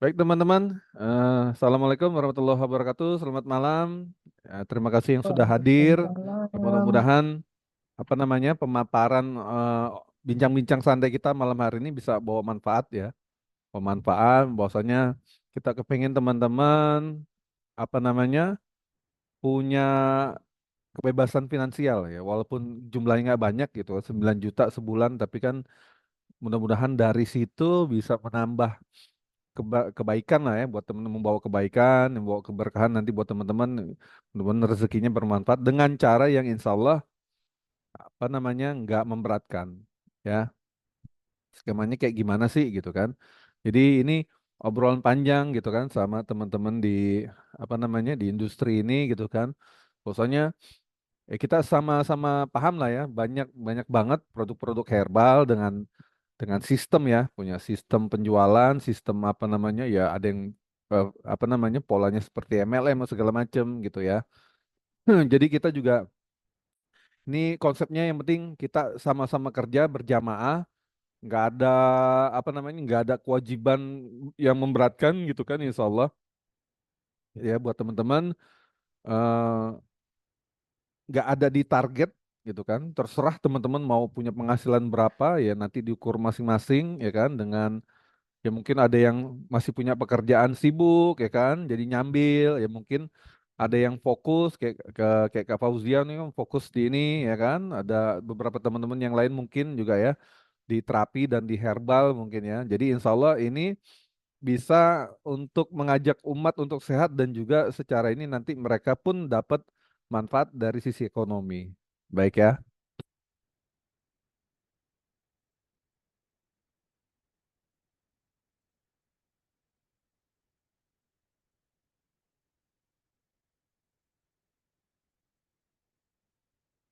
Baik teman-teman, Assalamualaikum warahmatullahi wabarakatuh. Selamat malam. Terima kasih yang sudah hadir. Waalaikumsalam. Mudah-mudahan pemaparan bincang-bincang santai kita malam hari ini bisa bawa manfaat ya. Pemanfaat, bahwasanya kita kepengen teman-teman punya kebebasan finansial ya. Walaupun jumlahnya nggak banyak gitu, 9 juta sebulan, tapi kan mudah-mudahan dari situ bisa menambah kebaikan lah ya buat teman-teman, membawa kebaikan, membawa keberkahan nanti buat teman-teman, mudah-mudahan rezekinya bermanfaat dengan cara yang insya Allah nggak memberatkan ya. Skemanya kayak gimana sih gitu kan. Jadi ini obrolan panjang gitu kan sama teman-teman di di industri ini gitu kan. Pokoknya kita sama-sama paham lah ya, banyak banyak banget produk-produk herbal dengan sistem ya, punya sistem penjualan, sistem ya ada yang polanya seperti MLM atau segala macam gitu ya. Jadi kita juga ini konsepnya yang penting kita sama-sama kerja berjamaah, nggak ada nggak ada kewajiban yang memberatkan gitu kan, insya Allah ya buat teman-teman, eh, nggak ada di target gitu kan, terserah teman-teman mau punya penghasilan berapa ya, nanti diukur masing-masing ya kan, dengan ya mungkin ada yang masih punya pekerjaan sibuk ya kan, jadi nyambil ya, mungkin ada yang fokus kayak Kak Fauzia nih kan, fokus di ini ya kan, ada beberapa teman-teman yang lain mungkin juga ya di terapi dan di herbal mungkin ya. Jadi insya Allah ini bisa untuk mengajak umat untuk sehat, dan juga secara ini nanti mereka pun dapat manfaat dari sisi ekonomi. Baik ya.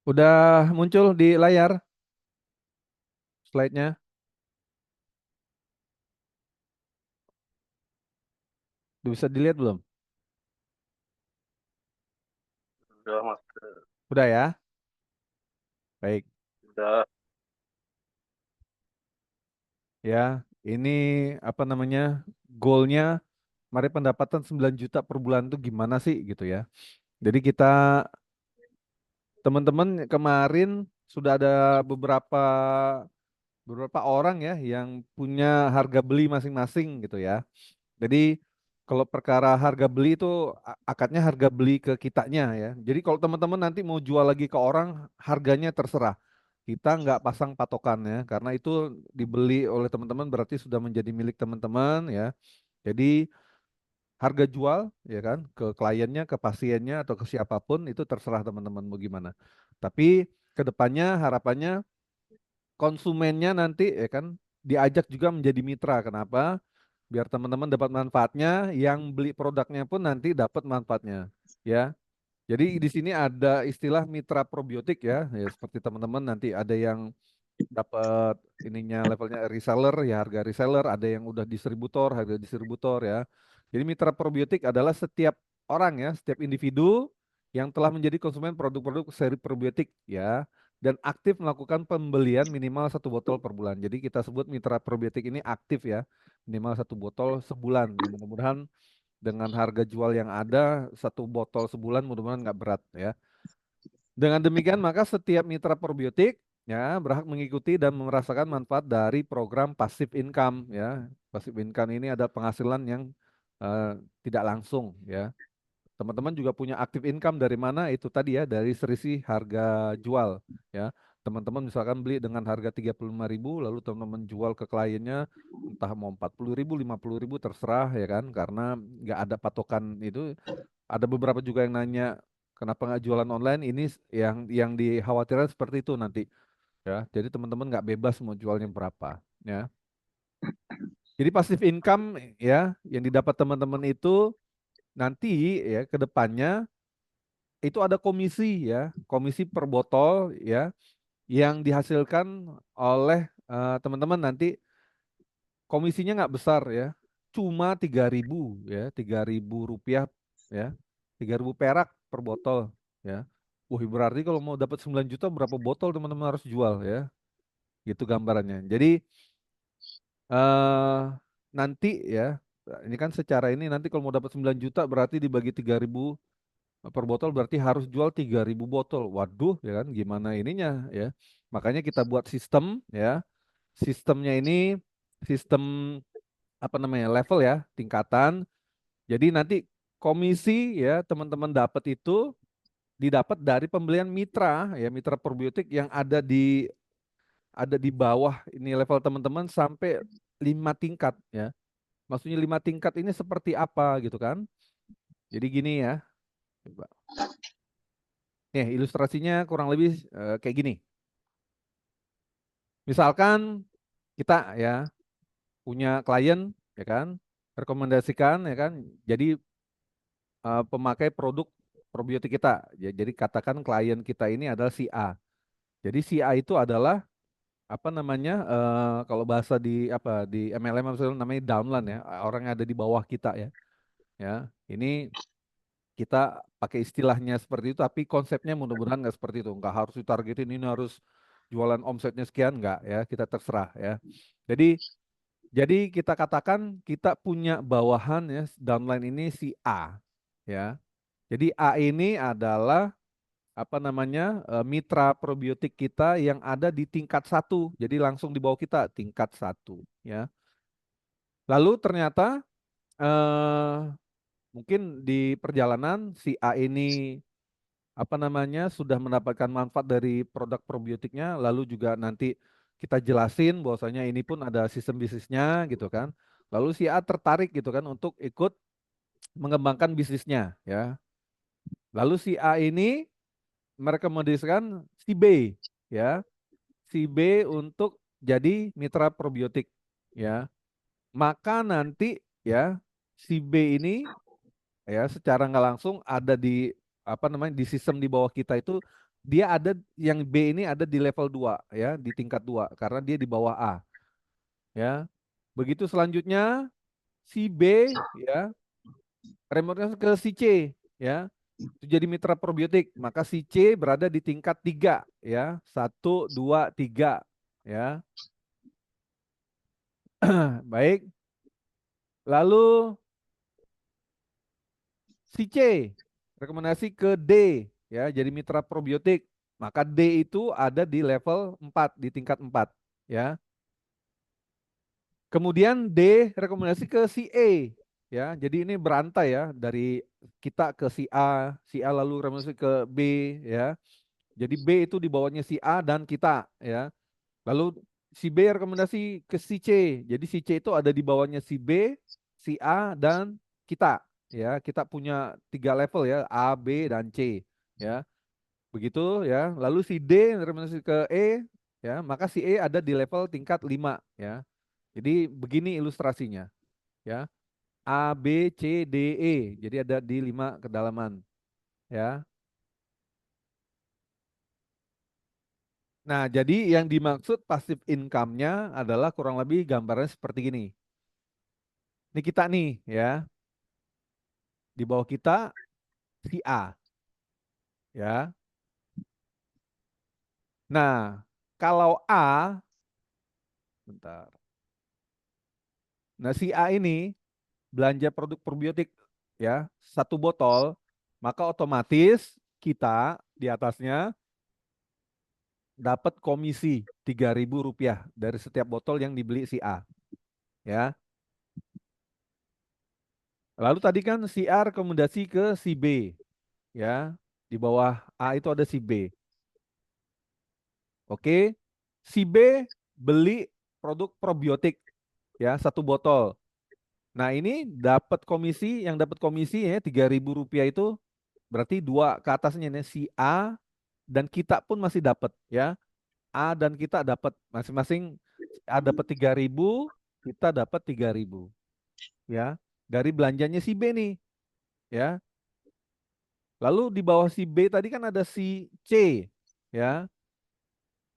Udah muncul di layar slide-nya? Udah bisa dilihat belum? Udah, Mas. Udah ya? Baik. Udah. Ya, ini goalnya, mari pendapatan 9 juta per bulan itu gimana sih gitu ya. Jadi kita, teman-teman kemarin sudah ada beberapa beberapa orang ya yang punya harga beli masing-masing gitu ya. Jadi kalau perkara harga beli itu akadnya harga beli ke kitanya ya. Jadi kalau teman-teman nanti mau jual lagi ke orang, harganya terserah. Kita nggak pasang patokan ya, karena itu dibeli oleh teman-teman berarti sudah menjadi milik teman-teman ya. Jadi harga jual ya kan ke kliennya, ke pasiennya atau ke siapapun itu terserah teman-teman mau gimana. Tapi kedepannya harapannya konsumennya nanti ya kan diajak juga menjadi mitra. Kenapa? Biar teman-teman dapat manfaatnya, yang beli produknya pun nanti dapat manfaatnya ya. Jadi di sini ada istilah mitra probiotik ya, ya seperti teman-teman nanti ada yang dapat ininya levelnya reseller ya, harga reseller, ada yang udah distributor, harga distributor ya. Jadi mitra probiotik adalah setiap orang ya, setiap individu yang telah menjadi konsumen produk-produk seri probiotik ya, dan aktif melakukan pembelian minimal 1 botol per bulan. Jadi kita sebut mitra probiotik ini aktif ya, minimal 1 botol sebulan. Ya, mudah-mudahan dengan harga jual yang ada 1 botol sebulan mudah-mudahan nggak berat ya. Dengan demikian maka setiap mitra probiotik ya berhak mengikuti dan merasakan manfaat dari program passive income ya. Passive income ini ada penghasilan yang tidak langsung ya. Teman-teman juga punya active income dari mana? Itu tadi ya, dari selisih harga jual ya. Teman-teman misalkan beli dengan harga 35.000, lalu teman-teman jual ke kliennya entah mau 40.000, 50.000 terserah ya kan, karena nggak ada patokan itu. Ada beberapa juga yang nanya kenapa nggak jualan online, ini yang dikhawatirkan seperti itu nanti ya. Jadi teman-teman nggak bebas mau jualnya berapa ya. Jadi passive income ya yang didapat teman-teman itu nanti ya ke depannya itu ada komisi ya, komisi per botol ya yang dihasilkan oleh teman-teman nanti, komisinya nggak besar ya, cuma 3.000 ya, 3.000 rupiah ya, 3.000 perak per botol ya. Wah, berarti kalau mau dapat 9 juta berapa botol teman-teman harus jual ya, gitu gambarannya. Jadi eh nanti ya, Ini kan secara ini nanti kalau mau dapat 9 juta berarti dibagi 3.000 per botol berarti harus jual 3.000 botol. Waduh, ya kan gimana ininya ya. Makanya kita buat sistem ya. Sistemnya ini sistem apa namanya? Level ya, tingkatan. Jadi nanti komisi ya teman-teman dapat itu didapat dari pembelian mitra ya, mitra probiotik yang ada di bawah ini level teman-teman sampai 5 tingkat ya. Maksudnya 5 tingkat ini seperti apa gitu kan? Jadi gini ya. Coba. Nih, ilustrasinya kurang lebih kayak gini. Misalkan kita ya punya klien ya kan, rekomendasikan ya kan, jadi pemakai produk probiotik kita. Jadi katakan klien kita ini adalah si A. Jadi si A itu adalah apa namanya kalau bahasa di apa di MLM misalnya namanya downline ya, orang yang ada di bawah kita ya. Ya, ini kita pakai istilahnya seperti itu, tapi konsepnya mudah-mudahan nggak seperti itu. Nggak harus ditargetin ini harus jualan omsetnya sekian, nggak ya. Kita terserah ya. Jadi kita katakan kita punya bawahan ya, downline ini si A ya. Jadi A ini adalah apa namanya mitra probiotik kita yang ada di tingkat 1. Jadi langsung di bawah kita tingkat 1 ya. Lalu ternyata eh, mungkin di perjalanan si A ini apa namanya sudah mendapatkan manfaat dari produk probiotiknya, lalu juga nanti kita jelasin bahwasanya ini pun ada sistem bisnisnya gitu kan. Lalu si A tertarik gitu kan untuk ikut mengembangkan bisnisnya ya. Lalu si A ini merekomendasikan si B ya, si B untuk jadi mitra probiotik ya. Maka nanti ya si B ini ya secara nggak langsung ada di apa namanya di sistem di bawah kita itu dia ada yang B ini ada di level 2 ya, di tingkat 2 karena dia di bawah A ya. Begitu selanjutnya si B ya remote ke si C ya. Itu jadi mitra probiotik, maka si C berada di tingkat 3 ya. 1, 2, 3 ya. Baik. Lalu si C rekomendasi ke D ya, jadi mitra probiotik. Maka D itu ada di level 4 di tingkat 4 ya. Kemudian D rekomendasi ke si E ya. Jadi ini berantai ya dari kita ke si A lalu rekomendasi ke B ya. Jadi B itu di bawahnya si A dan kita ya. Lalu si B rekomendasi ke si C. Jadi si C itu ada di bawahnya si B, si A dan kita ya. Kita punya 3 level ya, A, B dan C ya. Begitu ya. Lalu si D rekomendasi ke E ya, maka si E ada di level tingkat 5 ya. Jadi begini ilustrasinya ya. A, B, C, D, E. Jadi ada di 5 kedalaman ya. Nah, jadi yang dimaksud passive income-nya adalah kurang lebih gambarnya seperti gini. Ini kita nih ya, di bawah kita si A ya. Nah, kalau A, bentar. Nah, si A ini belanja produk probiotik ya, 1 botol, maka otomatis kita di atasnya dapat komisi Rp3.000 dari setiap botol yang dibeli si A ya. Lalu tadi kan si A rekomendasi ke si B ya. Di bawah A itu ada si B. Oke. Si B beli produk probiotik ya 1 botol. Nah ini dapat komisi, yang dapat komisi ya Rp3.000 itu berarti 2 ke atasnya nih si A dan kita pun masih dapat ya. A dan kita dapat masing-masing, A dapat 3.000, kita dapat 3.000 ya dari belanjanya si B nih ya. Lalu di bawah si B tadi kan ada si C ya.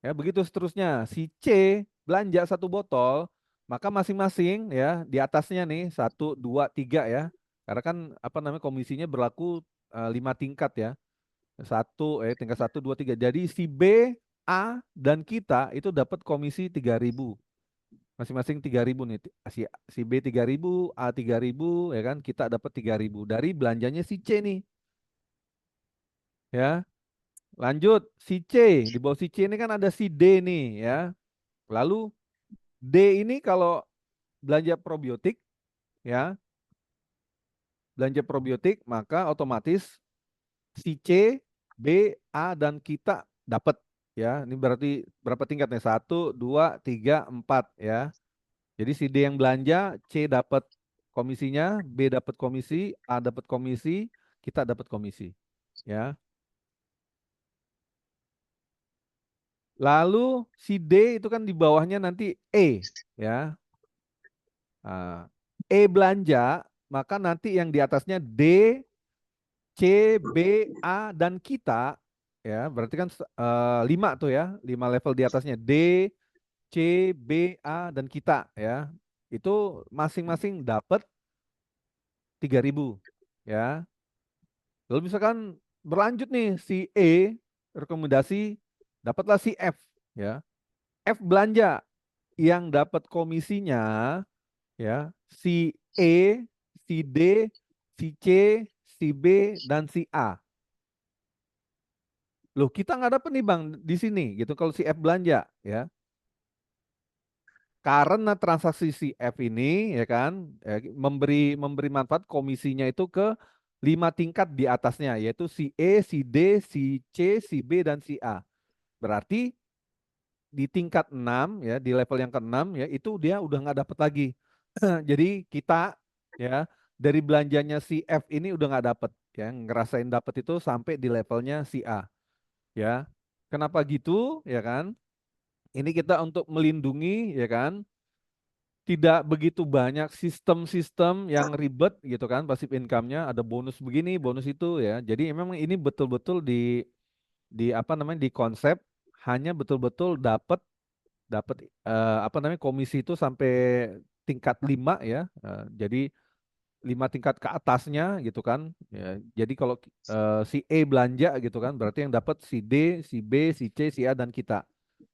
Ya, begitu seterusnya. Si C belanja 1 botol, maka masing-masing ya di atasnya nih 1, 2, 3 ya. Karena kan apa namanya komisinya berlaku 5 tingkat ya. Tingkat 1, 2, 3. Jadi si B, A dan kita itu dapat komisi 3.000 Masing-masing 3.000 nih. Si B 3.000, A 3.000, ya kan? Kita dapat 3.000 dari belanjanya si C nih. Ya. Lanjut, si C. Di bawah si C ini kan ada si D nih, ya. Lalu D ini kalau belanja probiotik, ya, belanja probiotik, maka otomatis si C, B, A, dan kita dapat, ya. Ini berarti berapa tingkatnya? 1, 2, 3, 4, ya. Jadi si D yang belanja, C dapat komisinya, B dapat komisi, A dapat komisi, kita dapat komisi, ya. Lalu si D itu kan di bawahnya nanti E, ya. Nah, E belanja, maka nanti yang di atasnya D, C, B, A, dan kita, ya. Berarti kan 5 tuh ya, 5 level di atasnya D, C, B, A, dan kita, ya. Itu masing-masing dapat 3.000, ya. Lalu misalkan berlanjut nih si E rekomendasi dapatlah si F, ya. F belanja, yang dapat komisinya, ya, si E, si D, si C, si B, dan si A. Loh, kita nggak dapat nih Bang di sini gitu kalau si F belanja, ya. Karena transaksi si F ini, ya kan, memberi memberi manfaat komisinya itu ke 5 tingkat di atasnya, yaitu si E, si D, si C, si B, dan si A. Berarti di tingkat 6, ya, di level yang ke-6, ya, itu dia udah nggak dapat lagi. Jadi kita, ya, dari belanjanya si F ini udah nggak dapat, ya, ngerasain dapat itu sampai di levelnya si A, ya. Kenapa gitu, ya kan? Ini kita untuk melindungi, ya kan, tidak begitu banyak sistem-sistem yang ribet gitu kan, passive income-nya ada bonus begini, bonus itu, ya. Jadi memang ini betul-betul di apa namanya, di konsep hanya betul-betul dapat dapat apa namanya, komisi itu sampai tingkat 5, ya. Jadi 5 tingkat ke atasnya gitu kan. Ya, jadi kalau si E belanja gitu kan, berarti yang dapat si D, si B, si C, si A, dan kita.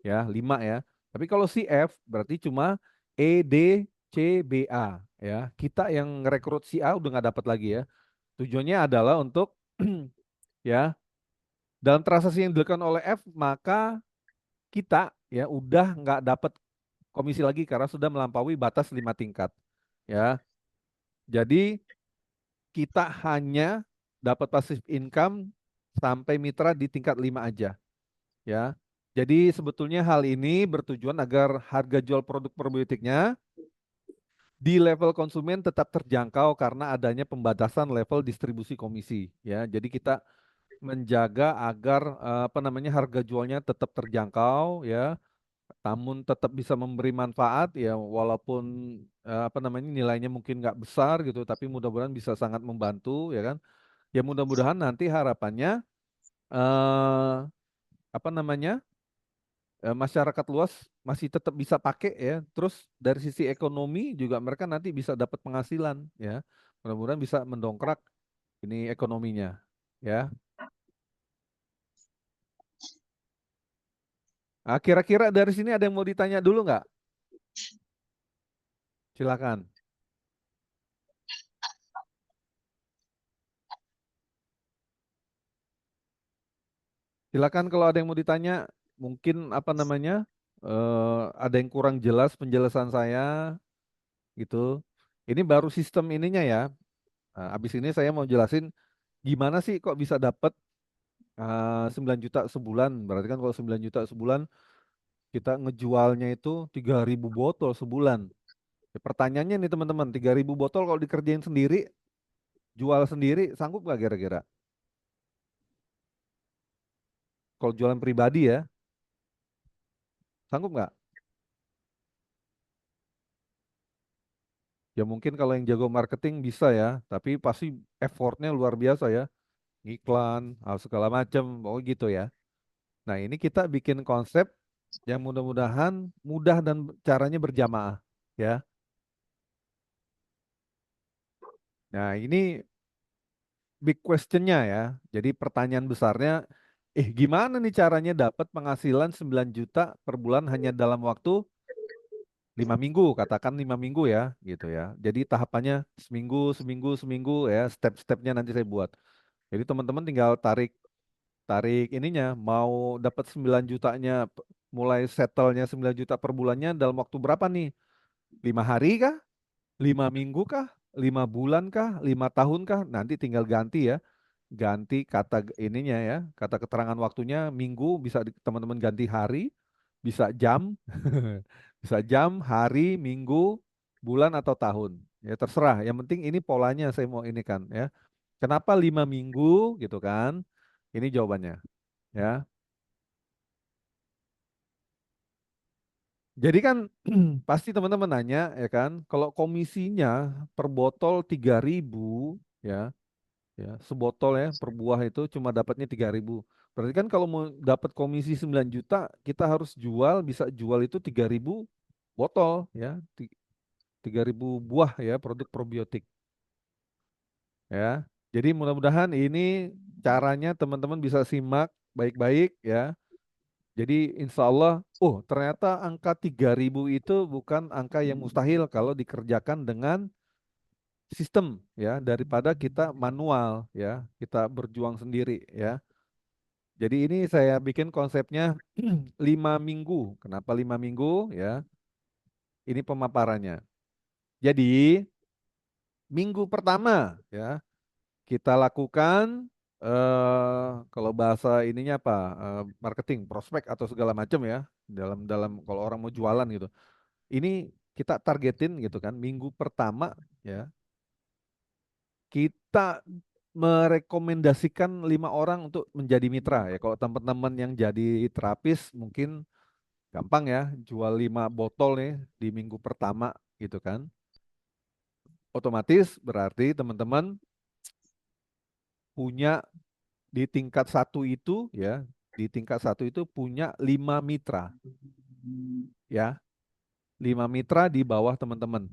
Ya, 5 ya. Tapi kalau si F berarti cuma E, D, C, B, A. Ya, kita yang ngerekrut si A udah nggak dapat lagi, ya. Tujuannya adalah untuk ya, dalam transaksi yang dilakukan oleh F, maka kita ya udah nggak dapat komisi lagi karena sudah melampaui batas 5 tingkat. Ya, jadi kita hanya dapat passive income sampai mitra di tingkat 5 aja, ya. Jadi sebetulnya hal ini bertujuan agar harga jual produk probiotiknya di level konsumen tetap terjangkau karena adanya pembatasan level distribusi komisi, ya. Jadi kita menjaga agar apa namanya, harga jualnya tetap terjangkau, ya, namun tetap bisa memberi manfaat, ya, walaupun apa namanya, nilainya mungkin nggak besar gitu, tapi mudah-mudahan bisa sangat membantu, ya kan. Ya mudah-mudahan nanti harapannya eh, apa namanya, masyarakat luas masih tetap bisa pakai, ya. Terus dari sisi ekonomi juga mereka nanti bisa dapat penghasilan, ya. Mudah-mudahan bisa mendongkrak ini ekonominya, ya. Nah, kira-kira dari sini ada yang mau ditanya dulu nggak? Silakan. Silakan kalau ada yang mau ditanya, mungkin apa namanya, ada yang kurang jelas penjelasan saya gitu. Ini baru sistem ininya, ya. Nah, habis ini saya mau jelasin gimana sih kok bisa dapat 9 juta sebulan. Berarti kan kalau 9 juta sebulan kita ngejualnya itu 3.000 botol sebulan. Ya, pertanyaannya nih teman-teman, 3.000 botol kalau dikerjain sendiri, jual sendiri, sanggup nggak kira-kira? Kalau jualan pribadi, ya, sanggup nggak? Ya mungkin kalau yang jago marketing bisa, ya, tapi pasti effortnya luar biasa, ya. Iklan, hal segala macam, oh gitu, ya. Nah ini kita bikin konsep yang mudah-mudahan mudah dan caranya berjamaah, ya. Nah ini big questionnya, ya. Jadi pertanyaan besarnya, gimana nih caranya dapat penghasilan 9 juta per bulan hanya dalam waktu 5 minggu, katakan 5 minggu ya, gitu ya. Jadi tahapannya seminggu, seminggu, seminggu ya, step-stepnya nanti saya buat. Jadi teman-teman tinggal tarik tarik ininya, mau dapat 9 jutanya, mulai settlenya 9 juta per bulannya dalam waktu berapa nih? 5 hari kah? 5 minggu kah? 5 bulan kah? 5 tahun kah? Nanti tinggal ganti ya, ganti kata ininya ya, kata keterangan waktunya minggu, bisa teman-teman ganti hari, bisa jam, bisa jam, hari, minggu, bulan atau tahun. Ya terserah. Yang penting ini polanya saya mau ini kan ya. Kenapa 5 minggu gitu kan? Ini jawabannya ya. Jadi kan pasti teman-teman nanya ya kan, kalau komisinya per botol 3.000 ya, ya sebotol ya per buah itu cuma dapatnya 3.000. Berarti kan kalau mau dapat komisi 9 juta, kita harus jual, bisa jual itu 3.000 botol ya, 3.000 buah ya produk probiotik ya. Jadi mudah-mudahan ini caranya teman-teman bisa simak baik-baik ya. Jadi insya Allah, oh ternyata angka 3.000 itu bukan angka yang mustahil kalau dikerjakan dengan sistem ya, daripada kita manual ya, kita berjuang sendiri ya. Jadi ini saya bikin konsepnya 5 minggu. Kenapa 5 minggu ya? Ini pemaparannya. Jadi minggu pertama ya kita lakukan kalau bahasa ininya apa? Marketing, prospek atau segala macam ya. Dalam dalam kalau orang mau jualan gitu. Ini kita targetin gitu kan, minggu pertama ya, kita merekomendasikan 5 orang untuk menjadi mitra ya. Kalau teman-teman yang jadi terapis mungkin gampang ya, jual 5 botol nih di minggu pertama gitu kan. Otomatis berarti teman-teman punya di tingkat satu itu ya, di tingkat satu itu punya 5 mitra ya, 5 mitra di bawah teman-teman.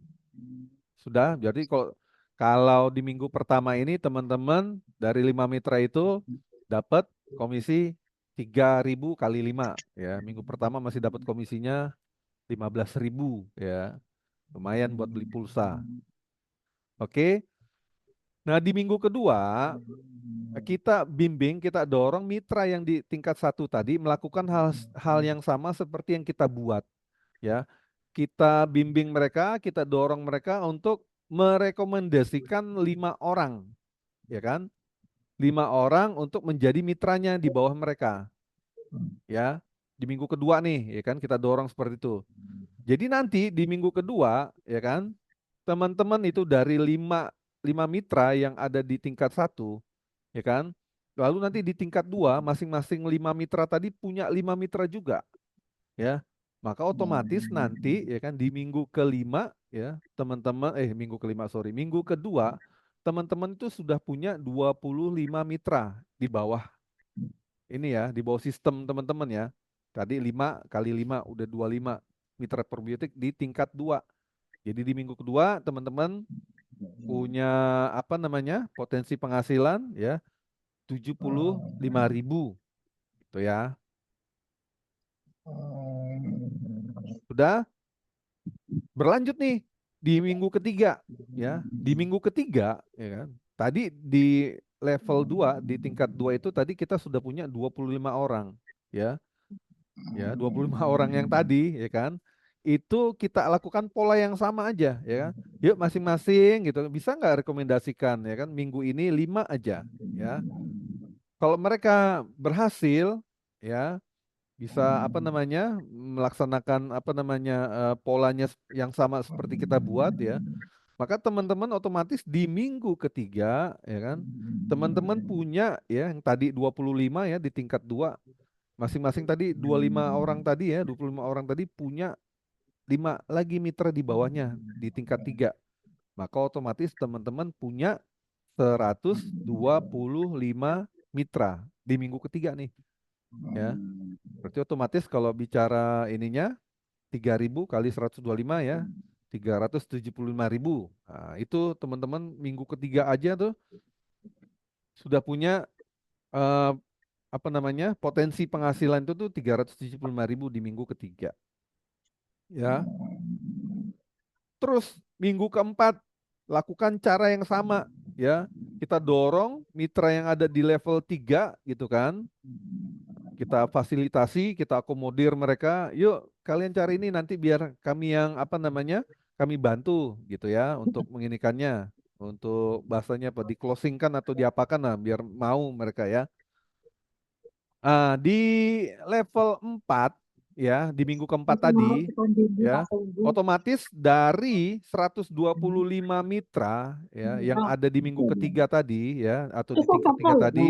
Sudah, jadi kalau kalau di minggu pertama ini teman-teman dari 5 mitra itu dapat komisi 3.000 kali 5 ya. Minggu pertama masih dapat komisinya 15.000 ya. Lumayan buat beli pulsa. Oke. Nah, di minggu kedua kita bimbing, kita dorong mitra yang di tingkat satu tadi melakukan hal yang sama seperti yang kita buat ya. Kita bimbing mereka, kita dorong mereka untuk merekomendasikan 5 orang, ya kan? 5 orang untuk menjadi mitranya di bawah mereka, ya. Di minggu kedua nih, ya kan? Kita dorong seperti itu. Jadi nanti di minggu kedua, ya kan? Teman-teman itu dari lima mitra yang ada di tingkat satu, ya kan? Lalu nanti di tingkat dua, masing-masing 5 mitra tadi punya 5 mitra juga, ya. Maka otomatis nanti ya kan di minggu kelima ya teman-teman minggu kelima sorry minggu kedua teman-teman itu sudah punya 25 mitra di bawah ini ya, di bawah sistem teman-teman ya. Tadi 5 kali 5 udah 25 mitra probiotik di tingkat 2. Jadi di minggu kedua teman-teman punya apa namanya potensi penghasilan ya 75.000 gitu ya. Sudah. Berlanjut nih di minggu ketiga ya. Di minggu ketiga ya kan. Tadi di level 2 di tingkat 2 itu tadi kita sudah punya 25 orang ya. Ya, 25 orang yang tadi ya kan. Itu kita lakukan pola yang sama aja ya kan. Yuk masing-masing gitu. Bisa nggak rekomendasikan ya kan minggu ini 5 aja ya. Kalau mereka berhasil ya bisa apa namanya melaksanakan apa namanya polanya yang sama seperti kita buat ya, maka teman-teman otomatis di minggu ketiga ya kan teman-teman punya ya yang tadi 25 ya di tingkat 2 masing-masing tadi 25 orang tadi ya 25 orang tadi punya 5 lagi mitra di bawahnya di tingkat 3, maka otomatis teman-teman punya 125 mitra di minggu ketiga nih ya. Berarti otomatis kalau bicara ininya 3.000 kali 125 ya 375.000. Nah, itu teman-teman minggu ketiga aja tuh sudah punya eh, apa namanya potensi penghasilan itu tuh 375.000 di minggu ketiga. Ya, Terus minggu keempat lakukan cara yang sama ya. Kita dorong mitra yang ada di level 3 gitu kan. Kita fasilitasi, kita akomodir mereka. Yuk kalian cari ini nanti biar kami yang apa namanya? Kami bantu gitu ya untuk menginikannya. Untuk bahasanya apa? Di closingkan atau diapakan lah biar mau mereka ya. Di level 4 ya, di minggu keempat tadi ya, otomatis dari 125 mitra ya yang ada di minggu ketiga tadi ya atau di tingkat tiga tadi,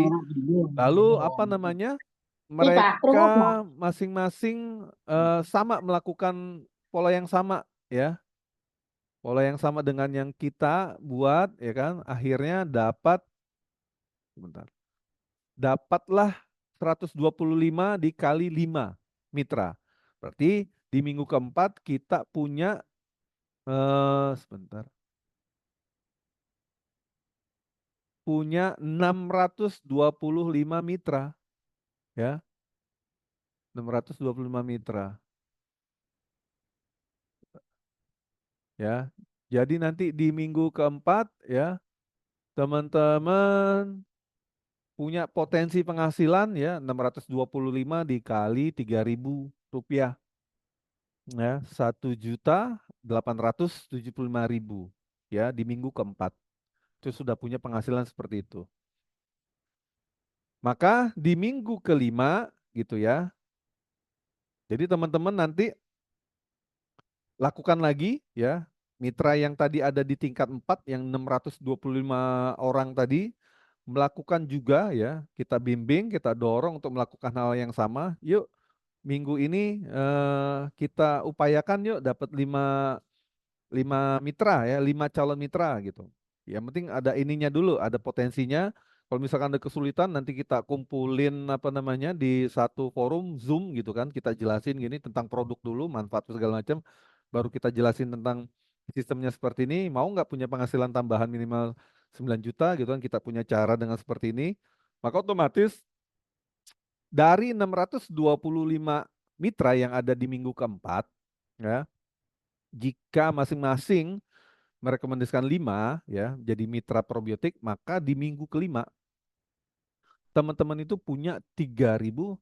lalu apa namanya? Mereka masing-masing sama melakukan pola yang sama ya. Pola yang sama dengan yang kita buat ya kan, akhirnya sebentar. Dapatlah 125 dikali 5 mitra. Berarti di minggu keempat kita punya sebentar. Punya 625 mitra ya. 625 mitra ya. Jadi nanti di minggu keempat ya, teman-teman punya potensi penghasilan ya 625 dikali 3.000 rupiah ya 1.875.000 ya di minggu keempat itu sudah punya penghasilan seperti itu. Maka di minggu kelima gitu ya, jadi teman-teman nanti lakukan lagi ya mitra yang tadi ada di tingkat 4 yang 625 orang tadi melakukan juga ya, kita bimbing, kita dorong untuk melakukan hal yang sama. Yuk minggu ini kita upayakan yuk dapat 5 mitra ya, 5 calon mitra gitu. Yang penting ada ininya dulu, ada potensinya. Kalau misalkan ada kesulitan nanti kita kumpulin apa namanya di satu forum Zoom gitu kan, kita jelasin gini tentang produk dulu, manfaat segala macam, baru kita jelasin tentang sistemnya seperti ini. Mau nggak punya penghasilan tambahan minimal 9 juta gitu kan, kita punya cara dengan seperti ini. Maka otomatis dari 625 mitra yang ada di minggu keempat, ya, jika masing-masing merekomendasikan 5 ya jadi mitra probiotik, maka di minggu kelima teman-teman itu punya 3.125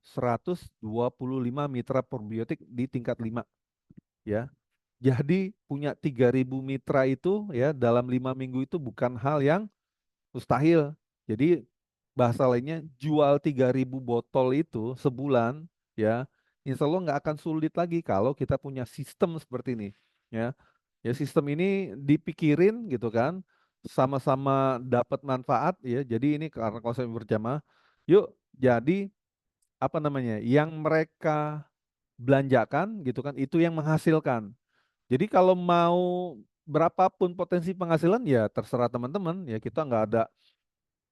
mitra probiotik di tingkat 5 ya. Jadi punya 3.000 mitra itu ya dalam 5 minggu itu bukan hal yang mustahil. Jadi bahasa lainnya jual 3.000 botol itu sebulan ya, insya Allah nggak akan sulit lagi kalau kita punya sistem seperti ini ya. Ya sistem ini dipikirin gitu kan, sama-sama dapat manfaat ya. Jadi ini karena konsep berjamaah. Yuk jadi apa namanya yang mereka belanjakan gitu kan itu yang menghasilkan. Jadi kalau mau berapapun potensi penghasilan ya terserah teman-teman ya, kita nggak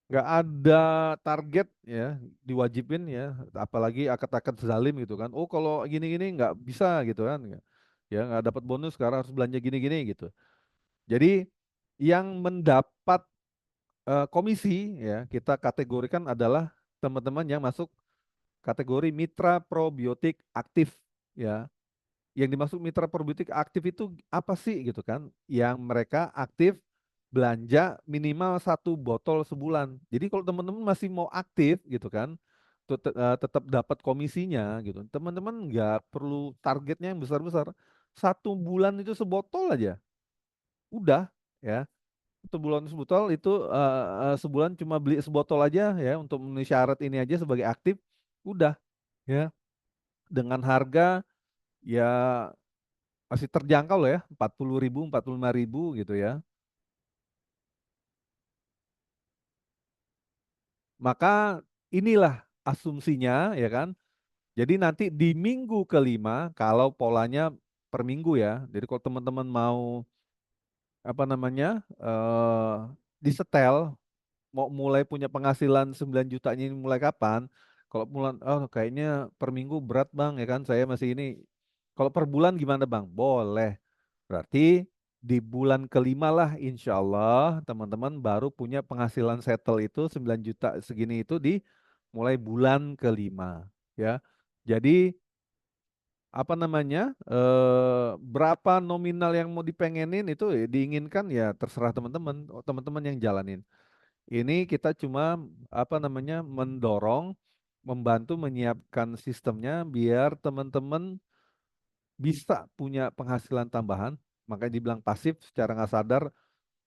ada target ya diwajibin ya, apalagi akad-akad zalim gitu kan, oh kalau gini-gini nggak bisa gitu kan ya, nggak dapat bonus sekarang harus belanja gini-gini gitu. Jadi yang mendapat komisi ya kita kategorikan adalah teman-teman yang masuk kategori mitra probiotik aktif ya. Yang dimaksud mitra probiotik aktif itu apa sih gitu kan? Yang mereka aktif belanja minimal 1 botol sebulan. Jadi kalau teman-teman masih mau aktif gitu kan, tetap dapat komisinya gitu. Teman-teman nggak perlu targetnya yang besar-besar. 1 bulan itu sebotol aja, udah ya. 1 bulan sebotol itu sebulan cuma beli sebotol aja ya untuk memenuhi syarat ini aja sebagai aktif, udah ya dengan harga ya masih terjangkau loh ya, 40.000, 45.000 gitu ya. Maka inilah asumsinya ya kan. Jadi nanti di minggu kelima kalau polanya per minggu ya. Jadi kalau teman-teman mau apa namanya disetel mau mulai punya penghasilan 9 jutanya ini mulai kapan? Kalau bulan oh kayaknya per minggu berat Bang ya kan saya masih ini. Kalau per bulan gimana Bang? Boleh. Berarti di bulan kelima lah insya Allah teman-teman baru punya penghasilan settle itu 9 juta segini itu di mulai bulan kelima ya. Jadi apa namanya berapa nominal yang mau dipengenin itu diinginkan ya terserah teman-teman. Oh, teman-teman yang jalanin. Ini kita cuma apa namanya mendorong, membantu menyiapkan sistemnya biar teman-teman bisa punya penghasilan tambahan. Makanya dibilang pasif secara nggak sadar.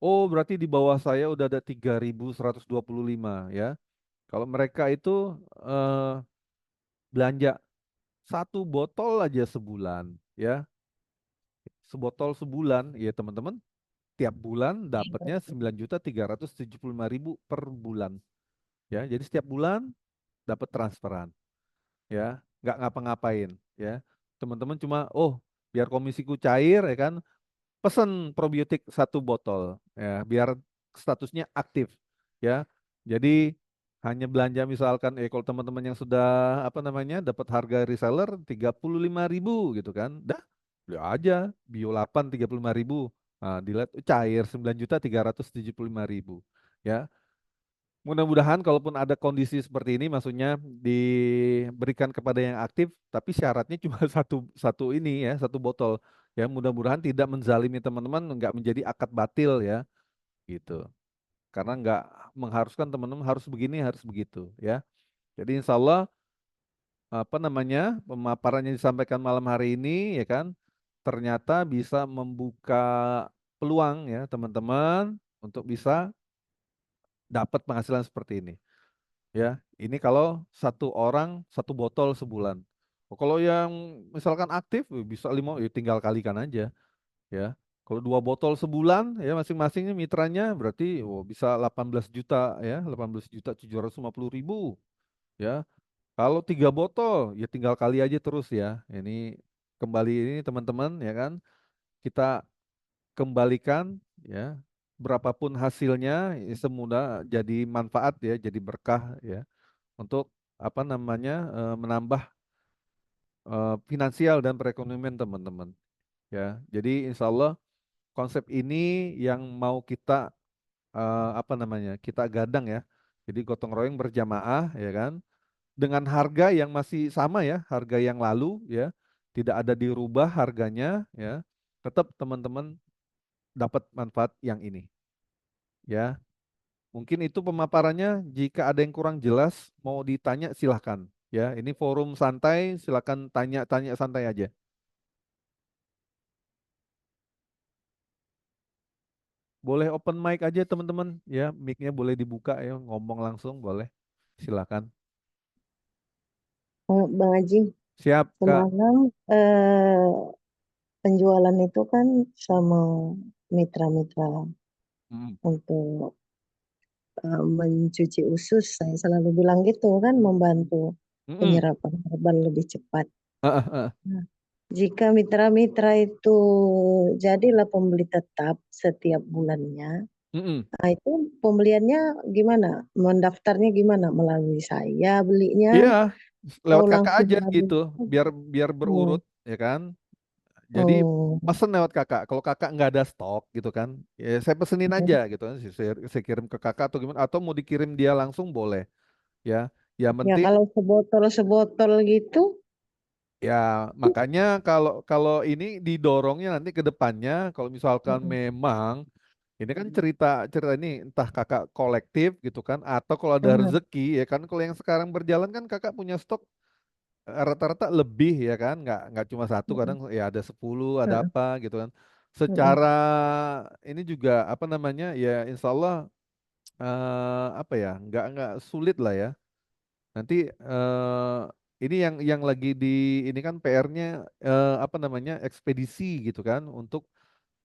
Oh, berarti di bawah saya udah ada 3.125 ya. Kalau mereka itu belanja satu botol aja sebulan ya, sebotol sebulan ya teman-teman, tiap bulan dapatnya 9.375.000 per bulan ya. Jadi setiap bulan dapat transferan ya, nggak ngapa-ngapain ya. Teman-teman cuma biar komisiku cair ya kan, pesen probiotik satu botol ya biar statusnya aktif ya. Jadi hanya belanja misalkan kalau teman-teman yang sudah apa namanya dapat harga reseller 35.000 gitu kan, dah beli aja Bio 8 35.000. Nah, dilihat cair 9.375.000 ya. Mudah-mudahan kalaupun ada kondisi seperti ini, maksudnya diberikan kepada yang aktif, tapi syaratnya cuma satu satu ini ya, satu botol. Ya, mudah-mudahan tidak menzalimi teman-teman, nggak menjadi akad batil ya, gitu. Karena nggak mengharuskan teman-teman harus begini, harus begitu ya. Jadi insya Allah apa namanya pemaparan yang disampaikan malam hari ini ya kan, ternyata bisa membuka peluang ya teman-teman untuk bisa dapat penghasilan seperti ini. Ya, ini kalau satu orang satu botol sebulan. Oh, kalau yang misalkan aktif bisa lima, ya tinggal kalikan aja ya. Kalau dua botol sebulan ya masing-masingnya mitranya berarti bisa 18 juta ya, 18.750.000 ya. Kalau tiga botol ya tinggal kali aja terus ya. Ini kembali ini teman-teman ya kan, kita kembalikan ya berapapun hasilnya ya, semudah jadi manfaat ya, jadi berkah ya untuk apa namanya menambah finansial dan perekonomian teman-teman ya. Jadi insya Allah konsep ini yang mau kita apa namanya kita gadang ya. Jadi gotong royong berjamaah ya kan dengan harga yang masih sama ya, harga yang lalu ya, tidak ada dirubah harganya ya. Tetap teman-teman dapat manfaat yang ini ya. Mungkin itu pemaparannya. Jika ada yang kurang jelas, mau ditanya silahkan. Ya, ini forum santai, silahkan tanya-tanya santai aja. Boleh open mic aja teman-teman. Ya, mic-nya boleh dibuka ya, ngomong langsung boleh. Silakan. Bang Haji, Siap, Kak. semalam penjualan itu kan sama mitra-mitra Mm, untuk mencuci usus. Saya selalu bilang gitu kan, membantu mm-mm. penyerapan herbal lebih cepat. Ah, ah, ah. Nah, jika mitra-mitra itu jadilah pembeli tetap setiap bulannya, Mm-mm. nah itu pembeliannya gimana? Mendaftarnya gimana? Melalui saya belinya Iya, atau lewat kakak langsung aja habis? gitu, biar biar Oh, berurut ya kan. Jadi oh, pesen lewat kakak. Kalau kakak nggak ada stok gitu kan, ya saya pesenin aja gitu kan. Saya kirim ke kakak atau gimana, atau mau dikirim dia langsung boleh ya. Yang ya penting kalau sebotol-sebotol gitu. ya makanya kalau kalau ini didorongnya nanti ke depannya, kalau misalkan Mm-mm. memang ini kan cerita cerita ini entah kakak kolektif gitu kan, atau kalau ada Aha, rezeki ya kan. Kalau yang sekarang berjalan kan kakak punya stok rata-rata lebih ya kan, nggak cuma satu, kadang mm-mm, ya ada 10 ada mm-mm, apa gitu kan. mm-mm. Secara ini juga apa namanya ya insya Allah apa ya nggak sulit lah ya. Nanti ini yang lagi di ini kan PR-nya apa namanya ekspedisi gitu kan, untuk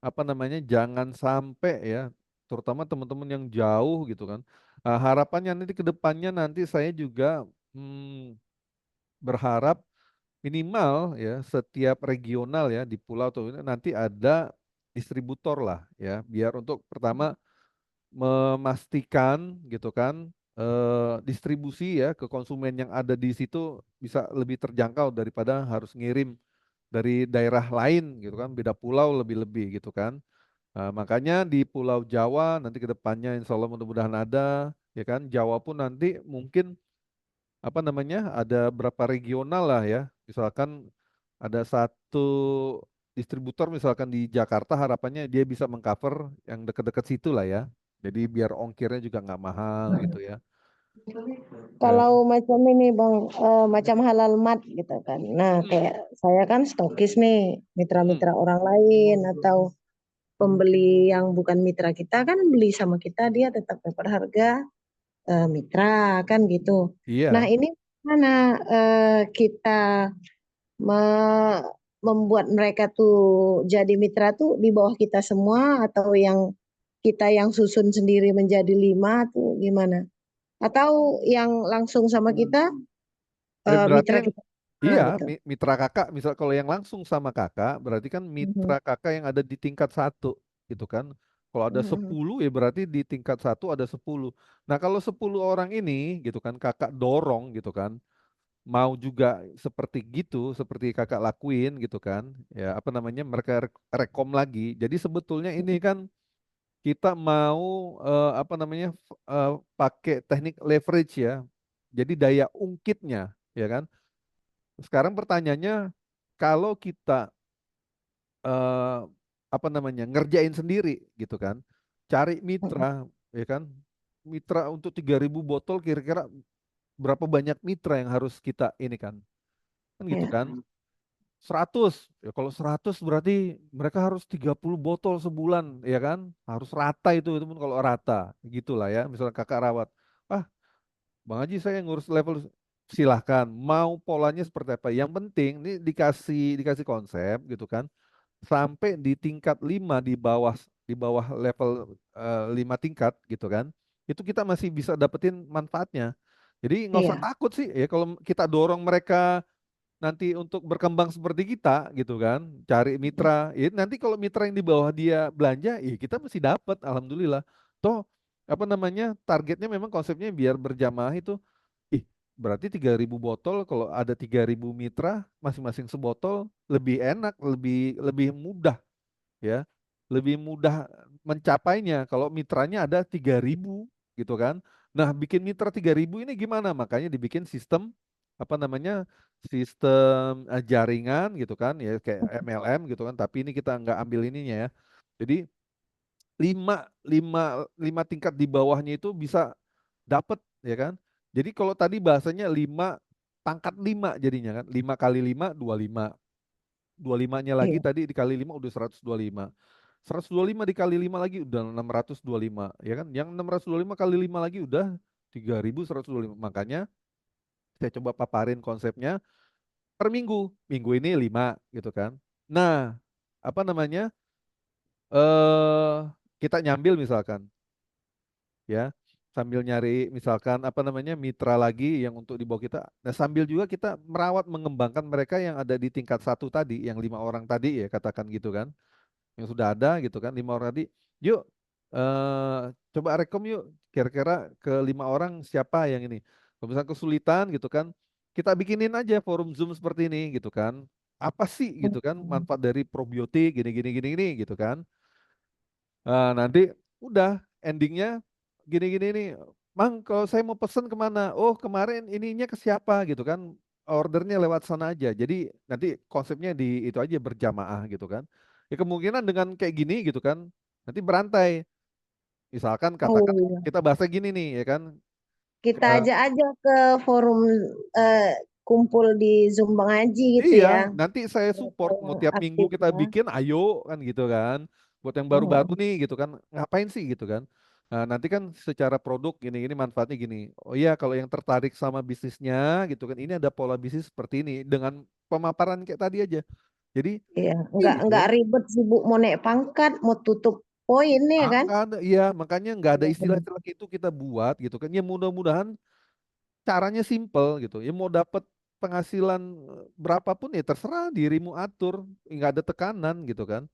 apa namanya jangan sampai ya, terutama teman-teman yang jauh gitu kan. Harapannya nanti ke depannya nanti saya juga berharap minimal ya setiap regional ya di pulau atau ini nanti ada distributor lah ya, biar untuk pertama memastikan gitu kan distribusi ya ke konsumen yang ada di situ bisa lebih terjangkau daripada harus ngirim dari daerah lain gitu kan, beda pulau lebih-lebih gitu kan. Makanya di Pulau Jawa nanti ke depannya insya Allah mudah-mudahan ada ya kan. Jawa pun nanti mungkin apa namanya ada berapa regional lah ya, misalkan ada satu distributor misalkan di Jakarta, harapannya dia bisa mengcover yang dekat-dekat situ lah ya. Jadi biar ongkirnya juga nggak mahal gitu ya. Kalau Dan macam ini Bang, macam halal mat gitu kan. Nah, kayak saya kan stokis nih, mm, mitra-mitra orang lain atau pembeli yang bukan mitra kita kan beli sama kita, dia tetap dapat harga mitra kan gitu. Nah, iya, ini mana kita membuat mereka tuh jadi mitra tuh di bawah kita semua atau yang kita yang susun sendiri menjadi 5 tuh gimana? Atau yang langsung sama kita berarti mitra yang kita iya gitu. mitra kakak, misal kalau yang langsung sama kakak, berarti kan mitra Mhm. kakak yang ada di tingkat satu gitu kan. Kalau ada Mhm. 10 ya berarti di tingkat satu ada 10. Nah kalau 10 orang ini gitu kan kakak dorong gitu kan, mau juga seperti gitu, seperti kakak lakuin gitu kan, ya apa namanya mereka rekom lagi. Jadi sebetulnya ini kan kita mau apa namanya pakai teknik leverage ya. Jadi daya ungkitnya, ya kan. Sekarang pertanyaannya, kalau kita eh, apa namanya ngerjain sendiri gitu kan, cari mitra, ya kan, mitra untuk 3.000 botol kira-kira berapa banyak mitra yang harus kita ini kan gitu Ya. kan. 100 ya kalau 100 berarti mereka harus 30 botol sebulan ya kan, harus rata itu pun kalau rata gitulah ya, misalnya kakak rawat, ah Bang Haji saya ngurus level, silahkan mau polanya seperti apa, yang penting ini dikasih konsep gitu kan, sampai di tingkat 5 di bawah level 5 tingkat gitu kan, itu kita masih bisa dapetin manfaatnya. Jadi nggak usah Iya. takut sih ya kalau kita dorong mereka nanti untuk berkembang seperti kita gitu kan, cari mitra. Ya, nanti kalau mitra yang di bawah dia belanja, ya kita mesti dapat, alhamdulillah. Toh apa namanya targetnya memang konsepnya biar berjamaah itu. Ih, berarti 3.000 botol kalau ada 3.000 mitra masing-masing sebotol lebih enak, lebih lebih mudah ya. Lebih mudah mencapainya kalau mitranya ada 3.000 gitu kan. Nah, bikin mitra 3.000 ini gimana? Makanya dibikin sistem apa namanya? Sistem jaringan gitu kan ya kayak MLM gitu kan, tapi ini kita nggak ambil ininya ya. Jadi lima tingkat di bawahnya itu bisa dapat ya kan. Jadi kalau tadi bahasanya 5 pangkat 5 jadinya kan. 5 kali 5 25. 25-nya lagi Iya. tadi dikali 5 udah 125. 125 dikali 5 lagi udah 625 ya kan. Yang 625 kali 5 lagi udah 3.125. Makanya saya coba paparin konsepnya per minggu. Minggu ini 5 gitu kan. Nah, apa namanya? eh kita nyambil misalkan ya, sambil nyari misalkan apa namanya mitra lagi yang untuk di bawah kita. Nah, sambil juga kita merawat mengembangkan mereka yang ada di tingkat satu tadi, yang 5 orang tadi ya katakan gitu kan, yang sudah ada gitu kan 5 orang tadi. Yuk eh, coba rekom yuk, kira-kira ke 5 orang siapa yang ini. Kalau misalnya kesulitan gitu kan, kita bikinin aja forum Zoom seperti ini gitu kan. Apa sih gitu kan manfaat dari probiotik gini gini gini gini gitu kan. Nah, nanti udah endingnya gini-gini nih, Mang, kalau saya mau pesen kemana? Oh, kemarin ininya ke siapa gitu kan? Ordernya lewat sana aja. Jadi nanti konsepnya di itu aja berjamaah gitu kan. Ya kemungkinan dengan kayak gini gitu kan, nanti berantai. Misalkan Oh katakan iya. kita bahasa gini nih ya kan. Kita Eh, ajak aja ke forum eh, kumpul di Zoom Bang Haji gitu Iya, ya. nanti saya Mereka support. Mau yang tiap minggu aktif kita ya. bikin, ayo kan gitu kan. Buat yang baru-baru Mhm. nih gitu kan, ngapain sih gitu kan. Nah, nanti kan secara produk gini-gini manfaatnya gini. Oh iya, kalau yang tertarik sama bisnisnya gitu kan, ini ada pola bisnis seperti ini dengan pemaparan kayak tadi aja. Jadi, Iya, iya, nggak ribet sibuk mau naik pangkat, mau tutup poin ya kan? nggak ada, iya, makanya nggak ada Iya benar. istilah-istilah itu kita buat gitu kan. Ya mudah-mudahan caranya simple gitu. Ya mau dapat penghasilan berapapun ya terserah dirimu atur, nggak ada tekanan gitu kan.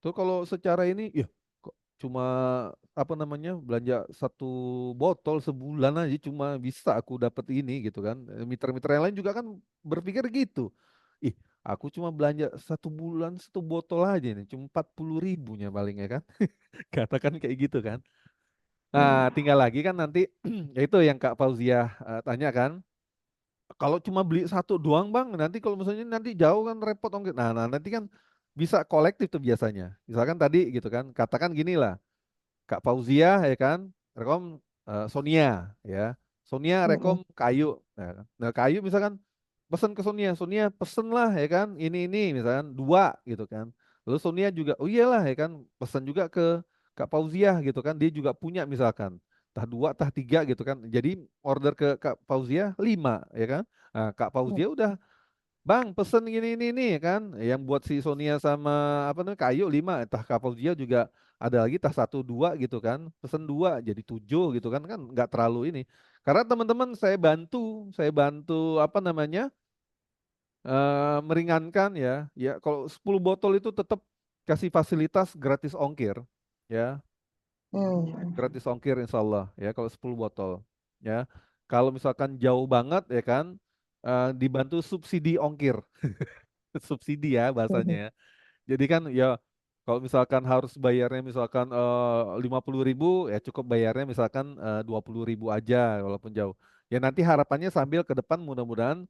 Tuh kalau secara ini, ya kok cuma apa namanya belanja satu botol sebulan aja cuma bisa aku dapat ini gitu kan. Mitra-mitra yang lain juga kan berpikir gitu. Ih, aku cuma belanja 1 bulan 1 botol aja nih, cuma 40.000-nya paling ya kan. Katakan kayak gitu kan. Nah, Hmm. tinggal lagi kan nanti, ya itu yang Kak Fauzia tanya kan. Kalau cuma beli satu doang bang, nanti kalau misalnya nanti jauh kan repot ongkir. Nah, nanti kan bisa kolektif tuh biasanya. Misalkan tadi gitu kan, katakan gini lah, Kak Fauzia ya kan, rekom Sonia ya, Sonia Mm-mm. rekom Kayu. Nah, Kayu misalkan pesan ke Sonia, Sonia pesen lah ya kan, ini misalkan dua gitu kan. Lalu Sonia juga, oh iyalah ya kan, pesan juga ke Kak Fauzia gitu kan, dia juga punya misalkan, tah dua, tah tiga gitu kan. Jadi order ke Kak Fauzia lima ya kan. Nah, Kak Fauzia udah, Bang, pesen ini ya kan, yang buat si Sonia sama apa namanya Kayu lima, entah Kapal dia juga ada lagi, tah satu dua gitu kan, pesen dua jadi tujuh gitu kan, kan nggak terlalu ini. Karena teman-teman saya bantu apa namanya meringankan ya, ya kalau 10 botol itu tetap kasih fasilitas gratis ongkir, ya Mm. gratis ongkir insya Allah ya kalau 10 botol, ya. Kalau misalkan jauh banget ya kan, dibantu subsidi ongkir. Subsidi ya bahasanya ya. Jadi kan ya kalau misalkan harus bayarnya misalkan 50.000 ya cukup bayarnya misalkan 20.000 aja walaupun jauh. Ya nanti harapannya sambil ke depan mudah-mudahan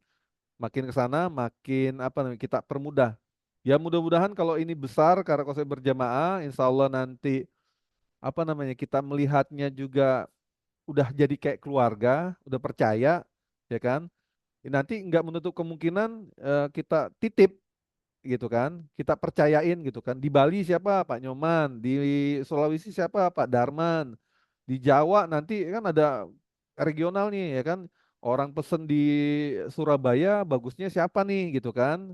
makin ke sana makin apa namanya kita permudah. Ya mudah-mudahan kalau ini besar karena kalau saya berjamaah insya Allah nanti apa namanya kita melihatnya juga udah jadi kayak keluarga, udah percaya ya kan. Nanti nggak menutup kemungkinan kita titip gitu kan, kita percayain gitu kan. Di Bali siapa Pak Nyoman, di Sulawesi siapa Pak Darman, di Jawa nanti kan ada regional nih ya kan, orang pesen di Surabaya bagusnya siapa nih gitu kan,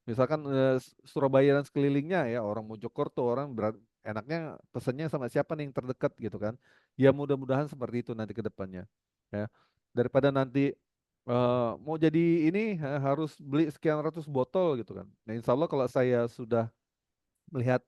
misalkan Surabaya dan sekelilingnya ya, orang Mojokerto orang enaknya pesennya sama siapa nih yang terdekat gitu kan. Ya mudah-mudahan seperti itu nanti ke depannya ya, daripada nanti mau jadi ini harus beli sekian ratus botol gitu kan. Nah, insya Allah kalau saya sudah melihat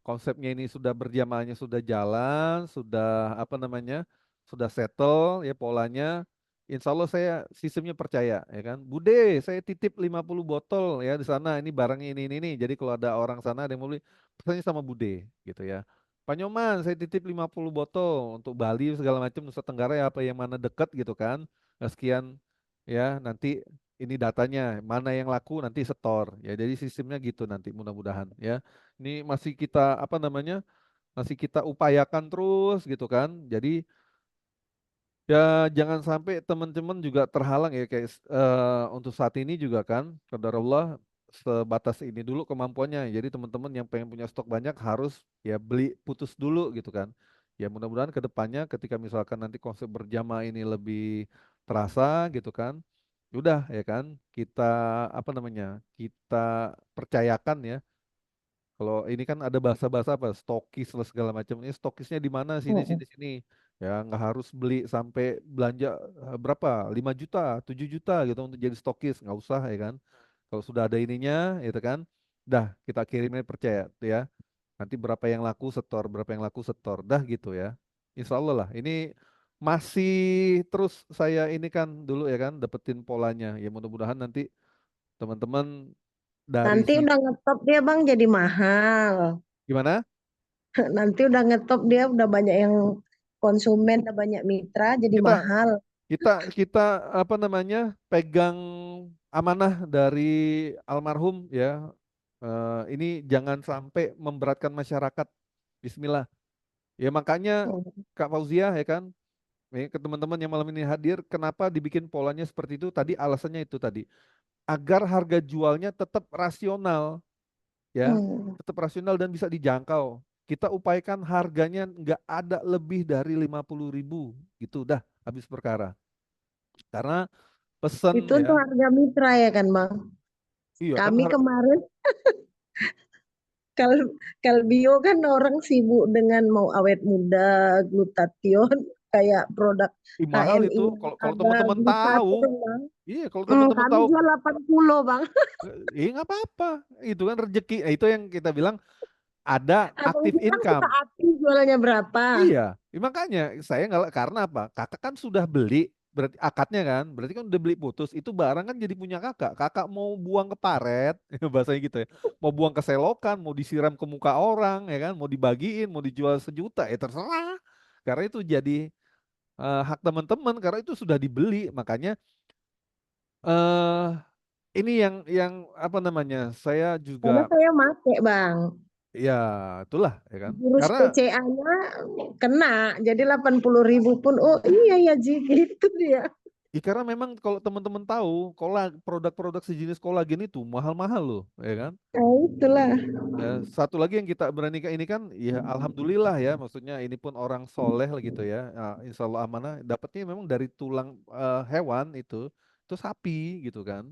konsepnya ini sudah berjamaahnya sudah jalan, sudah apa namanya, sudah settle ya polanya, insya Allah saya sistemnya percaya ya kan. Bude, saya titip 50 botol ya di sana, ini barangnya ini. Jadi kalau ada orang sana ada yang mau beli, pesannya sama Bude gitu ya. Pak Nyoman, saya titip 50 botol untuk Bali segala macam Nusa Tenggara ya apa yang mana dekat gitu kan. Nah, sekian ya nanti ini datanya mana yang laku nanti setor ya. Jadi sistemnya gitu nanti mudah-mudahan ya. Ini masih kita apa namanya? Masih kita upayakan terus gitu kan. Jadi ya jangan sampai teman-teman juga terhalang ya kayak untuk saat ini juga kan, qadarullah sebatas ini dulu kemampuannya. Jadi teman-teman yang pengen punya stok banyak harus ya beli putus dulu gitu kan. Ya mudah-mudahan ke depannya ketika misalkan nanti konsep berjamaah ini lebih terasa gitu kan. Udah ya kan, kita apa namanya? Kita percayakan ya kalau ini kan ada bahasa-bahasa apa, stokis lah segala macam. Ini stokisnya di mana? Sini, Mm-mm. sini, sini. Ya nggak harus beli sampai belanja berapa? 5 juta, 7 juta gitu untuk jadi stokis. Nggak usah ya kan. Kalau sudah ada ininya, itu kan, dah kita kirimnya percaya tuh ya. Nanti berapa yang laku setor, berapa yang laku setor, dah gitu ya. Insya Allah lah. Ini masih terus saya ini kan dulu ya kan, dapetin polanya. Ya mudah-mudahan nanti teman-teman dari Nanti si udah ngetop dia bang jadi mahal. gimana? Nanti udah ngetop dia udah banyak yang konsumen, udah banyak mitra jadi Kita mahal. kita kita apa namanya pegang amanah dari almarhum ya. Ini jangan sampai memberatkan masyarakat. Bismillah. Ya makanya Mm. Kak Fauzia ya kan, ke teman-teman yang malam ini hadir, kenapa dibikin polanya seperti itu? Tadi alasannya itu tadi, agar harga jualnya tetap rasional ya, Mm. tetap rasional dan bisa dijangkau. Kita upayakan harganya nggak ada lebih dari 50.000 gitu, dah habis perkara. Karena Itu pesen untuk ya. harga mitra ya kan bang. Iya kan Kami kemarin kalau Kalbio kan orang sibuk dengan mau awet muda, glutathione, kayak produk mahal itu HMI yang kalau kalau ada teman-teman tahu. glutathione bang. Iya kalau teman-teman Kami tahu, jual 80 bang. nggak apa-apa. Itu kan rezeki. Nah, itu yang kita bilang ada Abang aktif bilang kita income. hati jualannya berapa. Iya, makanya saya nggak karena apa? Kakak kan sudah beli, berarti akadnya kan, berarti kan udah beli putus. Itu barang kan jadi punya kakak. Kakak mau buang ke paret, bahasanya gitu ya. Mau buang ke selokan, mau disiram ke muka orang, ya kan? Mau dibagiin, mau dijual sejuta, ya terserah. Karena itu jadi hak teman-teman, karena itu sudah dibeli. Makanya eh ini yang apa namanya? Saya Karena juga saya make Bang. ya itulah ya kan. Jurus Karena PCA-nya kena, jadi 80.000 pun, oh iya ya Ji, gitu dia. karena memang kalau teman-teman tahu, produk-produk sejenis kolagen itu mahal-mahal loh, ya kan? Nah, itulah. Ya, satu lagi yang kita berani ini kan, ya alhamdulillah ya, maksudnya ini pun orang soleh lah gitu ya, insya Allah amanah, dapatnya memang dari tulang hewan itu sapi gitu kan.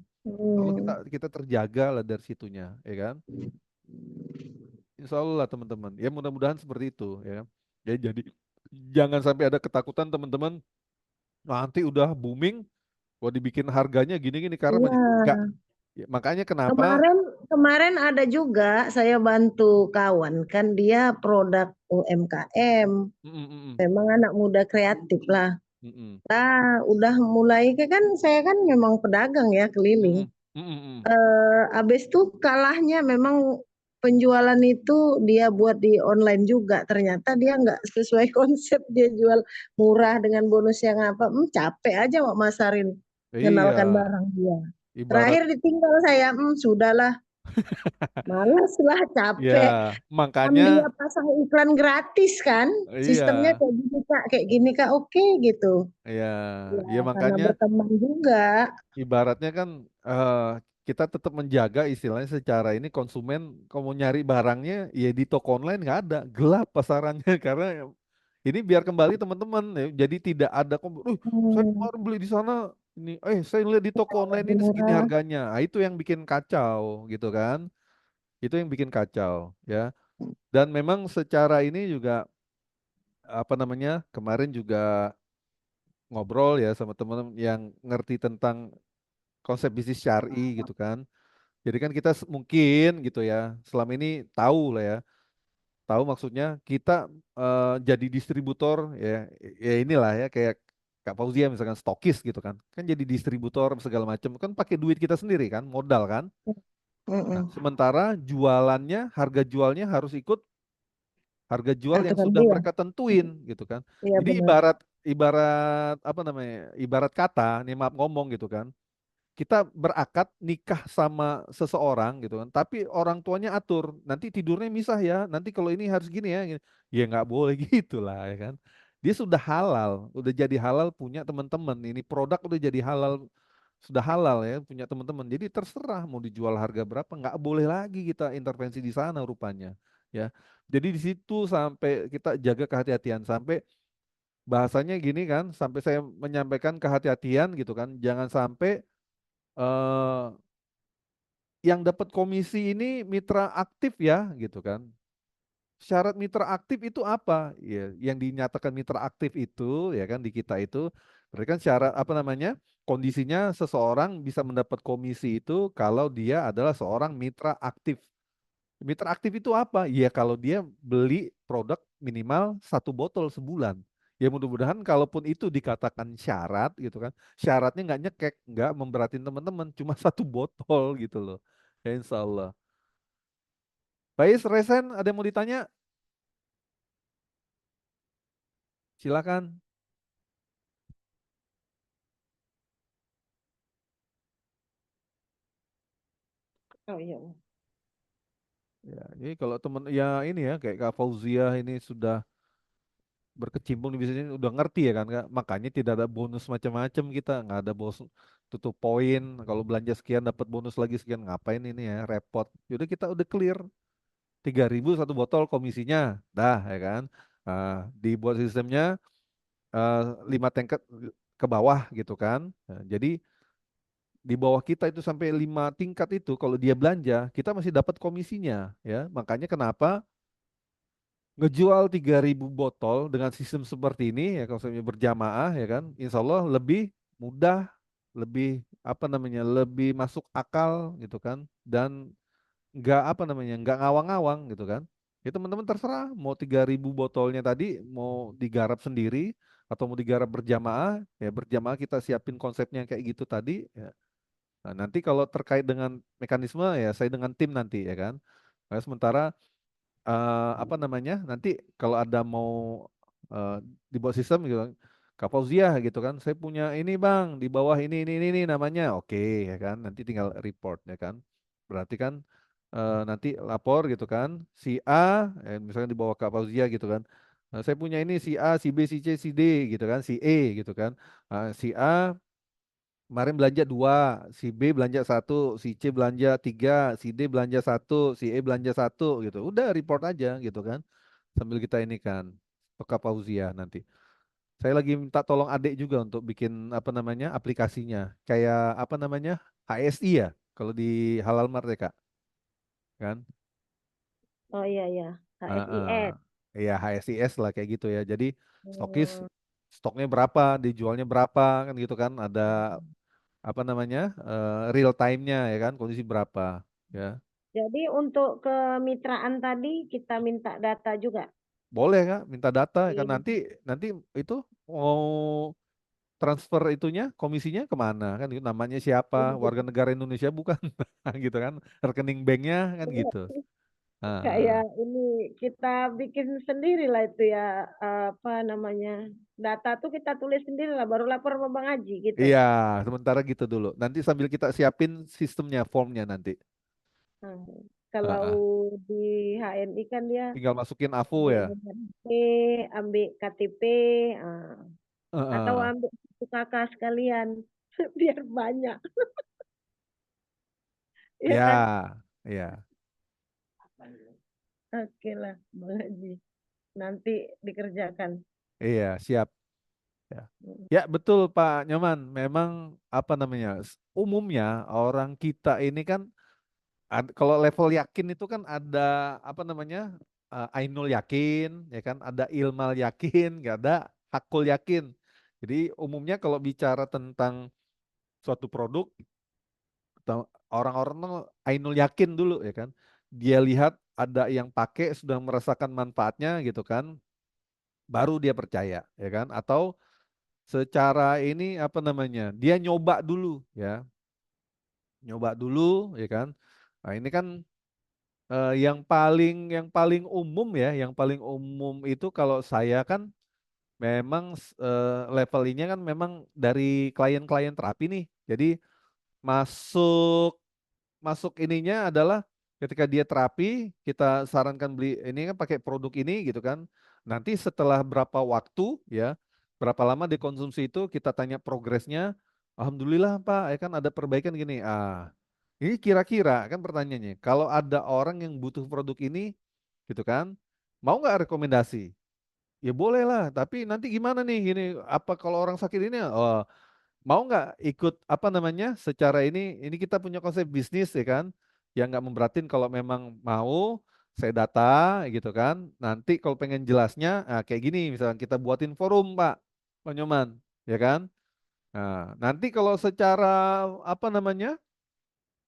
Allah kita Hmm. kita terjaga lah dari situnya, ya kan? Insya Allah lah teman-teman. Ya mudah-mudahan seperti itu, ya kan? Ya jadi jangan sampai ada ketakutan teman-teman. Nanti udah booming, kok dibikin harganya gini-gini karena Iya. enggak. Ya, makanya kenapa? Kemarin kemarin ada juga saya bantu kawan kan dia produk UMKM. Mm, mm, mm, Memang anak muda kreatif lah. mm, mm, Nah, udah mulai kan saya kan memang pedagang ya mm, keliling. mm, mm, mm, mm. Habis itu kalahnya memang penjualan itu dia buat di online juga. Ternyata dia nggak sesuai konsep, dia jual murah dengan bonus yang apa. Capek aja Wak masarin, Iya, kenalkan barang dia. ibarat Terakhir ditinggal saya, sudahlah, malas lah, ya capek. makanya Dia pasang iklan gratis kan, iya, sistemnya kayak gini Kak, kayak gini Kak, oke gitu. iya, Ya, ya karena makanya berteman juga. ibaratnya kan kita tetap menjaga istilahnya secara ini konsumen kalau mau nyari barangnya ya di toko online nggak ada, gelap pasarannya karena ini biar kembali teman-teman ya, jadi tidak ada saya Hmm, kemarin beli di sana ini saya lihat di toko online lebih ini segini murah. harganya. Nah, itu yang bikin kacau gitu kan. Itu yang bikin kacau ya. Dan memang secara ini juga apa namanya? Kemarin juga ngobrol ya sama teman yang ngerti tentang konsep bisnis syar'i gitu kan. Jadi kan kita mungkin gitu ya, selama ini tahu lah ya, tahu maksudnya kita jadi distributor ya, ya inilah ya kayak Kak Fauzia misalkan stokis gitu kan, kan jadi distributor segala macam kan pakai duit kita sendiri kan, modal kan. Nah, Mm-mm. sementara jualannya, harga jualnya harus ikut harga jual yang Aturan sudah dia. mereka tentuin gitu kan. Iya Jadi benar. ibarat ibarat apa namanya? Ibarat kata, nih maaf ngomong gitu kan. Kita berakad nikah sama seseorang gitu kan, tapi orang tuanya atur, nanti tidurnya misah ya, nanti kalau ini harus gini ya, gini. Ya nggak boleh gitulah ya kan. Dia sudah halal, udah jadi halal punya teman-teman, ini produk udah jadi halal, sudah halal ya punya teman-teman. Jadi terserah mau dijual harga berapa, nggak boleh lagi kita intervensi di sana rupanya, ya. Jadi di situ sampai kita jaga kehati-hatian sampai bahasanya gini kan, sampai saya menyampaikan kehati-hatian gitu kan, jangan sampai eh, yang dapat komisi ini mitra aktif ya gitu kan. Syarat mitra aktif itu apa? Ya, yang dinyatakan mitra aktif itu ya kan di kita itu berarti kan syarat apa namanya? Kondisinya seseorang bisa mendapat komisi itu kalau dia adalah seorang mitra aktif. Mitra aktif itu apa? Ya kalau dia beli produk minimal 1 botol sebulan. Ya mudah-mudahan kalaupun itu dikatakan syarat gitu kan, syaratnya nggak nyekek, nggak memberatin teman-teman, cuma 1 botol gitu loh. Ya insya Allah. Baik, Resen, ada yang mau ditanya? Silakan. Oh iya. Ya, ini kalau teman ya ini ya kayak Kak Fauzia ini sudah berkecimpung di bisnis ini udah ngerti ya kan Kak. Makanya tidak ada bonus macam-macam kita, nggak ada bonus tutup poin. Kalau belanja sekian dapat bonus lagi sekian, ngapain ini ya repot. Yaudah kita udah clear 3.000 1 botol komisinya, dah ya kan. Dibuat sistemnya 5 tingkat ke bawah gitu kan. Nah, jadi di bawah kita itu sampai 5 tingkat itu kalau dia belanja kita masih dapat komisinya ya. Makanya kenapa ngejual 3.000 botol dengan sistem seperti ini ya konsepnya berjamaah ya kan, insya Allah lebih mudah, lebih apa namanya, lebih masuk akal gitu kan, dan nggak apa namanya, nggak ngawang-ngawang gitu kan. Ya teman-teman terserah mau 3.000 botolnya tadi mau digarap sendiri atau mau digarap berjamaah, ya berjamaah kita siapin konsepnya kayak gitu tadi ya. Nah, nanti kalau terkait dengan mekanisme ya saya dengan tim nanti ya kan. Nah, sementara apa namanya nanti kalau ada mau eh, dibuat sistem gitu kan, Kak Fauziah gitu kan, saya punya ini bang di bawah ini namanya, oke ya kan, nanti tinggal report ya kan, berarti kan nanti lapor gitu kan, si A, misalnya di bawah Kak Fauziah gitu kan, saya punya ini si A, si B, si C, si D gitu kan, si E gitu kan. Si A kemarin belanja dua, si B belanja satu, si C belanja tiga, si D belanja satu, si E belanja satu gitu, udah report aja gitu kan, sambil kita ini kan ke Kak Fauziah nanti. Saya lagi minta tolong adik juga untuk bikin apa namanya aplikasinya. Kayak apa namanya HSI ya kalau di Halal Mart ya Kak, kan? Oh iya ya, Heeh. HSIS. Iya HSIS lah kayak gitu ya. Jadi stokis Hmm, stoknya berapa, dijualnya berapa kan gitu kan? Ada apa namanya real time-nya ya kan, kondisi berapa ya. Jadi untuk kemitraan tadi kita minta data juga. Boleh Kak, minta data kan Iya. nanti nanti itu mau transfer itunya komisinya kemana kan gitu, namanya siapa, warga negara Indonesia bukan gitu kan, rekening banknya kan gitu. Kayak Ah, ini kita bikin sendiri lah itu ya, apa namanya, data tuh kita tulis sendiri lah, baru lapor sama Bang Haji gitu. iya sementara gitu dulu nanti sambil kita siapin sistemnya formnya nanti. Hmm. Ah, Kalau ah. di HNI kan dia Tinggal masukin AFO ambil ya. nomor HP, ambil KTP, ah, Ah, atau ah. ambil kartu kakak sekalian, biar banyak, ya kan? Ya, ya, Oke lah, Bang Haji. Nanti dikerjakan. iya siap ya. Ya betul Pak Nyoman, memang apa namanya umumnya orang kita ini kan kalau level yakin itu kan ada apa namanya ainul yakin, ya kan, ada ilmal yakin, nggak ada hakul yakin. Jadi umumnya kalau bicara tentang suatu produk, orang-orang tuh ainul yakin dulu ya kan. Dia lihat ada yang pakai sudah merasakan manfaatnya gitu kan, baru dia percaya ya kan. Atau secara ini apa namanya, dia nyoba dulu ya, nyoba dulu ya kan. Nah ini kan yang paling umum ya, yang paling umum itu kalau saya kan memang levelnya kan memang dari klien-klien terapi nih. Jadi masuk masuk ininya adalah ketika dia terapi, kita sarankan beli ini kan pakai produk ini gitu kan. Nanti setelah berapa waktu ya, berapa lama dikonsumsi itu kita tanya progresnya. Alhamdulillah Pak, ya kan ada perbaikan gini. Ini kira-kira kan pertanyaannya, kalau ada orang yang butuh produk ini gitu kan, mau nggak rekomendasi? Ya boleh lah, tapi nanti gimana nih gini, apa kalau orang sakit ini, mau nggak ikut apa namanya secara ini kita punya konsep bisnis ya kan, yang nggak memberatin kalau memang mau saya data gitu kan, nanti kalau pengen jelasnya kayak gini, misalnya kita buatin forum Pak Nyoman, ya kan. Nah, nanti kalau secara apa namanya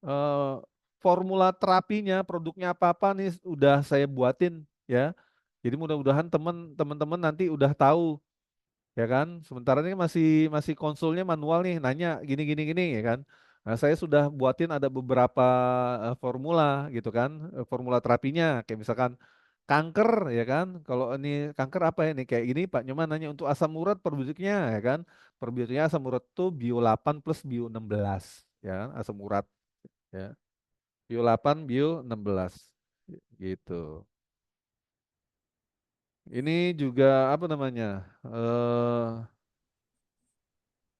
eh, formula terapinya, produknya apa-apa nih udah saya buatin ya. Jadi mudah-mudahan teman-teman nanti udah tahu ya kan. Sementara ini masih masih konsulnya manual nih, nanya gini gini gini ya kan. Nah, saya sudah buatin ada beberapa formula gitu kan, formula terapinya kayak misalkan kanker ya kan. Kalau ini kanker apa ya nih kayak gini Pak Nyoman nanya untuk asam urat probiotiknya ya kan. Probiotiknya asam urat tuh Bio 8 plus Bio 16 ya kan, asam urat ya. Bio 8, Bio 16 gitu. Ini juga apa namanya? eh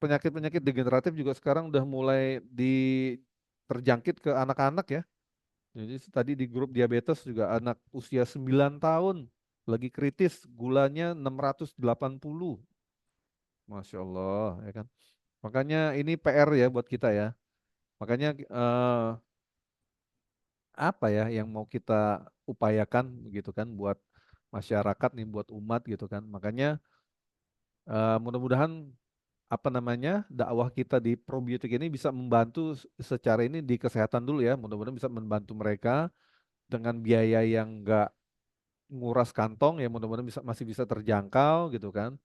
Penyakit-penyakit degeneratif juga sekarang udah mulai terjangkit ke anak-anak ya. Jadi tadi di grup diabetes juga anak usia 9 tahun lagi kritis gulanya 680. Masya Allah ya kan. Makanya ini PR ya buat kita ya. Makanya apa ya yang mau kita upayakan gitu kan buat masyarakat nih, buat umat gitu kan. Makanya mudah-mudahan apa namanya dakwah kita di probiotik ini bisa membantu secara ini di kesehatan dulu ya, mudah-mudahan bisa membantu mereka dengan biaya yang enggak nguras kantong ya, mudah-mudahan masih bisa terjangkau gitu kan.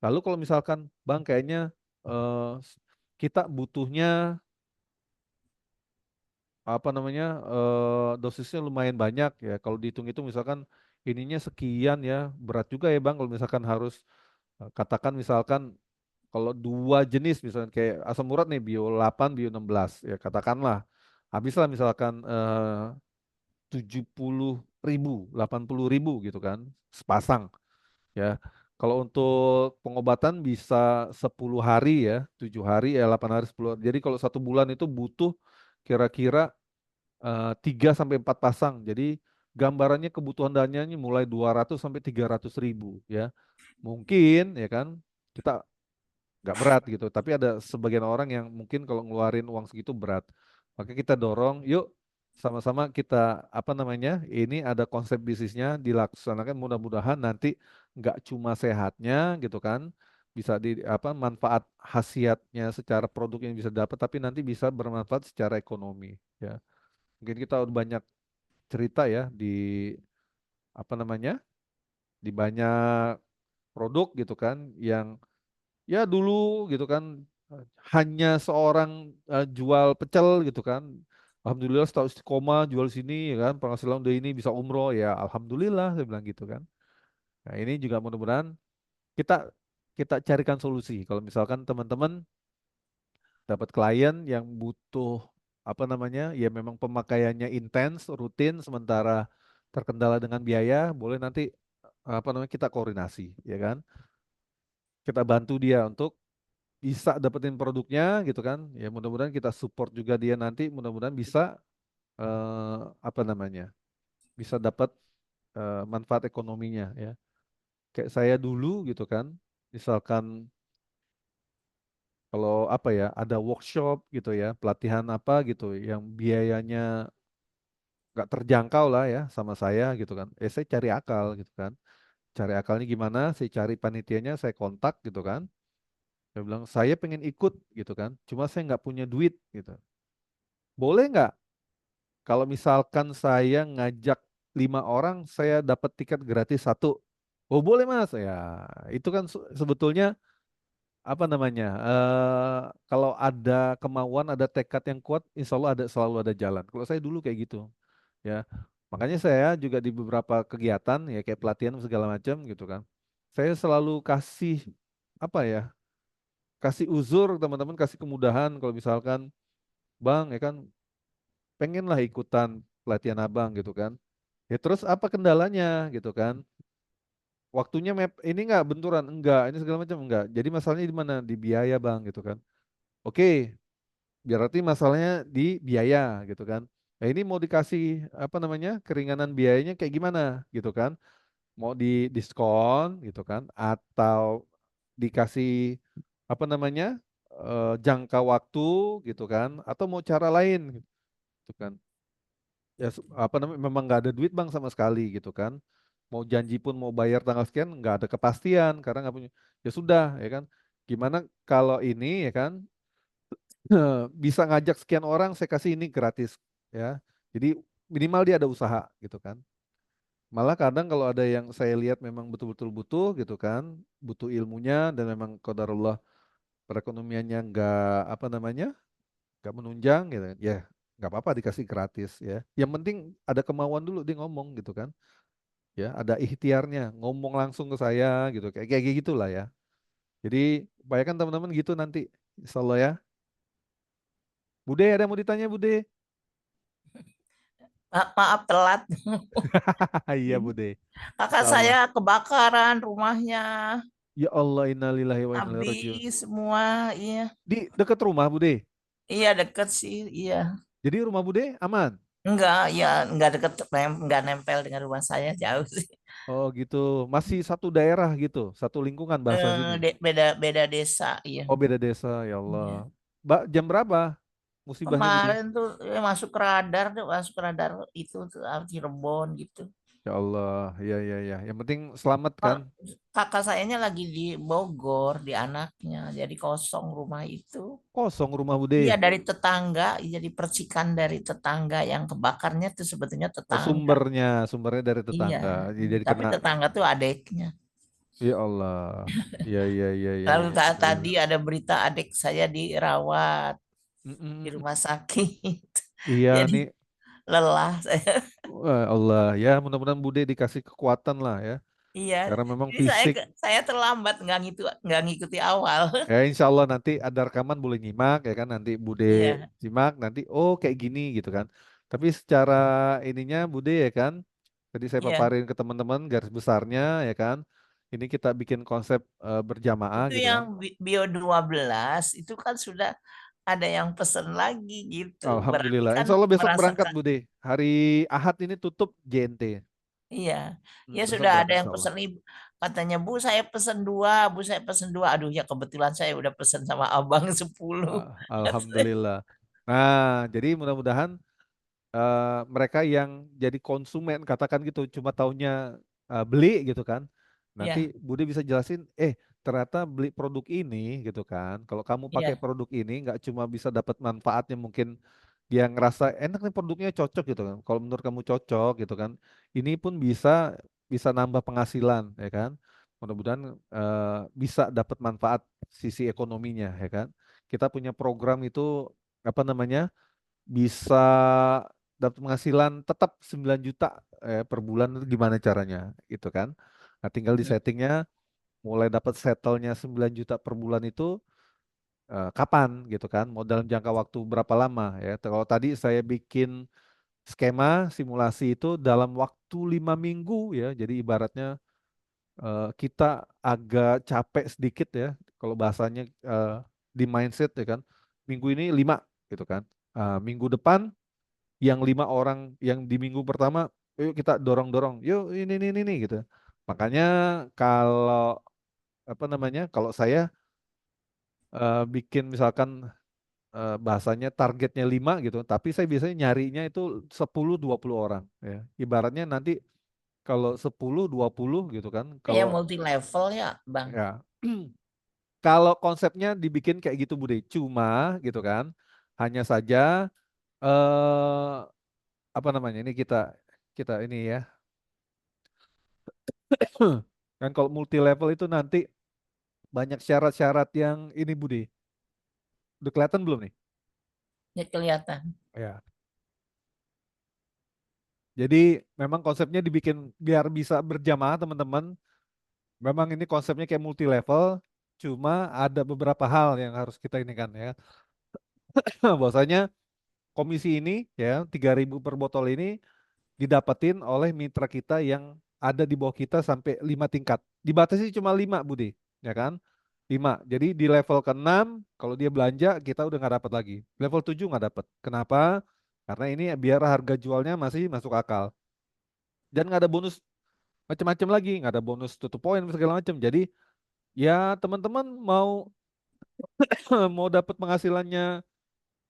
Lalu kalau misalkan bang kayaknya eh, kita butuhnya apa namanya dosisnya lumayan banyak ya, kalau dihitung-hitung misalkan ininya sekian ya, berat juga ya bang kalau misalkan harus katakan misalkan Kalau dua jenis misalnya kayak asam urat nih bio 8, bio 16 ya katakanlah habislah misalkan 70.000, 80.000 gitu kan sepasang ya. Kalau untuk pengobatan bisa 10 hari ya, 7 hari ya 8 hari 10 hari. Jadi kalau 1 bulan itu butuh kira-kira 3 sampai 4 pasang. Jadi gambarannya kebutuhan dananya mulai 200 sampai 300.000 ya. Mungkin ya kan kita nggak berat gitu. Tapi ada sebagian orang yang mungkin kalau ngeluarin uang segitu berat. Maka kita dorong, yuk sama-sama kita apa namanya? Ini ada konsep bisnisnya dilaksanakan mudah-mudahan nanti nggak cuma sehatnya gitu kan, bisa di apa manfaat khasiatnya secara produk yang bisa dapat, tapi nanti bisa bermanfaat secara ekonomi ya. Mungkin kita udah banyak cerita ya di apa namanya? Di banyak produk gitu kan yang ya dulu gitu kan hanya seorang jual pecel gitu kan. Alhamdulillah setahun istiqomah jual sini ya kan penghasilan udah ini bisa umroh ya alhamdulillah saya bilang gitu kan. Nah, ini juga mudah-mudahan kita kita carikan solusi. Kalau misalkan teman-teman dapat klien yang butuh apa namanya ya memang pemakaiannya intens rutin sementara terkendala dengan biaya boleh nanti apa namanya kita koordinasi ya kan. Kita bantu dia untuk bisa dapetin produknya gitu kan ya mudah-mudahan kita support juga dia nanti mudah-mudahan bisa apa namanya bisa dapat manfaat ekonominya ya kayak saya dulu gitu kan misalkan kalau apa ya ada workshop gitu ya pelatihan apa gitu yang biayanya nggak terjangkau lah ya sama saya gitu kan saya cari akal gitu kan cari akalnya gimana saya cari panitianya saya kontak gitu kan saya bilang saya pengen ikut gitu kan cuma saya nggak punya duit gitu boleh nggak kalau misalkan saya ngajak 5 orang, saya dapat tiket gratis satu. Oh boleh mas, ya itu kan sebetulnya apa namanya? Kalau ada kemauan, ada tekad yang kuat, insya Allah ada selalu ada jalan. Kalau saya dulu kayak gitu, ya. Makanya saya juga di beberapa kegiatan, ya kayak pelatihan segala macam gitu kan. Saya selalu kasih apa ya? Kasih uzur teman-teman, kasih kemudahan. Kalau misalkan, bang, ya kan, pengen lah ikutan pelatihan abang gitu kan. Ya terus apa kendalanya gitu kan? Waktunya ini enggak benturan, enggak, ini segala macam enggak. Jadi masalahnya di mana? Di biaya, Bang, gitu kan. Oke, berarti masalahnya di biaya gitu kan. Nah, ini mau dikasih apa namanya? Keringanan biayanya kayak gimana gitu kan? Mau di diskon gitu kan atau dikasih apa namanya? Jangka waktu gitu kan atau mau cara lain gitu kan. Ya apa namanya memang nggak ada duit bang sama sekali gitu kan mau janji pun mau bayar tanggal sekian nggak ada kepastian karena nggak punya ya sudah ya kan gimana kalau ini ya kan bisa ngajak sekian orang saya kasih ini gratis ya jadi minimal dia ada usaha gitu kan malah kadang kalau ada yang saya lihat memang betul-betul butuh gitu kan butuh ilmunya dan memang qadarullah perekonomiannya nggak apa namanya nggak menunjang gitu kan. Ya nggak apa-apa dikasih gratis ya yang penting ada kemauan dulu dia ngomong gitu kan ya ada ikhtiarnya ngomong langsung ke saya gitu kayak kayak gitulah ya jadi bayangkan teman-teman gitu nanti insya Allah ya Bude ada yang mau ditanya Bude Maaf telat. iya Bude Kakak insya Allah saya kebakaran rumahnya, ya Allah innalillahi wa inna ilaihi rajiun habis semua. Iya, di dekat rumah Bude iya deket sih. Iya, jadi rumah Bude aman enggak, ya enggak deket, enggak nempel dengan rumah saya, jauh sih. oh gitu masih satu daerah gitu satu lingkungan bahasa sini Beda beda desa. Iya, oh beda desa ya Allah iya. Mbak jam berapa musibahnya Bude Kemarin tuh masuk radar tuh, masuk radar itu tuh Cirebon gitu. ya Allah ya ya ya yang penting selamat kan Oh, kakak sayanya lagi di Bogor, di anaknya, jadi kosong rumah itu. kosong rumah Bude Iya dari tetangga, jadi percikan dari tetangga yang kebakarnya tuh sebetulnya oh tetangga. sumbernya dari Iya, tetangga jadi tapi kena tetangga tuh adeknya. ya Allah ya ya ya ya Lalu ya tadi innalillahi. ada berita adik saya dirawat di Mm-mm. rumah sakit. Iya Jadi nih lelah saya. wah, Allah ya mudah-mudahan Bude dikasih kekuatan lah ya Iya, karena memang jadi fisik. saya terlambat nggak ngikuti awal. Ya insya Allah nanti ada rekaman boleh nyimak ya kan, nanti Bude Iya, simak nanti oh kayak gini gitu kan. Tapi secara ininya Bude ya kan, tadi saya iya. paparin ke teman-teman garis besarnya ya kan. Ini kita bikin konsep berjamaah Itu gitu yang kan. Bio 12 itu kan sudah ada yang pesen lagi gitu. Berarti Alhamdulillah. kan Insya Allah besok berangkat merasakan. Bude. Hari Ahad ini tutup JNT. Iya, ya Besok sudah ada berangkat yang insya Allah. pesen ibu. Katanya Bu saya pesen dua, Bu saya pesen dua. Aduh ya kebetulan saya udah pesen sama abang 10. Alhamdulillah. Nah, jadi mudah-mudahan mereka yang jadi konsumen katakan gitu cuma taunya beli gitu kan, nanti Iya, Budi bisa jelasin ternyata beli produk ini gitu kan, kalau kamu pakai iya, produk ini nggak cuma bisa dapat manfaatnya, mungkin dia ngerasa enak nih produknya cocok gitu kan, kalau menurut kamu cocok gitu kan, ini pun bisa bisa nambah penghasilan ya kan, mudah-mudahan bisa dapat manfaat sisi ekonominya ya kan. Kita punya program itu apa namanya, bisa dapat penghasilan tetap 9 juta per bulan, itu gimana caranya gitu kan. Nah, tinggal di iya. settingnya mulai dapat settlenya 9 juta per bulan itu kapan gitu kan, mau dalam jangka waktu berapa lama ya. Kalau tadi saya bikin skema simulasi itu dalam waktu 5 minggu ya, jadi ibaratnya kita agak capek sedikit ya kalau bahasanya di mindset ya kan, minggu ini 5 gitu kan. Minggu depan yang 5 orang yang di minggu pertama, yuk kita dorong-dorong, yuk ini gitu. Makanya kalau apa namanya, kalau saya bikin misalkan bahasanya targetnya 5 gitu, tapi saya biasanya nyarinya itu 10-20 orang ya. Ibaratnya nanti kalau 10-20 gitu kan, Kayak kalau multi level ya, Bang. ya kalau konsepnya dibikin kayak gitu Bude, cuma gitu kan, hanya saja eh apa namanya ini kita kita ini ya. Kan kalau multi level itu nanti banyak syarat-syarat yang ini Budi. Udah kelihatan belum nih? Ya kelihatan. Ya. Jadi memang konsepnya dibikin biar bisa berjamaah teman-teman. Memang ini konsepnya kayak multi level. Cuma ada beberapa hal yang harus kita ini kan ya. Bahwasanya komisi ini ya 3.000 per botol ini didapetin oleh mitra kita yang ada di bawah kita sampai 5 tingkat. Dibatasi cuma 5 Budi, ya kan? 5. Jadi di level ke-6 kalau dia belanja kita udah nggak dapat lagi. Level 7 nggak dapat. Kenapa? Karena ini biar harga jualnya masih masuk akal. Dan nggak ada bonus macam-macam lagi, nggak ada bonus tutup poin segala macam. Jadi ya teman-teman mau mau dapat penghasilannya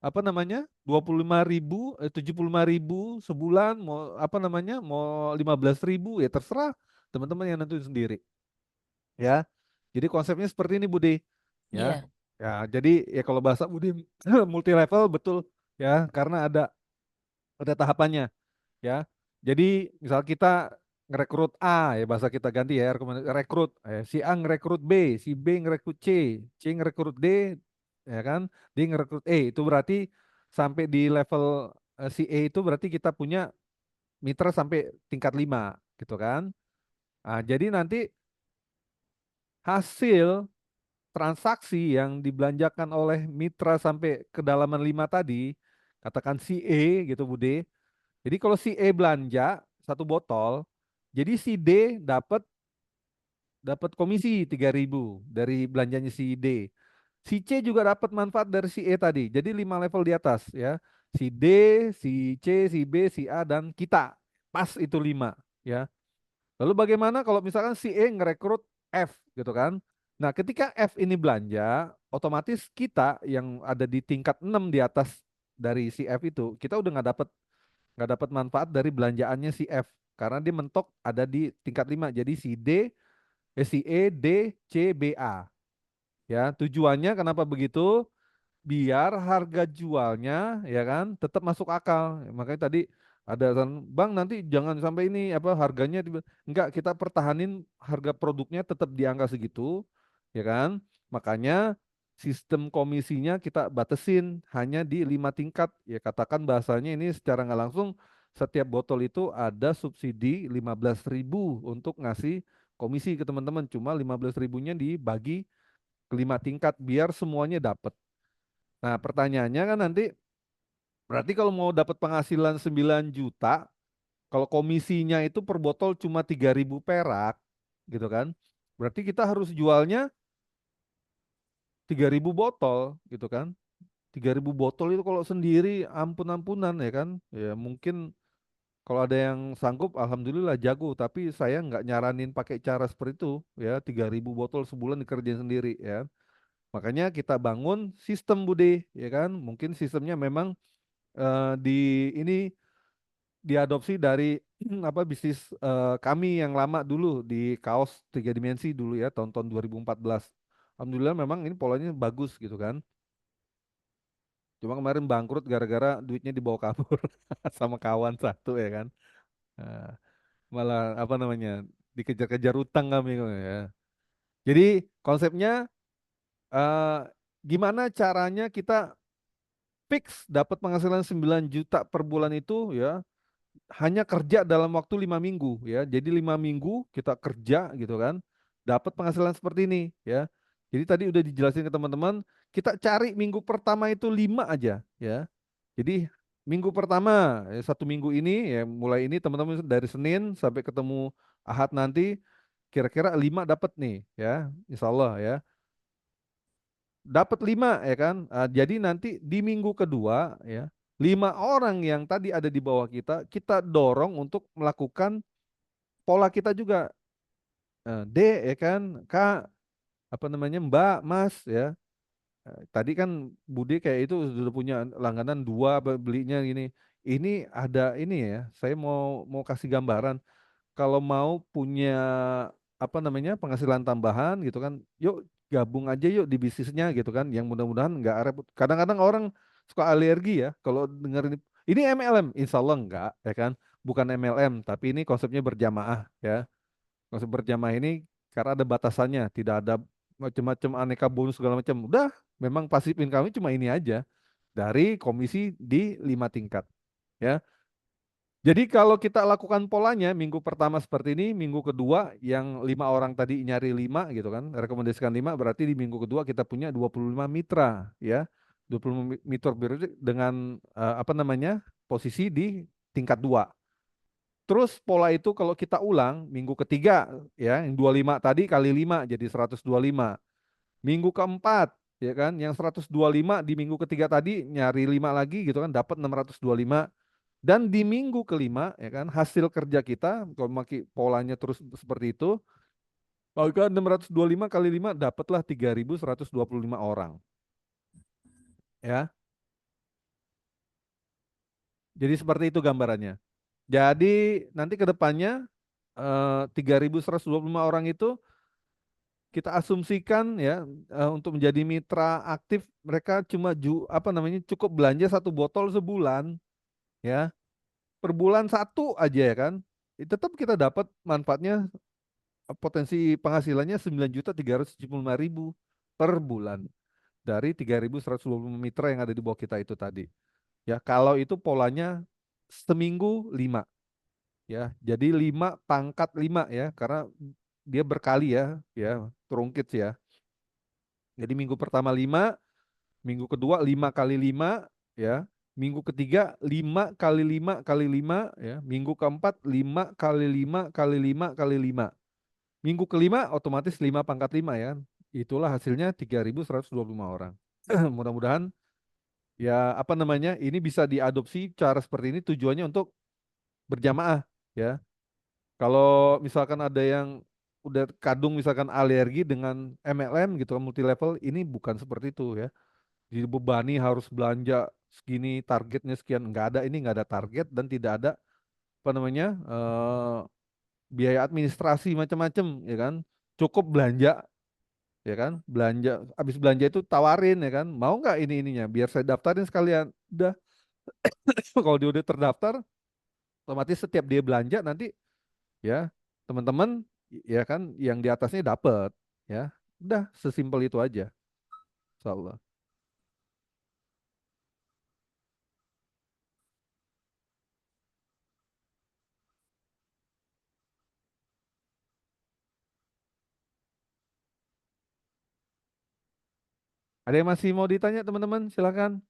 apa namanya 25.000 75.000 sebulan, mau apa namanya mau 15.000 ya terserah teman-teman yang nentuin sendiri ya. Jadi konsepnya seperti ini Budi ya. Iya, Ya jadi ya kalau bahasa Budi multi level betul ya, karena ada tahapannya ya. Jadi misal kita ngerekrut A ya, bahasa kita ganti ya, rekrut si A ngerekrut B, si B ngerekrut C ngerekrut D ya kan, D ngerekrut E, itu berarti sampai di level si E itu berarti kita punya mitra sampai tingkat 5 gitu kan. Nah, jadi nanti hasil transaksi yang dibelanjakan oleh mitra sampai kedalaman 5 tadi, katakan si E gitu Bude. Jadi kalau si E belanja 1 botol, jadi si D dapat dapat komisi 3.000 dari belanjanya si D. Si C juga dapat manfaat dari si E tadi. Jadi 5 level di atas ya. Si D, si C, si B, si A dan kita. Pas itu 5 ya. Lalu bagaimana kalau misalkan si E ngerekrut F gitu kan. Nah, ketika F ini belanja, otomatis kita yang ada di tingkat 6 di atas dari si F itu, kita udah nggak dapat manfaat dari belanjaannya si F karena dia mentok ada di tingkat 5. Jadi si E, D, C, B, A. Ya, tujuannya kenapa begitu? Biar harga jualnya ya kan tetap masuk akal. Makanya tadi ada Bang nanti jangan sampai ini apa harganya enggak, kita pertahanin harga produknya tetap di angka segitu ya kan. Makanya sistem komisinya kita batasin hanya di 5 tingkat. Ya katakan bahasanya ini secara nggak langsung setiap botol itu ada subsidi 15.000 untuk ngasih komisi ke teman-teman, cuma 15.000-nya dibagi ke 5 tingkat biar semuanya dapat. Nah, pertanyaannya kan nanti berarti kalau mau dapat penghasilan 9 juta, kalau komisinya itu per botol cuma 3.000 perak, gitu kan? Berarti kita harus jualnya 3.000 botol, gitu kan? 3.000 botol itu kalau sendiri ampun-ampunan ya kan? Ya mungkin kalau ada yang sanggup, alhamdulillah jago. Tapi saya nggak nyaranin pakai cara seperti itu, ya 3.000 botol sebulan dikerjain sendiri, ya. Makanya kita bangun sistem Bude, ya kan? Mungkin sistemnya memang di ini diadopsi dari apa bisnis kami yang lama dulu di kaos 3 dimensi dulu ya tahun-tahun 2014. Alhamdulillah memang ini polanya bagus gitu kan. Cuma kemarin bangkrut gara-gara duitnya dibawa kabur sama kawan satu ya kan. Nah, malah apa namanya dikejar-kejar utang kami ya. Jadi konsepnya eh, gimana caranya kita fix dapat penghasilan 9 juta per bulan itu ya hanya kerja dalam waktu 5 minggu ya. Jadi 5 minggu kita kerja gitu kan, dapat penghasilan seperti ini ya. Jadi tadi udah dijelasin ke teman-teman, kita cari minggu pertama itu 5 aja ya. Jadi minggu pertama 1 minggu ini ya mulai ini teman-teman dari Senin sampai ketemu Ahad nanti kira-kira 5 dapat nih ya, Insya Allah ya. Dapat 5 ya kan. Jadi nanti di minggu kedua ya 5 orang yang tadi ada di bawah kita, kita dorong untuk melakukan pola kita juga. D ya kan, K apa namanya Mbak, Mas ya. Tadi kan Budi kayak itu sudah punya langganan 2 belinya gini. Ini ada ini ya, saya mau mau kasih gambaran. Kalau mau punya apa namanya penghasilan tambahan gitu kan, yuk gabung aja yuk di bisnisnya gitu kan, yang mudah-mudahan nggak repot. Kadang-kadang orang suka alergi ya kalau dengerin ini MLM, insya Allah enggak ya kan, bukan MLM tapi ini konsepnya berjamaah ya. Konsep berjamaah ini karena ada batasannya, tidak ada macam-macam aneka bonus segala macam. Udah, memang pasif income cuma ini aja dari komisi di 5 tingkat ya. Jadi kalau kita lakukan polanya minggu pertama seperti ini, minggu kedua yang 5 orang tadi nyari 5 gitu kan, rekomendasikan 5 berarti di minggu kedua kita punya 25 mitra ya. 25 mitra berarti dengan apa namanya posisi di tingkat 2. Terus pola itu kalau kita ulang minggu ketiga ya, yang 25 tadi kali 5 jadi 125. Minggu keempat ya kan, yang 125 di minggu ketiga tadi nyari 5 lagi gitu kan dapat 625. Dan di minggu kelima, ya kan, hasil kerja kita, kalau memakai polanya terus seperti itu, maka 625 kali 5 dapatlah 3.125 orang. Ya, jadi seperti itu gambarannya. Jadi nanti ke depannya 3.125 orang itu kita asumsikan ya untuk menjadi mitra aktif mereka cuma apa namanya cukup belanja 1 botol sebulan ya per bulan 1 aja ya kan. Tetap kita dapat manfaatnya potensi penghasilannya 9.375.000 per bulan dari 3.125 mitra yang ada di bawah kita itu tadi. Ya, kalau itu polanya seminggu 5 ya. Jadi 5 pangkat 5 ya karena dia berkali ya, ya, terungkit ya. Jadi minggu pertama 5, minggu kedua 5 kali 5 ya. Minggu ketiga 5 kali 5 kali 5 ya. Minggu keempat 5 kali 5 kali 5 kali 5. Minggu kelima otomatis 5 pangkat 5 ya. Itulah hasilnya 3.125 orang. Mudah-mudahan ya apa namanya ini bisa diadopsi cara seperti ini tujuannya untuk berjamaah ya. Kalau misalkan ada yang udah kadung misalkan alergi dengan MLM gitu kan multi level ini bukan seperti itu ya. Dibebani harus belanja segini targetnya sekian nggak ada ini nggak ada target dan tidak ada apa namanya biaya administrasi macam-macam ya kan cukup belanja ya kan belanja habis belanja itu tawarin ya kan mau nggak ini ininya biar saya daftarin sekalian udah kalau dia udah terdaftar otomatis setiap dia belanja nanti ya teman-teman ya kan yang di atasnya dapat ya udah sesimpel itu aja insyaallah. Ada yang masih mau ditanya teman-teman? Silakan.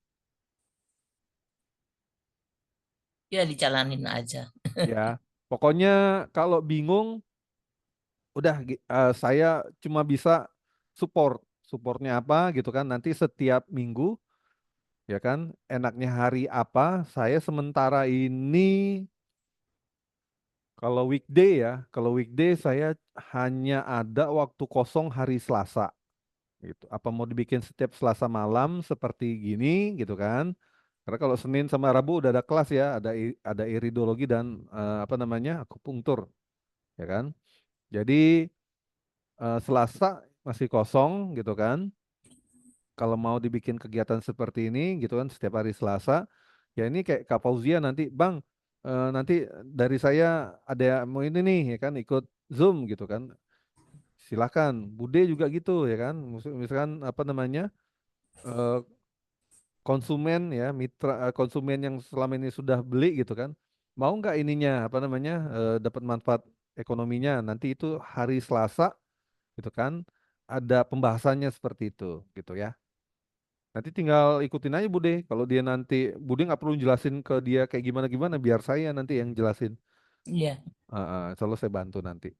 Ya dicalanin aja. Ya, pokoknya kalau bingung, udah saya cuma bisa support. Supportnya apa gitu kan? Nanti setiap minggu, ya kan? Enaknya hari apa? Saya sementara ini kalau weekday saya hanya ada waktu kosong hari Selasa. Gitu. Apa mau dibikin setiap Selasa malam seperti gini gitu kan? Karena kalau Senin sama Rabu udah ada kelas ya, ada iridologi dan apa namanya akupunktur, ya kan? Jadi Selasa masih kosong gitu kan? Kalau mau dibikin kegiatan seperti ini gitu kan setiap hari Selasa, ya ini kayak Kak Fauzia nanti, Bang, nanti dari saya ada mau ini nih ya kan ikut Zoom gitu kan? Silakan. Bude juga gitu ya kan? Misalkan apa namanya? eh, konsumen ya konsumen yang selama ini sudah beli gitu kan mau nggak ininya apa namanya dapat manfaat ekonominya nanti itu hari Selasa gitu kan ada pembahasannya seperti itu gitu ya nanti tinggal ikutin aja Bude kalau dia nanti Bude nggak perlu jelasin ke dia kayak gimana gimana biar saya nanti yang jelasin. Iya. Selalu saya bantu nanti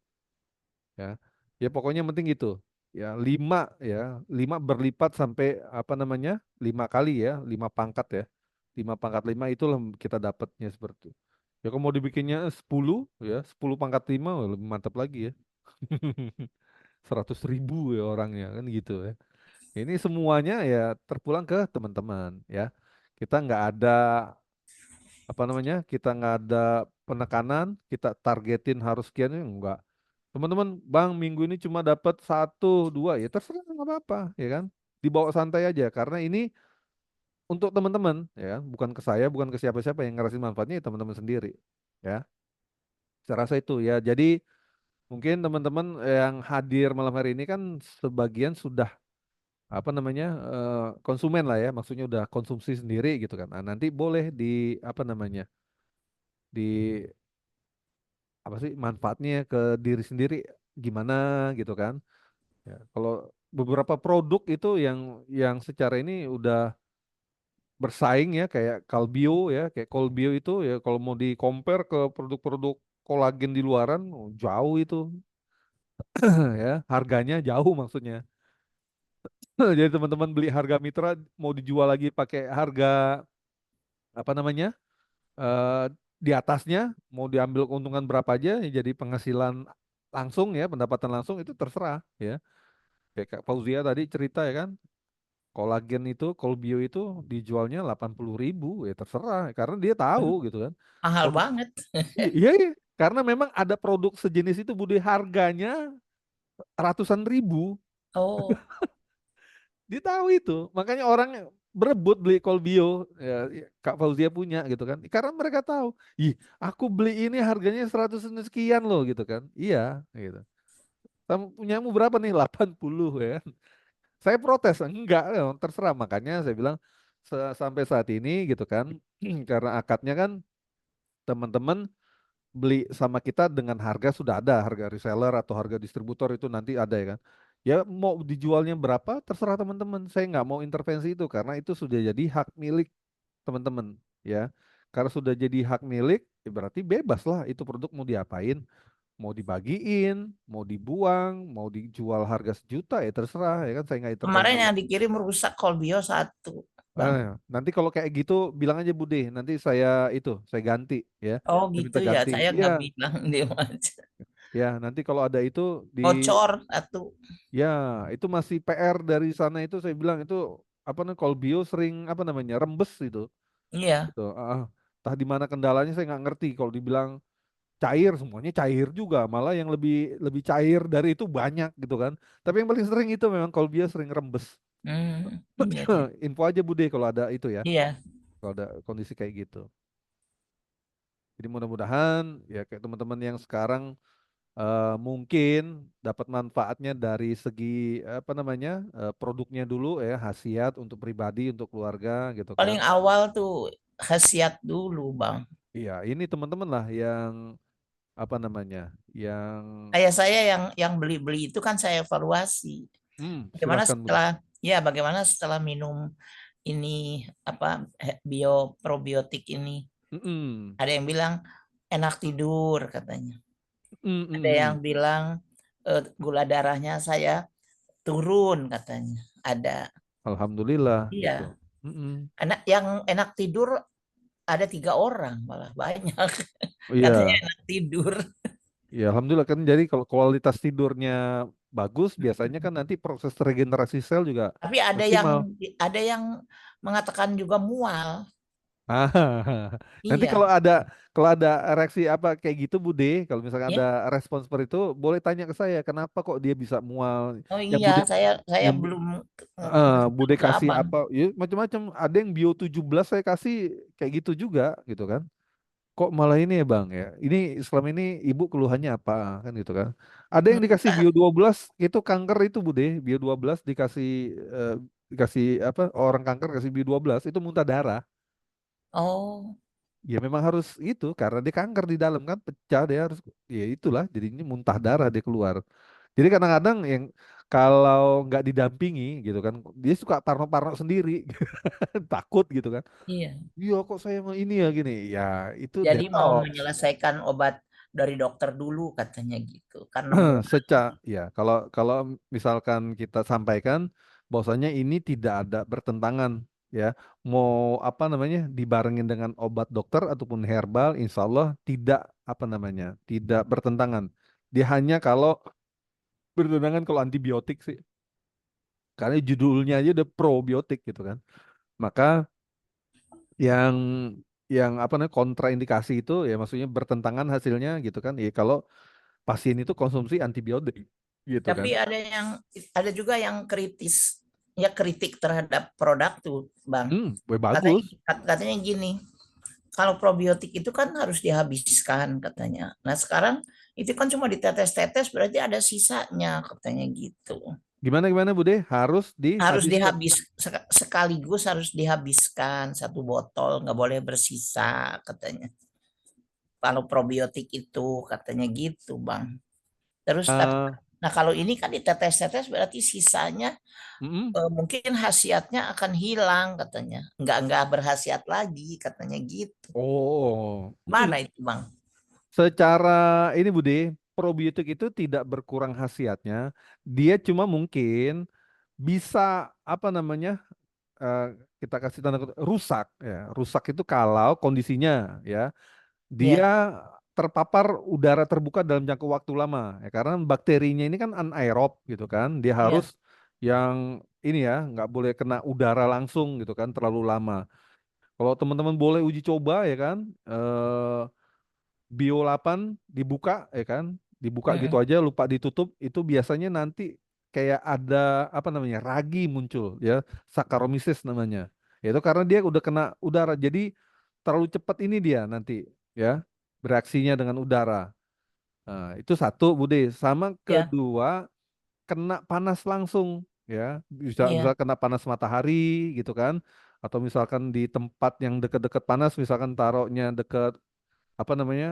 ya ya pokoknya yang penting gitu ya 5 berlipat sampai apa namanya 5 kali ya 5 pangkat ya 5 pangkat 5 itulah kita dapatnya seperti itu ya kalau mau dibikinnya 10 ya 10 pangkat 5 wah, lebih mantap lagi ya 100.000 ya orangnya kan gitu ya ini semuanya ya terpulang ke teman-teman ya kita nggak ada apa namanya kita nggak ada penekanan kita targetin harus sekian ya enggak teman-teman bang minggu ini cuma dapat 1 2 ya terserah nggak apa-apa ya kan dibawa santai aja karena ini untuk teman-teman ya kan? Bukan ke saya bukan ke siapa-siapa yang ngerasain manfaatnya ya teman-teman sendiri ya saya rasa itu ya jadi mungkin teman-teman yang hadir malam hari ini kan sebagian sudah apa namanya konsumen lah ya maksudnya udah konsumsi sendiri gitu kan nah, nanti boleh di apa namanya di apa sih manfaatnya ke diri sendiri gimana gitu kan ya kalau beberapa produk itu yang secara ini udah bersaing ya kayak Calbio ya kayak Colbio itu ya kalau mau di compare ke produk-produk kolagen di luaran oh, jauh itu ya harganya jauh maksudnya jadi teman-teman beli harga mitra mau dijual lagi pakai harga apa namanya eh, di atasnya mau diambil keuntungan berapa aja ya jadi penghasilan langsung ya pendapatan langsung itu terserah ya kayak Kak Fauzia tadi cerita ya kan kolagen itu Colbio itu dijualnya 80.000 ya terserah karena dia tahu gitu kan Mahal kalau banget. iya, iya. Karena memang ada produk sejenis itu Budi harganya ratusan ribu. Oh, Dia tahu itu. Makanya orang berebut beli Kolbio ya, ya, Kak Fauzia punya gitu kan. Karena mereka tahu, ih, aku beli ini harganya 100 sekian loh gitu kan. Iya, gitu. Kamu punyamu berapa nih? 80 ya. Saya protes, enggak, ya, terserah. Makanya saya bilang sampai saat ini gitu kan. Karena akadnya kan teman-teman beli sama kita dengan harga sudah ada harga reseller atau harga distributor itu nanti ada ya kan ya mau dijualnya berapa terserah teman-teman saya nggak mau intervensi itu karena itu sudah jadi hak milik teman-teman ya karena sudah jadi hak milik ya berarti bebas lah itu produk mau diapain mau dibagiin mau dibuang mau dijual harga 1 juta ya terserah ya kan saya nggak kemarin intervensi. yang dikirim rusak Kolbio 1, Bang. Nanti kalau kayak gitu bilang aja Bude nanti saya ganti ya Oh saya gitu minta ya, ganti saya iya nggak bilang dia aja. ya nanti kalau ada itu di Bocor 1. ya itu masih PR dari sana itu saya bilang itu apa namanya kalau bio sering apa namanya rembes Iya. gitu entah di mana kendalanya saya nggak ngerti kalau dibilang cair semuanya cair juga malah yang lebih lebih cair dari itu banyak gitu kan tapi yang paling sering itu memang kalau bio sering rembes. Iya, iya. Info aja Bude kalau ada itu ya Iya. kalau ada kondisi kayak gitu jadi mudah-mudahan ya kayak teman-teman yang sekarang mungkin dapat manfaatnya dari segi apa namanya produknya dulu ya khasiat untuk pribadi untuk keluarga gitu kan. Paling awal tuh khasiat dulu, Bang. Iya ini teman-teman lah yang apa namanya yang Kayak saya yang beli-beli itu kan saya evaluasi. Bagaimana silahkan Bude. Ya, bagaimana setelah minum ini apa bioprobiotik ini? Mm-mm. Ada yang bilang enak tidur katanya. Ada yang Mm-mm. bilang gula darahnya saya turun katanya. Ada. Alhamdulillah gitu. Iya. Mm-mm. Yang enak tidur ada 3 orang malah banyak. Katanya Iya, enak tidur. ya alhamdulillah kan jadi kalau kualitas tidurnya bagus biasanya kan nanti proses regenerasi sel juga Tapi ada yang maksimal. mengatakan juga mual. Ah, nanti Iya. kalau ada reaksi apa kayak gitu Bude, kalau misalnya ada Ya. respon seperti itu, boleh tanya ke saya kenapa kok dia bisa mual. Oh Yang iya, Bude saya yang belum ngasih tahu Bude ke kasih Abang. apa? Ya macam-macam. Ada yang bio 17 saya kasih kayak gitu juga gitu kan. Kok malah ini ya Bang ya. Ini selama ini ibu keluhannya apa kan gitu kan. Ada yang dikasih bio 12 itu kanker itu Bude, bio 12 dikasih eh, dikasih apa orang kanker kasih bio 12 itu muntah darah. Oh, Ya memang harus itu karena dia kanker di dalam kan pecah dia harus ya itulah jadinya muntah darah dia keluar. Jadi kadang-kadang yang kalau nggak didampingi gitu kan dia suka parno-parno sendiri takut gitu kan. iya. Iya kok saya mau ini ya gini ya itu Jadi mau detox. menyelesaikan obat dari dokter dulu katanya gitu. Karena mual. Ya kalau kalau misalkan kita sampaikan bahwasanya ini tidak ada bertentangan ya mau apa namanya dibarengin dengan obat dokter ataupun herbal insya Allah tidak apa namanya tidak bertentangan dia hanya kalau bertentangan kalau antibiotik sih karena judulnya aja udah probiotik gitu kan maka yang apa namanya kontraindikasi itu ya maksudnya bertentangan hasilnya gitu kan ya kalau pasien itu konsumsi antibiotik gitu kan. Tapi ada juga yang kritis, ya kritik terhadap produk tuh, Bang. Katanya Bagus. katanya gini, kalau probiotik itu kan harus dihabiskan katanya. Nah, sekarang itu kan cuma ditetes-tetes berarti ada sisanya katanya gitu. Gimana gimana Bude? Harus Harus dihabiskan. sekaligus harus dihabiskan 1 botol, nggak boleh bersisa katanya. Kalau probiotik itu katanya gitu, Bang. Terus tapi Eh, nah kalau ini kan ditetes-tetes berarti sisanya mm-mm. mungkin khasiatnya akan hilang katanya. Nggak berkhasiat lagi katanya gitu. Oh, Mana itu, Bang? secara ini Bude, probiotik itu tidak berkurang khasiatnya. Dia cuma mungkin bisa apa namanya? eh, kita kasih tanda kutip, rusak ya. Rusak itu kalau kondisinya ya dia Ya, terpapar udara terbuka dalam jangka waktu lama ya karena bakterinya ini kan anaerob gitu kan dia harus ya, yang ini ya nggak boleh kena udara langsung gitu kan terlalu lama kalau teman-teman boleh uji coba ya kan Bio 8 dibuka ya kan dibuka gitu mm, aja lupa ditutup itu biasanya nanti kayak ada apa namanya ragi muncul ya Saccharomyces namanya itu karena dia udah kena udara jadi terlalu cepat ini dia nanti ya bereaksinya dengan udara. Nah, itu satu Bude. Sama ya, kedua kena panas langsung ya. Bisa ya, misal kena panas matahari gitu kan. Atau misalkan di tempat yang dekat-dekat panas misalkan taruhnya dekat apa namanya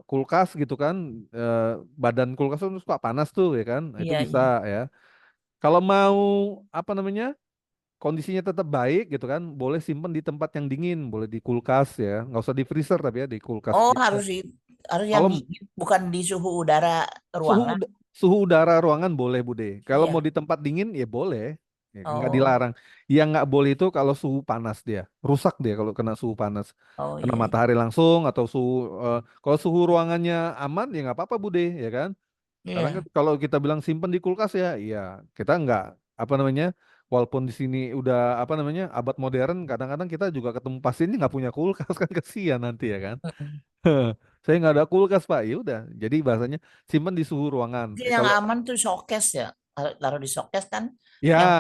kulkas gitu kan. Eh, Badan kulkas itu suka panas tuh ya kan. Nah, itu iya, bisa iya. ya. Kalau mau apa namanya kondisinya tetap baik gitu kan, boleh simpan di tempat yang dingin, boleh di kulkas ya, nggak usah di freezer tapi ya di kulkas Oh, biasa. harus yang Kalau dingin, bukan di suhu udara suhu ruangan. suhu udara ruangan boleh Bude. Kalau mau Iya. di tempat dingin ya boleh, ya, nggak Oh, dilarang. Yang nggak boleh itu kalau suhu panas dia, rusak dia kalau kena suhu panas, oh kena iya, iya. matahari langsung atau kalau suhu ruangannya aman ya nggak apa-apa Bude, ya kan? Karena kan Iya. kalau kita bilang simpen di kulkas ya, iya kita nggak apa namanya, walaupun di sini udah apa namanya abad modern, kadang-kadang kita juga ketemu pasiennya nggak punya kulkas kan kasihan nanti ya kan. Mm. Saya nggak ada kulkas Pak, ya udah. Jadi bahasanya simpen di suhu ruangan. Mungkin yang Kalau aman tuh showcase ya. Taruh di showcase kan ya yang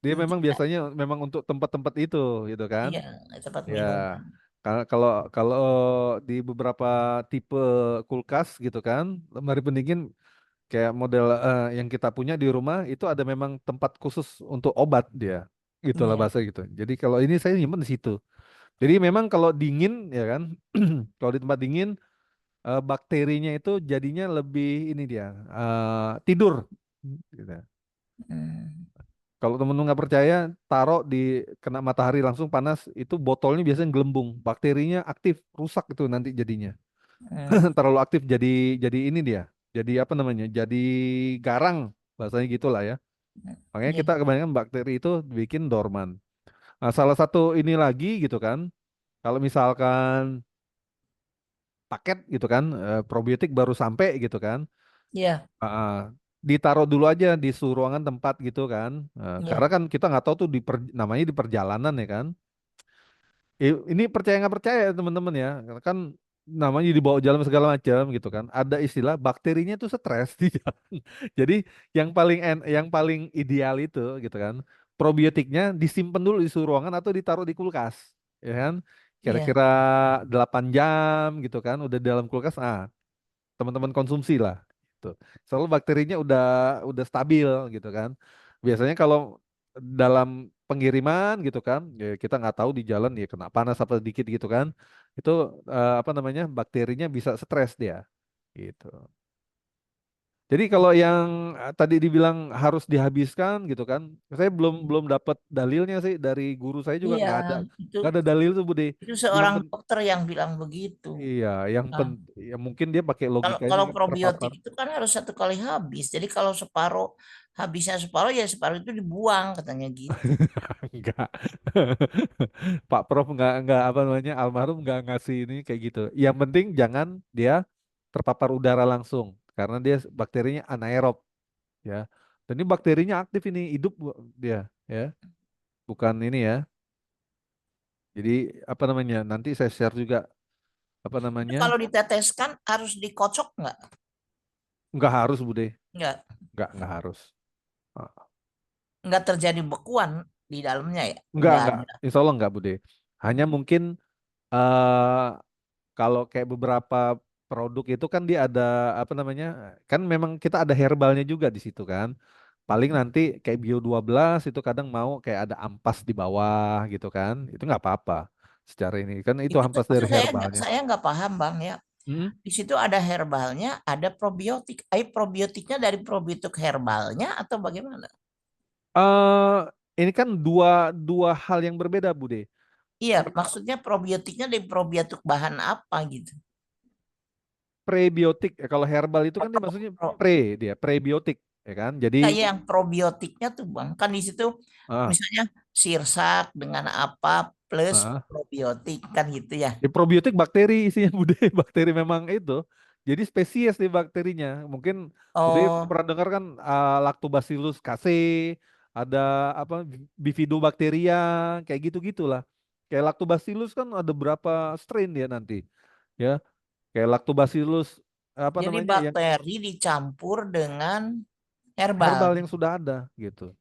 dia itu memang juga. biasanya memang untuk tempat-tempat itu gitu kan. Iya, tempat Ya minuman. karena kalau kalau di beberapa tipe kulkas gitu kan, lemari pendingin kayak model yang kita punya di rumah itu ada memang tempat khusus untuk obat dia. Gitulah Iya. bahasa gitu. Jadi kalau ini saya nyimpen di situ. Jadi memang kalau dingin ya kan, kalau di tempat dingin bakterinya itu jadinya lebih ini dia tidur gitu. Hmm. Kalau temen-temen nggak percaya, taruh di kena matahari langsung panas, itu botolnya biasanya gelembung, bakterinya aktif, rusak itu nanti jadinya. Hmm, Terlalu aktif jadi ini dia, jadi apa namanya, jadi garang, bahasanya gitulah ya. Makanya iya, kita kebanyakan bakteri itu bikin dorman. Nah, salah satu ini lagi gitu kan, kalau misalkan paket gitu kan, probiotik baru sampai gitu kan, iya, ah, ditaruh dulu aja di suhu ruangan tempat gitu kan. Karena iya, kan kita nggak tahu tuh namanya di perjalanan ya kan. Ini percaya nggak percaya teman-teman ya, karena kan namanya dibawa jalan segala macam gitu kan. Ada istilah bakterinya tuh stres di jalan. Jadi yang paling ideal itu gitu kan, probiotiknya disimpan dulu di suhu ruangan atau ditaruh di kulkas, ya kan? iya. Kira-kira 8 jam gitu kan, udah di dalam kulkas, teman-teman konsumsi lah. Gitu. Selalu bakterinya udah stabil gitu kan. Biasanya kalau dalam pengiriman gitu kan, ya kita nggak tahu di jalan ya kena panas apa dikit gitu kan, itu apa namanya bakterinya bisa stres dia. Gitu. Jadi kalau yang tadi dibilang harus dihabiskan gitu kan, saya belum belum dapat dalilnya sih dari guru saya juga Iya, itu nggak ada dalil tuh Budi. itu Yang seorang dokter yang bilang begitu. iya, yang Nah, ya mungkin dia pakai kalau logikanya kalau kan probiotik terpapar. itu kan harus satu kali habis. Jadi kalau separuh habisnya separuh ya separuh itu dibuang katanya gitu. Enggak. Pak Prof nggak apa namanya almarhum nggak ngasih ini kayak gitu. Yang penting jangan dia terpapar udara langsung karena dia bakterinya anaerob ya. Dan ini bakterinya aktif ini hidup dia ya. Bukan ini ya. Jadi apa namanya? Nanti saya share juga apa Itu namanya? kalau diteteskan harus dikocok nggak? Nggak harus Bude. Nggak, Nggak harus. Ah, nggak terjadi bekuan di dalamnya ya? Nggak Nggak. ada. Insya Allah nggak Bude. Hanya mungkin eh kalau kayak beberapa produk itu kan dia ada apa namanya? Kan memang kita ada herbalnya juga di situ kan. Paling nanti kayak Bio 12 itu kadang mau kayak ada ampas di bawah gitu kan. Itu nggak apa-apa secara ini kan itu Itu ampas dari maksud herbalnya. saya nggak paham Bang ya. Hmm. Di situ ada herbalnya, ada probiotik. Probiotiknya dari probiotik herbalnya atau bagaimana? eh ini kan dua dua hal yang berbeda, Bude. Iya, maksudnya probiotiknya dari probiotik bahan apa gitu? Prebiotik, kalau herbal itu kan dia maksudnya Pro- dia prebiotik, ya kan? Jadi, Enggak ya yang probiotiknya tuh Bang. Kan di situ ah, misalnya sirsak dengan apa plus ah, probiotik kan gitu ya. di probiotik bakteri isinya, Bude, bakteri memang itu. Jadi spesies di bakterinya. Mungkin Bude Oh, pernah dengar kan Lactobacillus casei, ada apa Bifidobacteria, kayak gitu-gitulah. Kayak Lactobacillus kan ada berapa strain dia nanti, ya. Kayak Lactobacillus apa jadi namanya yang bakteri dicampur dengan herbal. herbal yang sudah ada gitu.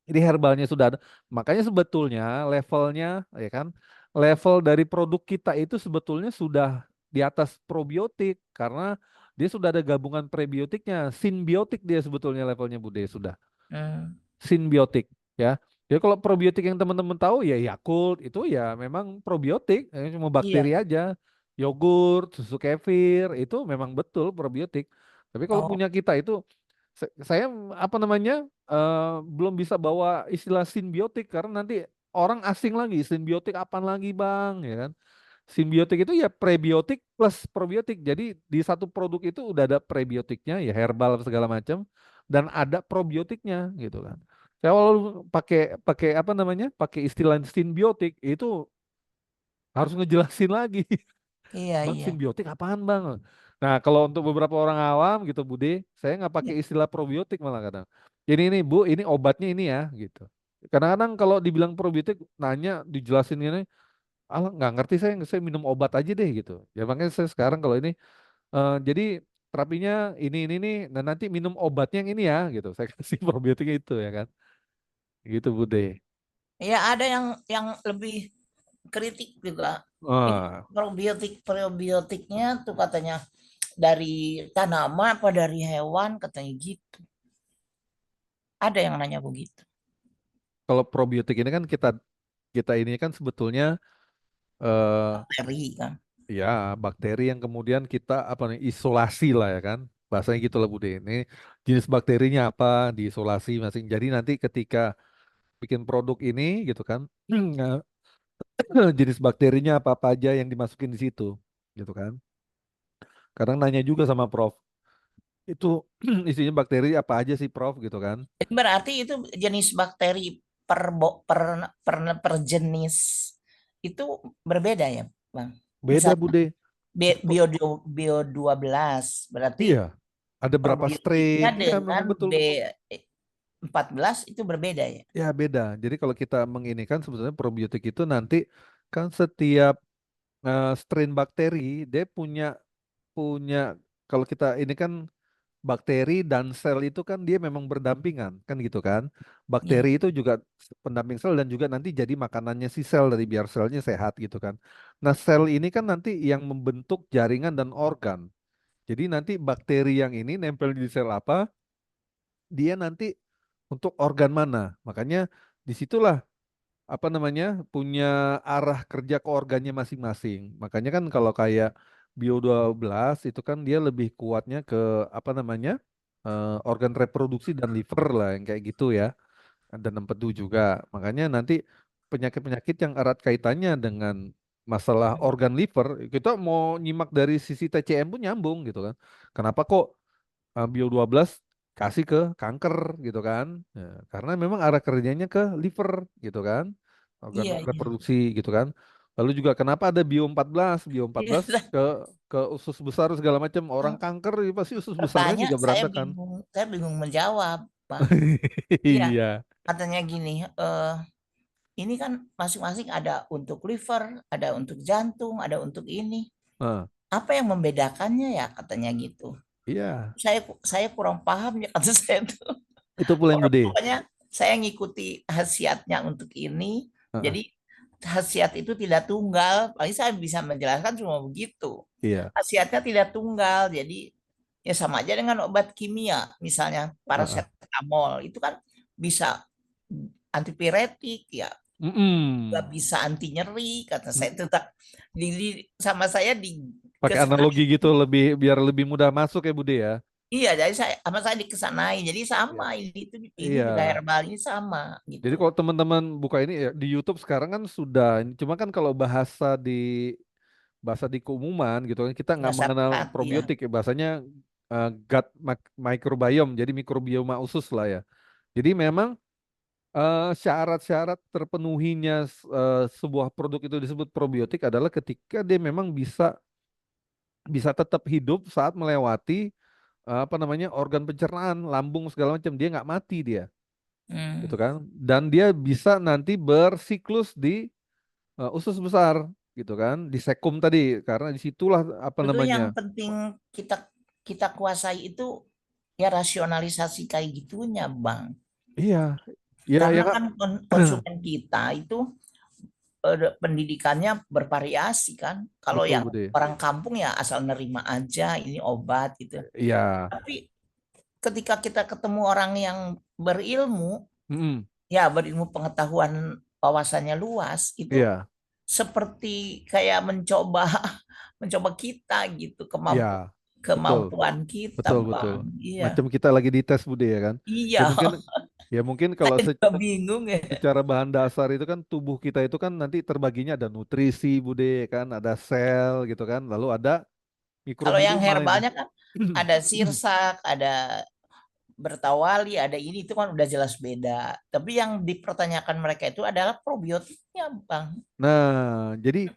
Jadi herbalnya sudah ada. Makanya sebetulnya levelnya ya kan, level dari produk kita itu sebetulnya sudah di atas probiotik karena dia sudah ada gabungan prebiotiknya, simbiotik dia sebetulnya levelnya Bude sudah. Hmm, Simbiotik ya. Jadi kalau probiotik yang teman-teman tahu ya Yakult itu ya memang probiotik, cuma iya. bakteri aja. Yogurt, susu kefir itu memang betul probiotik. Tapi kalau Oh, punya kita itu saya apa namanya belum bisa bawa istilah simbiotik karena nanti orang asing lagi simbiotik apaan lagi bang ya kan. Simbiotik itu ya prebiotik plus probiotik. Jadi di satu produk itu udah ada prebiotiknya ya herbal segala macam dan ada probiotiknya gitu kan. Saya kalau pakai pakai apa namanya? Pakai istilah simbiotik itu harus ngejelasin lagi. iya Bang iya. simbiotik apaan bang? Nah kalau untuk beberapa orang awam gitu Bude, saya nggak pakai Iya. istilah probiotik malah kadang. Ini Bu, ini obatnya ini ya gitu. Kadang-kadang kalau dibilang probiotik, nanya dijelasin ini, alah nggak ngerti saya minum obat aja deh gitu. Ya makanya saya sekarang kalau ini, jadi terapinya ini nih, nah nanti minum obatnya yang ini ya gitu. Saya kasih probiotiknya itu ya kan, gitu Bude. Ya ada yang lebih kritik juga. Ini Ah, probiotiknya tuh katanya dari tanaman apa dari hewan katanya gitu. Ada yang nanya begitu. kalau probiotik ini kan kita kita ini kan sebetulnya eh Bakteri kan. ya, bakteri yang kemudian kita apa nih isolasi lah ya kan. Bahasanya gitu lah Bude. Ini jenis bakterinya apa, diisolasi masing. Jadi nanti ketika bikin produk ini gitu kan, jenis bakterinya apa-apa aja yang dimasukin di situ, gitu kan. Kadang nanya juga sama Prof, itu isinya bakteri apa aja sih Prof gitu kan. Jadi berarti itu jenis bakteri per jenis itu berbeda ya, Bang? Beda Misalnya Bude. Kok- bio 12 berarti Iya, ada berapa probiotiknya strain? Iya, dengan memang betul. B14 itu berbeda ya. Ya beda. Jadi kalau kita menginikan sebetulnya probiotik itu nanti kan setiap strain bakteri dia punya punya kalau kita ini kan bakteri dan sel itu kan dia memang berdampingan kan gitu kan. Iya. Bakteri itu juga pendamping sel dan juga nanti jadi makanannya si sel dari biar selnya sehat gitu kan. Nah, sel ini kan nanti yang membentuk jaringan dan organ. Jadi nanti bakteri yang ini nempel di sel apa, dia nanti untuk organ mana. Makanya disitulah apa namanya punya arah kerja ke organnya masing-masing. Makanya kan kalau kayak Bio 12 itu kan dia lebih kuatnya ke apa namanya organ reproduksi dan liver lah yang kayak gitu ya. Dan empedu juga. Makanya nanti penyakit-penyakit yang erat kaitannya dengan masalah organ liver, kita mau nyimak dari sisi TCM pun nyambung gitu kan. Kenapa kok Bio 12 kasih ke kanker gitu kan. Ya, karena memang arah kerjanya ke liver gitu kan. Organ Iya, iya. reproduksi gitu kan. Lalu juga kenapa ada Bio 14? Bio Iya, 14 ke usus besar segala macam. Orang kanker ya pasti usus besarnya bertanya juga berantakan. saya bingung menjawab, Bang. Iya, Iya. katanya gini, ini kan masing-masing ada untuk liver, ada untuk jantung, ada untuk ini. Nah, Apa yang membedakannya ya katanya gitu. iya. Saya kurang paham ya kata saya tuh. Itu pula yang Bude. Pokoknya saya ngikuti khasiatnya untuk ini. Heeh, Jadi khasiat itu tidak tunggal. Paling saya bisa menjelaskan cuma begitu. iya. Khasiatnya tidak tunggal. Jadi ya sama aja dengan obat kimia. Misalnya Heeh. paracetamol itu kan bisa antipiretik ya, nggak Mm-mm. bisa anti nyeri kata saya Mm. itu tak sama saya di Pakai kesanain. analogi gitu lebih biar lebih mudah masuk ya Bude ya. Iya, jadi sama saya dikesanain. Jadi Iya. sama ini Iya. juga herbal ini sama Jadi gitu. kalau teman-teman buka ini ya di YouTube sekarang kan sudah, cuma kan kalau bahasa di keumuman gitu kan kita nggak mengenal Masyarakat ya. probiotik ya bahasanya gut microbiome jadi mikrobioma usus lah ya. Jadi memang syarat-syarat terpenuhinya sebuah produk itu disebut probiotik adalah ketika dia memang bisa bisa tetap hidup saat melewati apa namanya organ pencernaan, lambung segala macam dia nggak mati dia, gitu Hmm. kan? Dan dia bisa nanti bersiklus di usus besar, gitu kan? Di sekum tadi, karena disitulah apa Itu yang namanya? penting kita kita kuasai itu ya rasionalisasi kayak gitunya, Bang. Iya, iya, ya Karena Kak. kan konsumen kita itu pendidikannya bervariasi kan. Kalau Betul, yang Bude. orang kampung ya asal nerima aja ini obat gitu. Iya, Tapi ketika kita ketemu orang yang berilmu, mm-mm. ya berilmu pengetahuan wawasannya luas, itu Iya, seperti kayak mencoba mencoba kita gitu, iya, betul, kemampuan kita, betul, betul. Bang. Iya. Macam kita lagi dites, Bude ya kan? Ya Iya, mungkin, ya mungkin kalau saya juga bingung ya. secara bahan dasar itu kan tubuh kita itu kan nanti terbaginya ada nutrisi, Bude, ya kan, ada sel gitu kan, lalu ada Kalau yang mikrobioma ini. herbalnya kan ada sirsak, ada bertawali, ada ini itu kan udah jelas beda. Tapi yang dipertanyakan mereka itu adalah probiotiknya, Bang. Nah, jadi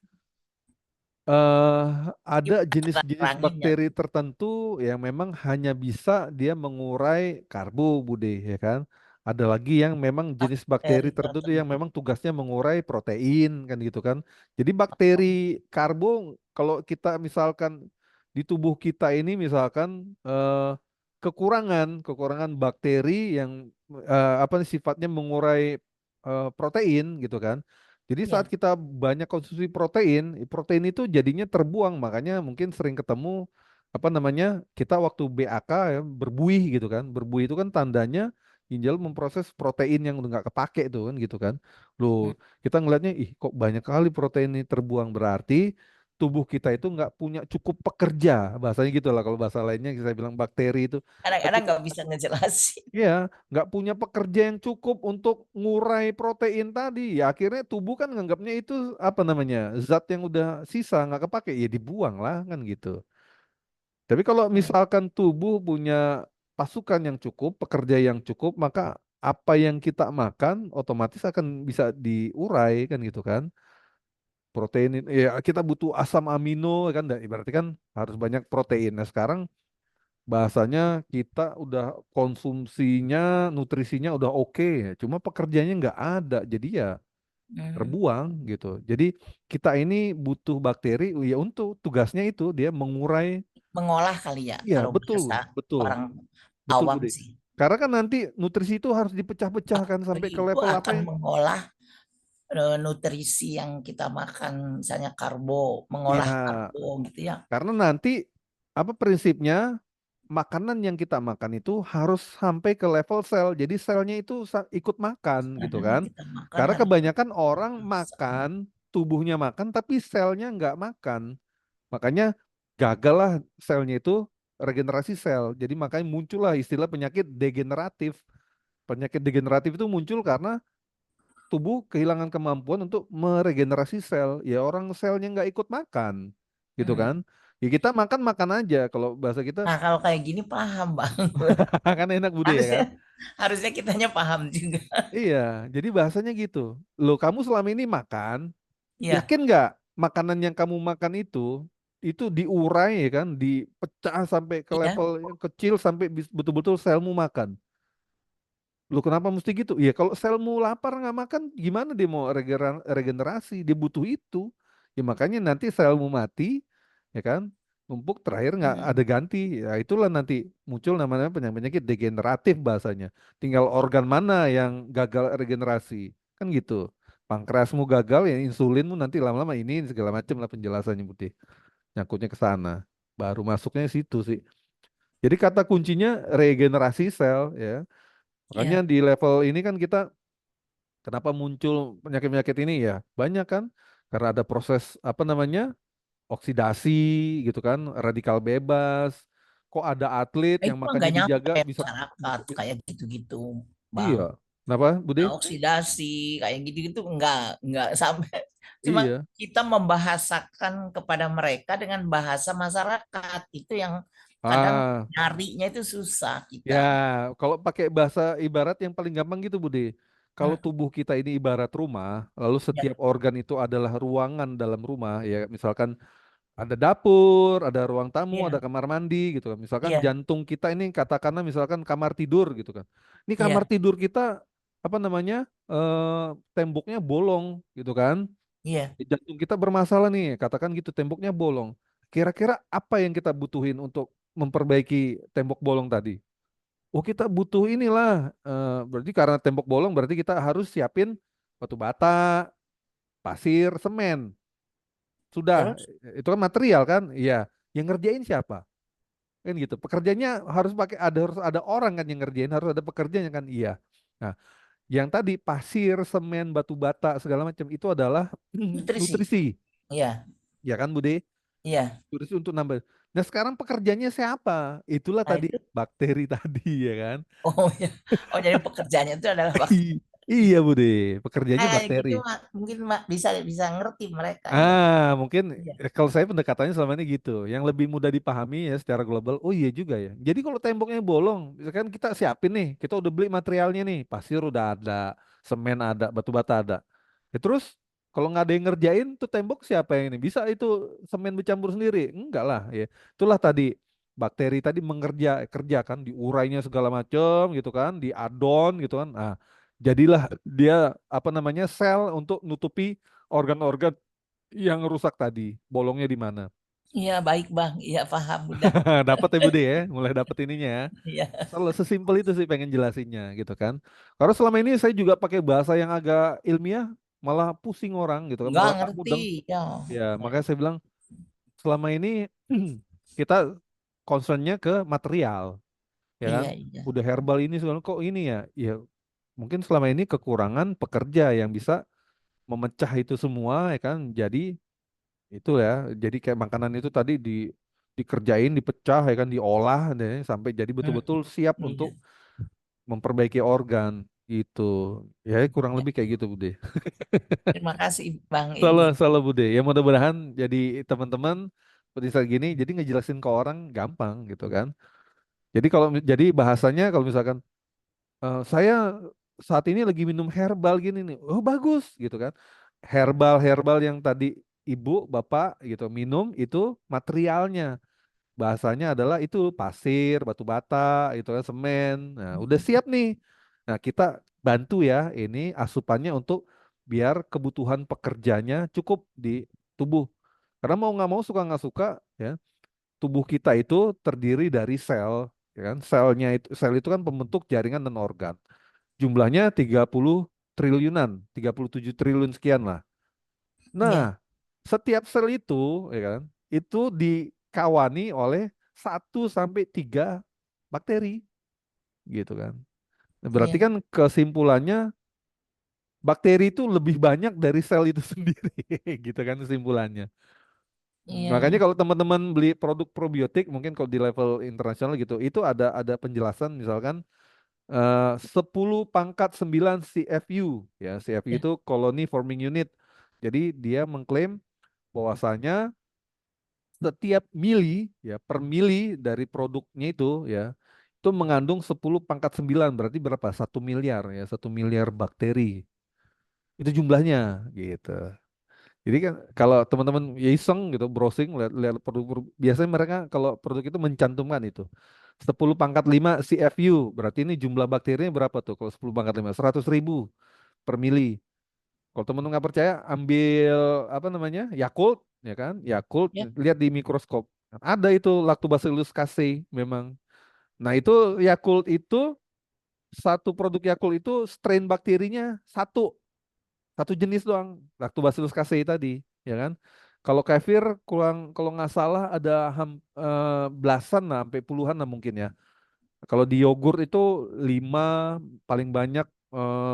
eh ada Gimana jenis-jenis neranginnya? bakteri tertentu yang memang hanya bisa dia mengurai karbo, Bude, ya kan? Ada lagi yang memang jenis bakteri Bakteri tertentu yang tertentu. memang tugasnya mengurai protein, kan gitu kan? Jadi bakteri karbo, kalau kita misalkan di tubuh kita ini misalkan kekurangan bakteri yang apa sifatnya mengurai protein, gitu kan? Jadi saat Ya, kita banyak konsumsi protein, protein itu jadinya terbuang, makanya mungkin sering ketemu apa namanya kita waktu BAK ya berbuih gitu kan, berbuih itu kan tandanya ginjal memproses protein yang udah nggak kepake tuh kan gitu kan. Loh kita ngelihatnya ih kok banyak kali protein ini terbuang berarti tubuh kita itu nggak punya cukup pekerja, bahasanya gitu lah. Kalau bahasa lainnya saya bilang bakteri itu nggak Kadang-kadang punya, nggak bisa ngejelasin. ya nggak punya pekerja yang cukup untuk ngurai protein tadi. Ya akhirnya tubuh kan nganggapnya itu apa namanya, zat yang udah sisa nggak kepake, ya dibuang lah kan gitu. Tapi kalau misalkan tubuh punya pasukan yang cukup, pekerja yang cukup, maka apa yang kita makan otomatis akan bisa diurai kan gitu kan. Protein ya kita butuh asam amino kan, berarti kan harus banyak protein. Nah, sekarang bahasanya kita udah konsumsinya, nutrisinya udah oke, ya. Cuma pekerjanya nggak ada, jadi ya Hmm, terbuang gitu. Jadi kita ini butuh bakteri ya untuk tugasnya itu dia mengurai. Mengolah kali ya, Iya, kalau betul, bahasa betul, orang betul, awam Bude. sih. Karena kan nanti nutrisi itu harus dipecah-pecahkan sampai Bakteri ke itu level apa akan ya? mengolah nutrisi yang kita makan, misalnya karbo, Iya, mengolah karbo gitu ya. karena nanti apa prinsipnya makanan yang kita makan itu harus sampai ke level sel. Jadi selnya itu ikut makan gitu Makanan yang kan. kita makan Karena harus kebanyakan orang bisa. makan, tubuhnya makan tapi selnya nggak makan. Makanya gagal lah selnya itu regenerasi sel. Jadi makanya muncullah istilah penyakit degeneratif. Penyakit degeneratif itu muncul karena tubuh kehilangan kemampuan untuk meregenerasi sel. Ya orang selnya nggak ikut makan, gitu Hmm. kan? Ya kita makan makan aja. Kalau bahasa kita Nah, kalau kayak gini paham, Bang. kan enak Bude ya Harusnya kan? harusnya kitanya paham juga. Iya. Jadi bahasanya gitu. Loh kamu selama ini makan, Iya, yakin nggak makanan yang kamu makan itu diurai ya kan, dipecah sampai ke iya. level yang kecil sampai betul-betul selmu makan. Lu kenapa mesti gitu? Ya kalau selmu lapar nggak makan, gimana dia mau regenerasi? Dia butuh itu. Ya makanya nanti selmu mati, ya kan? Numpuk terakhir nggak ada Hmm. ganti. Ya itulah nanti muncul namanya penyakit degeneratif bahasanya. Tinggal organ mana yang gagal regenerasi, kan gitu. Pankreasmu gagal, ya insulinmu nanti lama-lama ini segala macam lah penjelasannya putih. Nyangkutnya ke sana. Baru masuknya situ sih. Jadi kata kuncinya regenerasi sel ya. Makanya Iya. di level ini kan kita kenapa muncul penyakit-penyakit ini ya banyak kan karena ada proses apa namanya oksidasi gitu kan, radikal bebas. Kok ada atlet Nah, yang itu mah makannya nggak nyampe dijaga bisa, masyarakat kayak gitu-gitu, Bang. iya. Kenapa Bude? Nah, oksidasi kayak gitu-gitu nggak sampai. Cuma Iya. kita membahasakan kepada mereka dengan bahasa masyarakat itu yang kadang Ah, nyarinya itu susah ya, kita. kalau pakai bahasa ibarat yang paling gampang gitu, Bude. Kalau Hmm, tubuh kita ini ibarat rumah, lalu ya, setiap organ itu adalah ruangan dalam rumah, ya misalkan ada dapur, ada ruang tamu, ada iya, kamar mandi gitu kan. Misalkan iya, jantung kita ini katakanlah misalkan kamar tidur gitu kan. Ini kamar iya, tidur kita apa namanya? Temboknya bolong gitu kan. iya. Jantung kita bermasalah nih, katakan gitu temboknya bolong. Kira-kira apa yang kita butuhin untuk memperbaiki tembok bolong tadi? Oh, kita butuh inilah. Berarti karena tembok bolong berarti kita harus siapin batu bata, pasir, semen. Sudah, Terus, itu kan material kan? Iya. Yang ngerjain siapa? Kan gitu. Pekerjanya harus ada orang kan yang ngerjain, harus ada pekerjanya kan? Iya. Nah, yang tadi pasir, semen, batu bata segala macam itu adalah nutrisi, nutrisi. iya, Ya kan, Bude? iya. Nutrisi untuk nambah. Nah, sekarang pekerjanya siapa? Itulah Nah tadi itu, bakteri tadi ya kan? oh ya, oh jadi pekerjaannya itu adalah Iya, Bude. Pekerjanya kayak bakteri. gitu, mungkin bisa bisa ngerti mereka ya. Mungkin Iya. kalau saya pendekatannya selama ini gitu, yang lebih mudah dipahami ya secara global. Oh iya juga ya. Jadi kalau temboknya bolong, misalkan kita siapin nih, kita udah beli materialnya nih, pasir udah ada, semen ada, batu bata ada. Ya terus kalau nggak ada yang ngerjain, tuh tembok siapa yang ini? Bisa itu semen bercampur sendiri? Enggak lah ya. Itulah tadi bakteri tadi kerja kan, diurainya segala macam gitu kan, diadon gitu kan. Jadilah dia apa namanya sel untuk nutupi organ-organ yang rusak tadi, bolongnya di mana? Iya, baik Bang. Iya, paham udah. Dapat ya Bude ya, mulai dapat ininya ya. Iya, Kalau sesimpel itu sih pengen jelasinnya gitu kan. Karena selama ini saya juga pakai bahasa yang agak ilmiah, malah pusing orang gitu kan, nggak malah nggak ngerti mudeng. ya. Ya makanya saya bilang selama ini kita concernnya ke material, ya kan. Iya, iya. Udah herbal ini segala kok ini ya, ya mungkin selama ini kekurangan pekerja yang bisa memecah itu semua ya kan. Jadi Itu ya. Jadi kayak makanan itu tadi dikerjain, dipecah ya kan, diolah deh, sampai jadi Hmm, betul-betul siap iya. untuk memperbaiki organ gitu. Ya kurang Ya, lebih kayak gitu Bude. terima kasih Bang Salah, ini. salah Bude. Ya mudah-mudahan jadi teman-teman seperti saat gini jadi ngejelasin ke orang gampang gitu kan. Jadi jadi bahasanya kalau misalkan saya saat ini lagi minum herbal gini nih. Oh bagus gitu kan. Herbal yang tadi ibu, bapak gitu minum itu materialnya. Bahasanya adalah itu pasir, batu bata, itu kan semen. Nah, udah siap nih. Nah, kita bantu ya ini asupannya untuk biar kebutuhan pekerjanya cukup di tubuh. Karena mau nggak mau suka nggak suka ya, tubuh kita itu terdiri dari sel, ya kan? Sel itu kan pembentuk jaringan dan organ. Jumlahnya 30 triliunan, 37 triliun sekian lah. Ya, Nah, setiap sel itu, ya kan, itu dikawani oleh 1 sampai 3 bakteri, gitu kan. Nah, berarti ya, kan kesimpulannya bakteri itu lebih banyak dari sel itu sendiri, gitu kan kesimpulannya. Makanya iya, kalau teman-teman beli produk probiotik, mungkin kalau di level internasional gitu, itu ada penjelasan misalkan 10 pangkat 9 CFU, ya CFU ya, itu Colony Forming Unit. Jadi dia mengklaim bahwasanya setiap mili ya per mili dari produknya itu mengandung 10 pangkat 9 berarti berapa? 1 miliar ya, 1 miliar bakteri. Itu jumlahnya gitu. Jadi kan kalau teman-teman ya iseng gitu browsing lihat produk, biasanya mereka kalau produk itu mencantumkan itu 10 pangkat 5 CFU berarti ini jumlah bakterinya berapa tuh kalau 10 pangkat 5 100.000 per mili. Kalau teman-teman nggak percaya, ambil apa namanya Yakult, ya kan? Yakult, ya, lihat di mikroskop. Ada itu Lactobacillus casei memang. Nah itu Yakult itu satu produk Yakult itu strain bakterinya satu jenis doang, Lactobacillus casei tadi, ya kan? Kalau kefir kurang kalau nggak salah ada belasan lah, sampai puluhan lah mungkin ya. Kalau di yogurt itu 5 paling banyak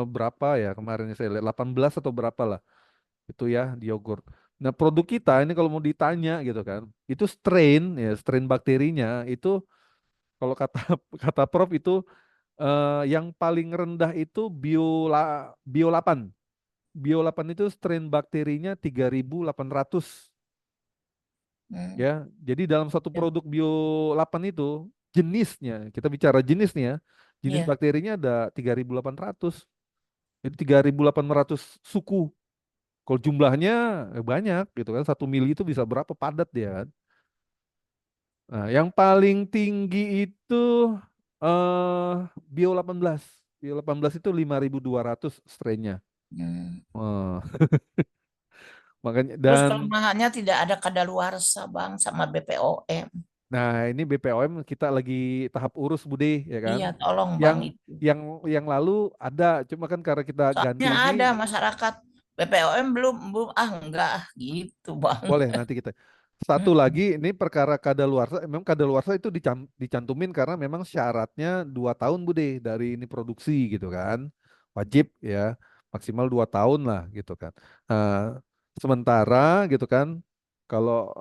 berapa ya kemarin saya lihat 18 atau berapa lah itu ya di yogurt. Nah, produk kita ini kalau mau ditanya gitu kan, itu strain bakterinya itu kalau kata kata Prof itu yang paling rendah itu Bio 8. Bio 8 itu strain bakterinya 3.800 hmm, ya. Jadi dalam satu ya, produk Bio 8 itu jenisnya, kita bicara jenis nih ya, jenis ya. bakterinya ada 3.800. Jadi 3.800 suku. Kalau jumlahnya banyak gitu kan, 1 mili itu bisa berapa padat dia kan. Nah, yang paling tinggi itu eh Bio 18. Bio 18 itu 5.200 strainnya. Hmm. Oh, makanya Terus dan kelemahannya tidak ada kadaluarsa Bang sama BPOM. nah ini BPOM kita lagi tahap urus Bude ya kan. Iya, tolong Bang Yang itu. yang lalu ada, cuma kan karena kita Soalnya ganti ada ini. masyarakat BPOM belum belum enggak gitu Bang. Boleh nanti kita. Satu Mm-mm. lagi ini perkara kadaluarsa, memang kadaluarsa itu dicantumin karena memang syaratnya 2 tahun Bude dari ini produksi gitu kan. Wajib ya, maksimal 2 tahun lah gitu kan. Sementara gitu kan, kalau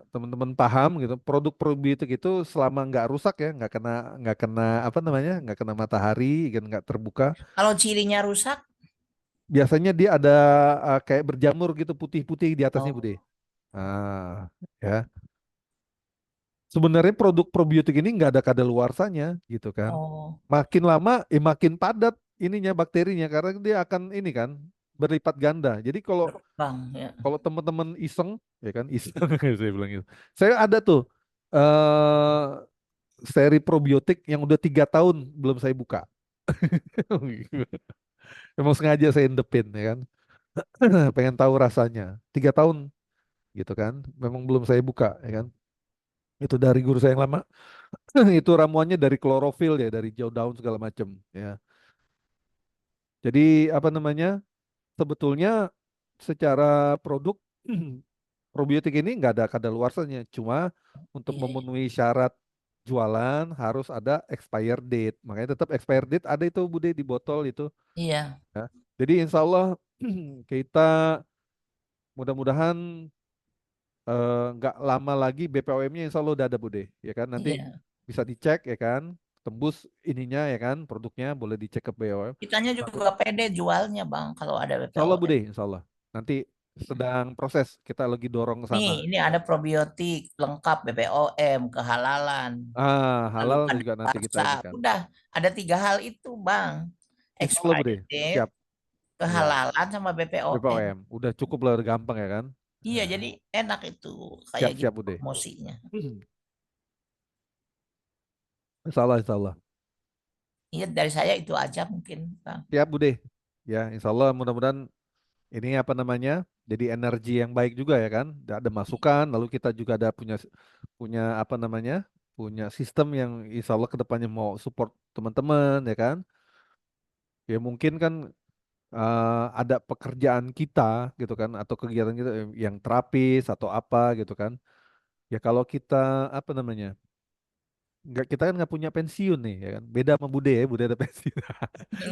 teman-teman paham gitu, produk probiotik itu selama nggak rusak ya, nggak kena apa namanya, nggak kena matahari, kan nggak terbuka, Kalau cirinya rusak, biasanya dia ada kayak berjamur gitu putih-putih di atasnya Bude. oh, Ya. Sebenarnya produk probiotik ini nggak ada kadaluarsanya gitu kan. oh, Makin lama, makin padat ininya bakterinya karena dia akan ini kan berlipat ganda. Jadi kalau Bang ya. kalau teman-teman iseng, ya kan iseng saya bilang itu. Saya ada tuh eh seri probiotik yang udah 3 tahun belum saya buka. Emang sengaja saya endepin ya kan. Pengen tahu rasanya. 3 tahun gitu kan. Memang belum saya buka ya kan. Itu dari guru saya yang lama. Itu ramuannya dari klorofil ya, dari jauh daun segala macam ya. Jadi apa namanya? Sebetulnya secara produk probiotik ini nggak ada kadaluarsanya, cuma untuk Iya, iya. memenuhi syarat jualan harus ada expire date. Makanya tetap expire date ada itu Bude di botol itu. Iya. Ya. Jadi insya Allah kita mudah-mudahan nggak lama lagi BPOM-nya insya Allah udah ada Bude, ya kan? Nanti Iya. bisa dicek, ya kan? Tembus ininya, ya kan? Produknya boleh dicek ke BPOM. Kitanya juga pede jualnya Bang kalau ada Insya Allah BPOM. Bude, insya Allah. Nanti sedang proses, kita lagi dorong ke sana. Nih, ini ada probiotik lengkap BPOM, kehalalan, lalu Halal juga nanti kita ini kadaluarsa. kan. Udah, ada 3 hal itu, Bang. Insya Allah Bude, Expired, siap. Ya, kehalalan sama BPOM. BPOM, udah cukup lah, udah gampang ya kan? Iya, jadi enak itu kayak Siap-siap gitu Bude. promosinya. Insya Allah, insya Allah. Iya, dari saya itu aja mungkin, Bang. Siap Bude. Ya, insya Allah mudah-mudahan ini apa namanya, jadi energi yang baik juga ya kan. Ada masukan, lalu kita juga ada punya punya apa namanya, punya sistem yang insya Allah kedepannya mau support teman-teman ya kan. Ya mungkin kan ada pekerjaan kita gitu kan, atau kegiatan kita yang terapis atau apa gitu kan. Ya kalau kita apa namanya, nggak, kita kan nggak punya pensiun nih ya kan. Beda sama Bude ya, Bude ada pensiun.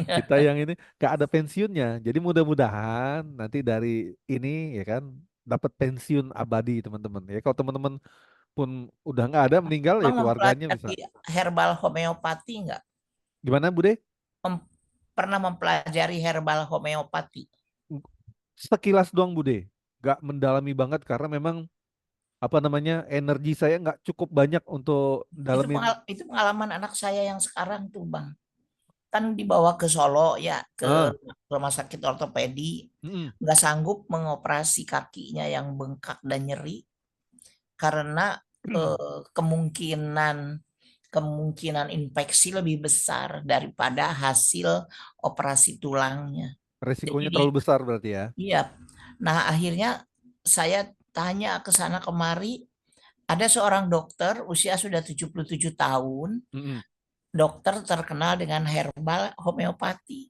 Kita yang ini nggak ada pensiunnya. Jadi mudah-mudahan nanti dari ini ya kan dapat pensiun abadi teman-teman. Ya kalau teman-teman pun udah nggak ada, meninggal, ya Bang keluarganya bisa. mempelajari herbal homeopati nggak? Gimana Bude? Pernah mempelajari herbal homeopati? Sekilas doang Bude. Nggak mendalami banget karena memang apa namanya, energi saya nggak cukup banyak untuk dalamin. Itu pengalaman anak saya yang sekarang tuh Bang. Kan dibawa ke Solo ya, ke Ah, rumah sakit ortopedi, mm-mm, nggak sanggup mengoperasi kakinya yang bengkak dan nyeri karena kemungkinan kemungkinan infeksi lebih besar daripada hasil operasi tulangnya. Jadi resikonya terlalu besar berarti ya. iya. Nah, akhirnya saya tanya ke sana kemari, ada seorang dokter usia sudah 77 tahun, Mm-mm, dokter terkenal dengan herbal homeopati.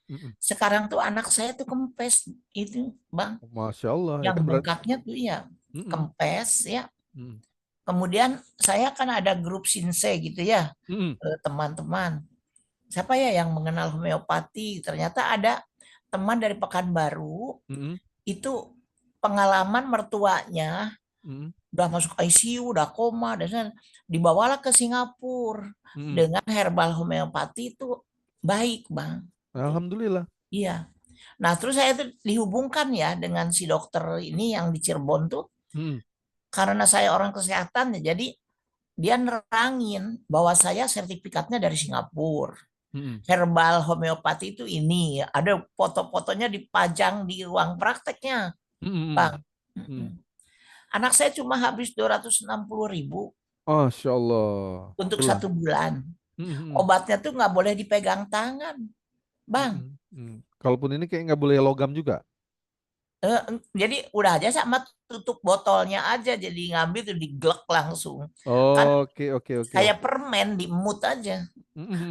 mm-mm. Sekarang tuh anak saya tuh kempes itu, Bang. Masya Allah ya Yang kan berarti. bengkaknya tuh ya Mm-mm, kempes ya. mm-mm, Kemudian saya kan ada grup Sinse gitu ya, mm-mm, teman-teman. Siapa ya yang mengenal homeopati? Ternyata ada teman dari Pekanbaru, mm-mm, itu pengalaman mertuanya mm-mm, udah masuk ICU, udah koma, dan dibawalah ke Singapura mm-mm. dengan herbal homeopati itu baik, Bang. Alhamdulillah. Iya. Nah, terus saya tuh dihubungkan ya dengan si dokter ini yang di Cirebon tuh, Mm-mm, karena saya orang kesehatan ya, jadi dia nerangin bahwa saya sertifikatnya dari Singapura. mm-mm, Herbal homeopati itu ini, ada foto-fotonya dipajang di ruang prakteknya, mm-mm, Bang. mm-mm. Anak saya cuma habis 260.000 Masya Allah. untuk Itulah. 1 bulan. Mm-mm, Obatnya tuh nggak boleh dipegang tangan, Bang. mm-mm, mm. Kalaupun ini kayak nggak boleh logam juga. Jadi udah aja sama tutup botolnya aja, jadi ngambil tuh diglek langsung. Kan Oke, oke, oke, kayak oke. permen dimut aja.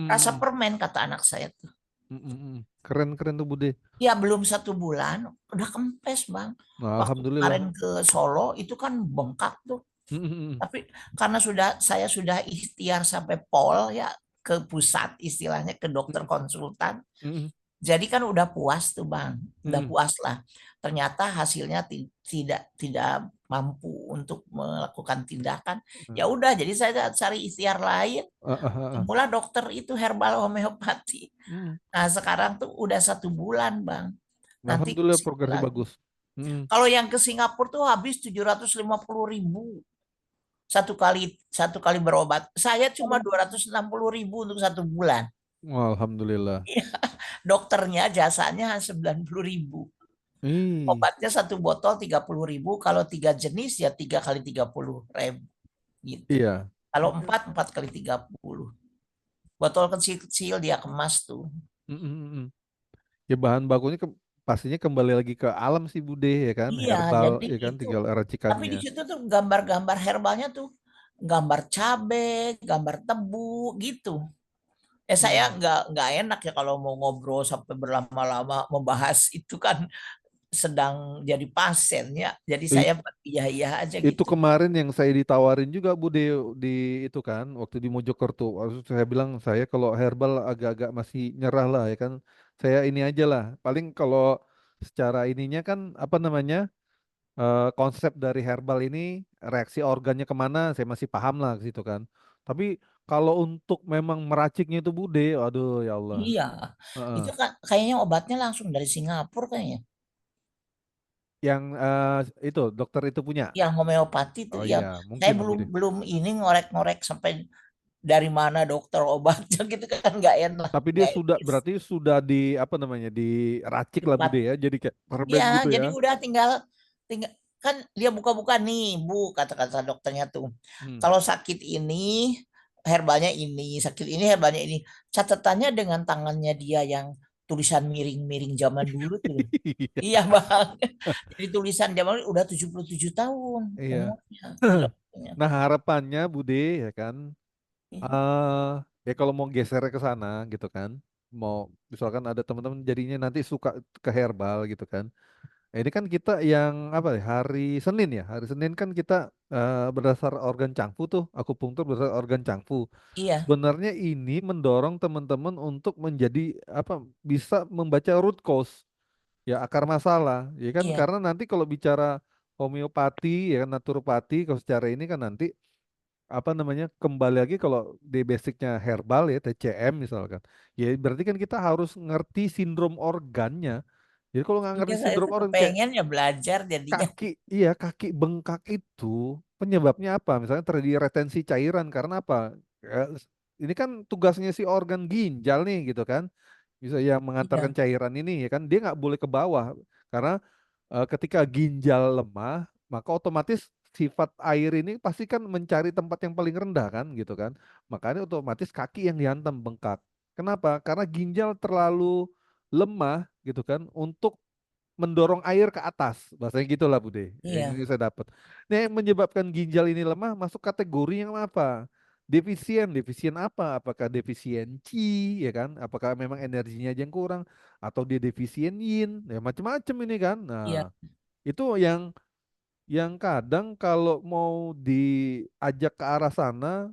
Rasa Mm-mm, permen kata anak saya tuh. mm-mm. Keren, keren tuh Bude. Ya belum 1 bulan udah kempes Bang. Nah, Waktu Alhamdulillah. kemarin ke Solo itu kan bengkak tuh. Mm-mm, Tapi karena saya sudah ikhtiar sampai pol ya, ke pusat istilahnya, ke dokter mm-mm, konsultan. mm-mm, Jadi kan udah puas tuh Bang, udah mm-mm. puas lah. Ternyata hasilnya tidak mampu untuk melakukan tindakan. Ya Mm. udah, jadi saya cari ikhtiar lain. Ah, ah, ah, ah. Mula dokter itu herbal homeopati. Mm. Nah sekarang tuh udah 1 bulan Bang. Nanti ke Alhamdulillah situ progresnya lagi. bagus. Mm. Kalau yang ke Singapura tuh habis 750.000 satu kali berobat. Saya cuma 260.000 untuk 1 bulan. Alhamdulillah. Dokternya jasanya 90.000. Ih, Obatnya 1 botol 30.000. Kalau 3 jenis ya 3 kali 30.000 gitu. iya. Kalau 4 kali 30. Botol kecil-kecil dia kemas tuh. Mm, mm, mm. Ya bahan bakunya pastinya kembali lagi ke alam sih Bude ya kan, Iya, herbal jadi ya kan, itu. tinggal Tapi racikannya. di situ tuh gambar-gambar herbalnya tuh gambar cabe, gambar tebu gitu. Saya Mm. nggak enak ya kalau mau ngobrol sampai berlama-lama membahas itu kan sedang jadi pasien ya. Jadi saya It- iya-iya aja Itu gitu. kemarin yang saya ditawarin juga Bude di itu kan, waktu di Mojokerto. Waktu saya bilang saya kalau herbal agak-agak masih nyerah lah ya kan. Saya ini aja lah. Paling kalau secara ininya kan apa namanya? konsep dari herbal ini reaksi organnya kemana saya masih paham lah ke situ kan. Tapi kalau untuk memang meraciknya itu Bude, aduh ya Allah. Iya, Heeh. itu kan kayaknya obatnya langsung dari Singapura kayaknya. Yang itu dokter itu punya. Yang homeopati itu Oh yang iya, saya mungkin belum Bude. belum ini ngorek-ngorek sampai dari mana dokter obatnya gitu kan nggak enak, Tapi dia nggak sudah etis. berarti sudah di apa namanya diracik lah Bude Cepat. ya. Jadi kayak permen Ya, gitu jadi ya. udah tinggal tinggal kan dia buka-buka nih, Bu, kata-kata dokternya tuh. Hmm. Kalau sakit ini herbalnya ini, sakit ini herbalnya ini. Catatannya dengan tangannya dia yang tulisan miring-miring zaman dulu tuh. Iya. Iya, Bang. Jadi tulisan zaman dulu udah 77 tahun Iya. umurnya si dokternya. Nah harapannya Bude ya kan, Iya. eh ya kalau mau geser ke sana gitu kan, mau misalkan ada teman-teman jadinya nanti suka ke herbal gitu kan. Ini kan kita yang apa ya hari Senin ya, hari Senin kan kita berdasar organ cangfu tuh, akupunktur berdasar organ cangfu. Iya, Sebenarnya ini mendorong teman-teman untuk menjadi apa bisa membaca root cause ya akar masalah, ya kan iya, karena nanti kalau bicara homeopati ya kan naturopati kalau secara ini kan nanti apa namanya kembali lagi kalau di basicnya herbal ya TCM misalkan ya berarti kan kita harus ngerti sindrom organnya. Jadi kalau nggak iya ngerti saya sindrom tuh organ kayak kepengen ya belajar jadinya. kaki, iya kaki bengkak itu penyebabnya apa? Misalnya terjadi retensi cairan karena apa? Eh, Ini kan tugasnya si organ ginjal nih gitu kan, bisa yang mengantarkan Iya, cairan ini ya kan dia nggak boleh ke bawah karena ketika ginjal lemah maka otomatis sifat air ini pasti kan mencari tempat yang paling rendah kan gitu kan, makanya otomatis kaki yang dihantam bengkak. Kenapa? Karena ginjal terlalu lemah gitu kan untuk mendorong air ke atas, bahasanya gitulah Bude. iya, Ini saya dapat. Nah, yang menyebabkan ginjal ini lemah masuk kategori yang apa? Defisien, defisien apa? Apakah defisiensi, ya kan? Apakah memang energinya aja yang kurang, atau dia defisien yin? Ya macam-macam ini kan. iya, Nah, itu yang kadang kalau mau diajak ke arah sana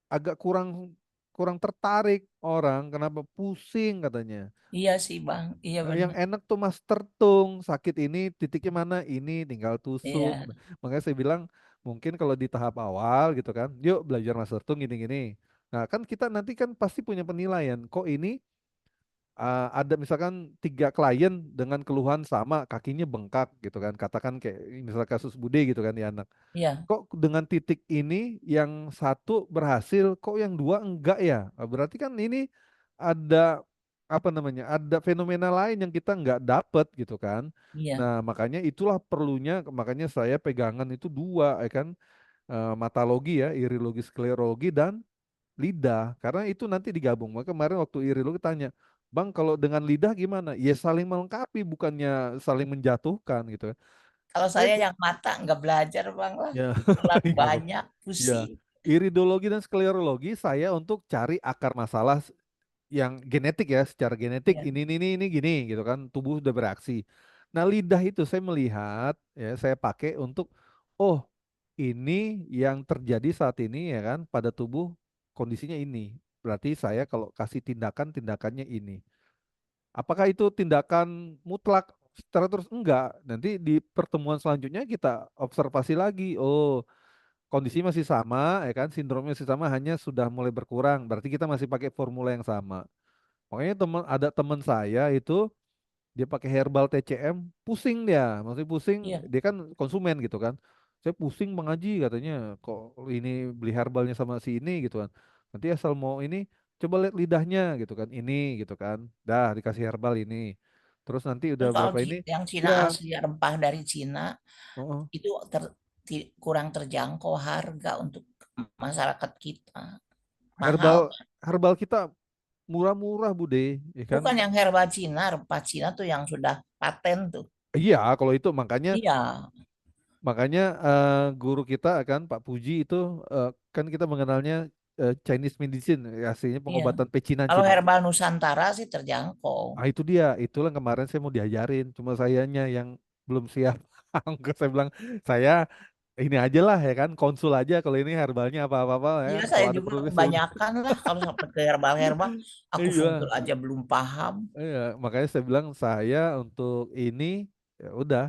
agak kurang kurang tertarik orang. Kenapa? Pusing katanya. iya sih, Bang. Iya Yang benar. enak tuh Mas tertung, sakit ini titiknya mana ini tinggal tusuk. Iya, Nah, makanya saya bilang mungkin kalau di tahap awal gitu kan, yuk belajar Mas tertung gini-gini. Nah kan kita nanti kan pasti punya penilaian, kok ini ada misalkan 3 klien dengan keluhan sama kakinya bengkak gitu kan, katakan kayak misal kasus Bude gitu kan di anak. iya, Kok dengan titik ini yang satu berhasil, kok yang dua enggak ya? Berarti kan ini ada apa namanya? Ada fenomena lain yang kita enggak dapat gitu kan. iya. Nah, makanya itulah perlunya, makanya saya pegangan itu dua, ya kan? Matologi ya, irilogi, sklerologi dan lidah. Karena itu nanti digabung. Maka kemarin waktu irilogi tanya, Bang, kalau dengan lidah gimana? Ya saling melengkapi, bukannya saling menjatuhkan gitu kan. Kalau Saya saya yang mata nggak belajar, Bang lah. ya, Terlalu nggak apa-apa. banyak, Ya, pusing. iridologi dan sklerologi saya untuk cari akar masalah yang genetik ya, secara genetik Iya, ini gini gitu kan, tubuh udah bereaksi. Nah, lidah itu saya melihat ya, saya pakai untuk oh, ini yang terjadi saat ini ya kan pada tubuh kondisinya ini. Berarti saya kalau kasih tindakannya ini. Apakah itu tindakan mutlak secara terus enggak? Nanti di pertemuan selanjutnya kita observasi lagi. Oh, kondisi masih sama, ya kan? Sindromnya masih sama, hanya sudah mulai berkurang. Berarti kita masih pakai formula yang sama. Makanya ada teman saya itu dia pakai herbal TCM, pusing dia, maksudnya pusing, iya. dia kan konsumen gitu kan. Saya pusing Bang Haji katanya, kok ini beli herbalnya sama si ini gitu kan. Nanti asal mau ini, coba lihat lidahnya gitu kan, ini gitu kan. Dah dikasih herbal ini. Terus nanti udah Terus kalau berapa ini? yang Cina Ya, asli rempah dari Cina oh, itu kurang terjangkau harga untuk masyarakat kita. Mahal. herbal herbal kita murah-murah Bude, ya kan? Bukan yang herbal Cina, rempah Cina tuh yang sudah paten tuh. Iya, kalau itu makanya Iya, makanya guru kita kan Pak Puji itu kan kita mengenalnya Chinese medicine, ya, aslinya iya. pengobatan pecinan Kalau Cina. herbal Nusantara sih terjangkau. Ah itu dia, itulah yang kemarin saya mau diajarin, cuma sayanya yang belum siap. Saya bilang saya ini aja lah ya kan, konsul aja kalau ini herbalnya apa-apa ya. Iya, Kalau saya ada juga progres ya udah. kebanyakan lah kalau sampai ke herbal-herbal, aku Iya, fungkul aja belum paham. iya, makanya saya bilang saya untuk ini ya udah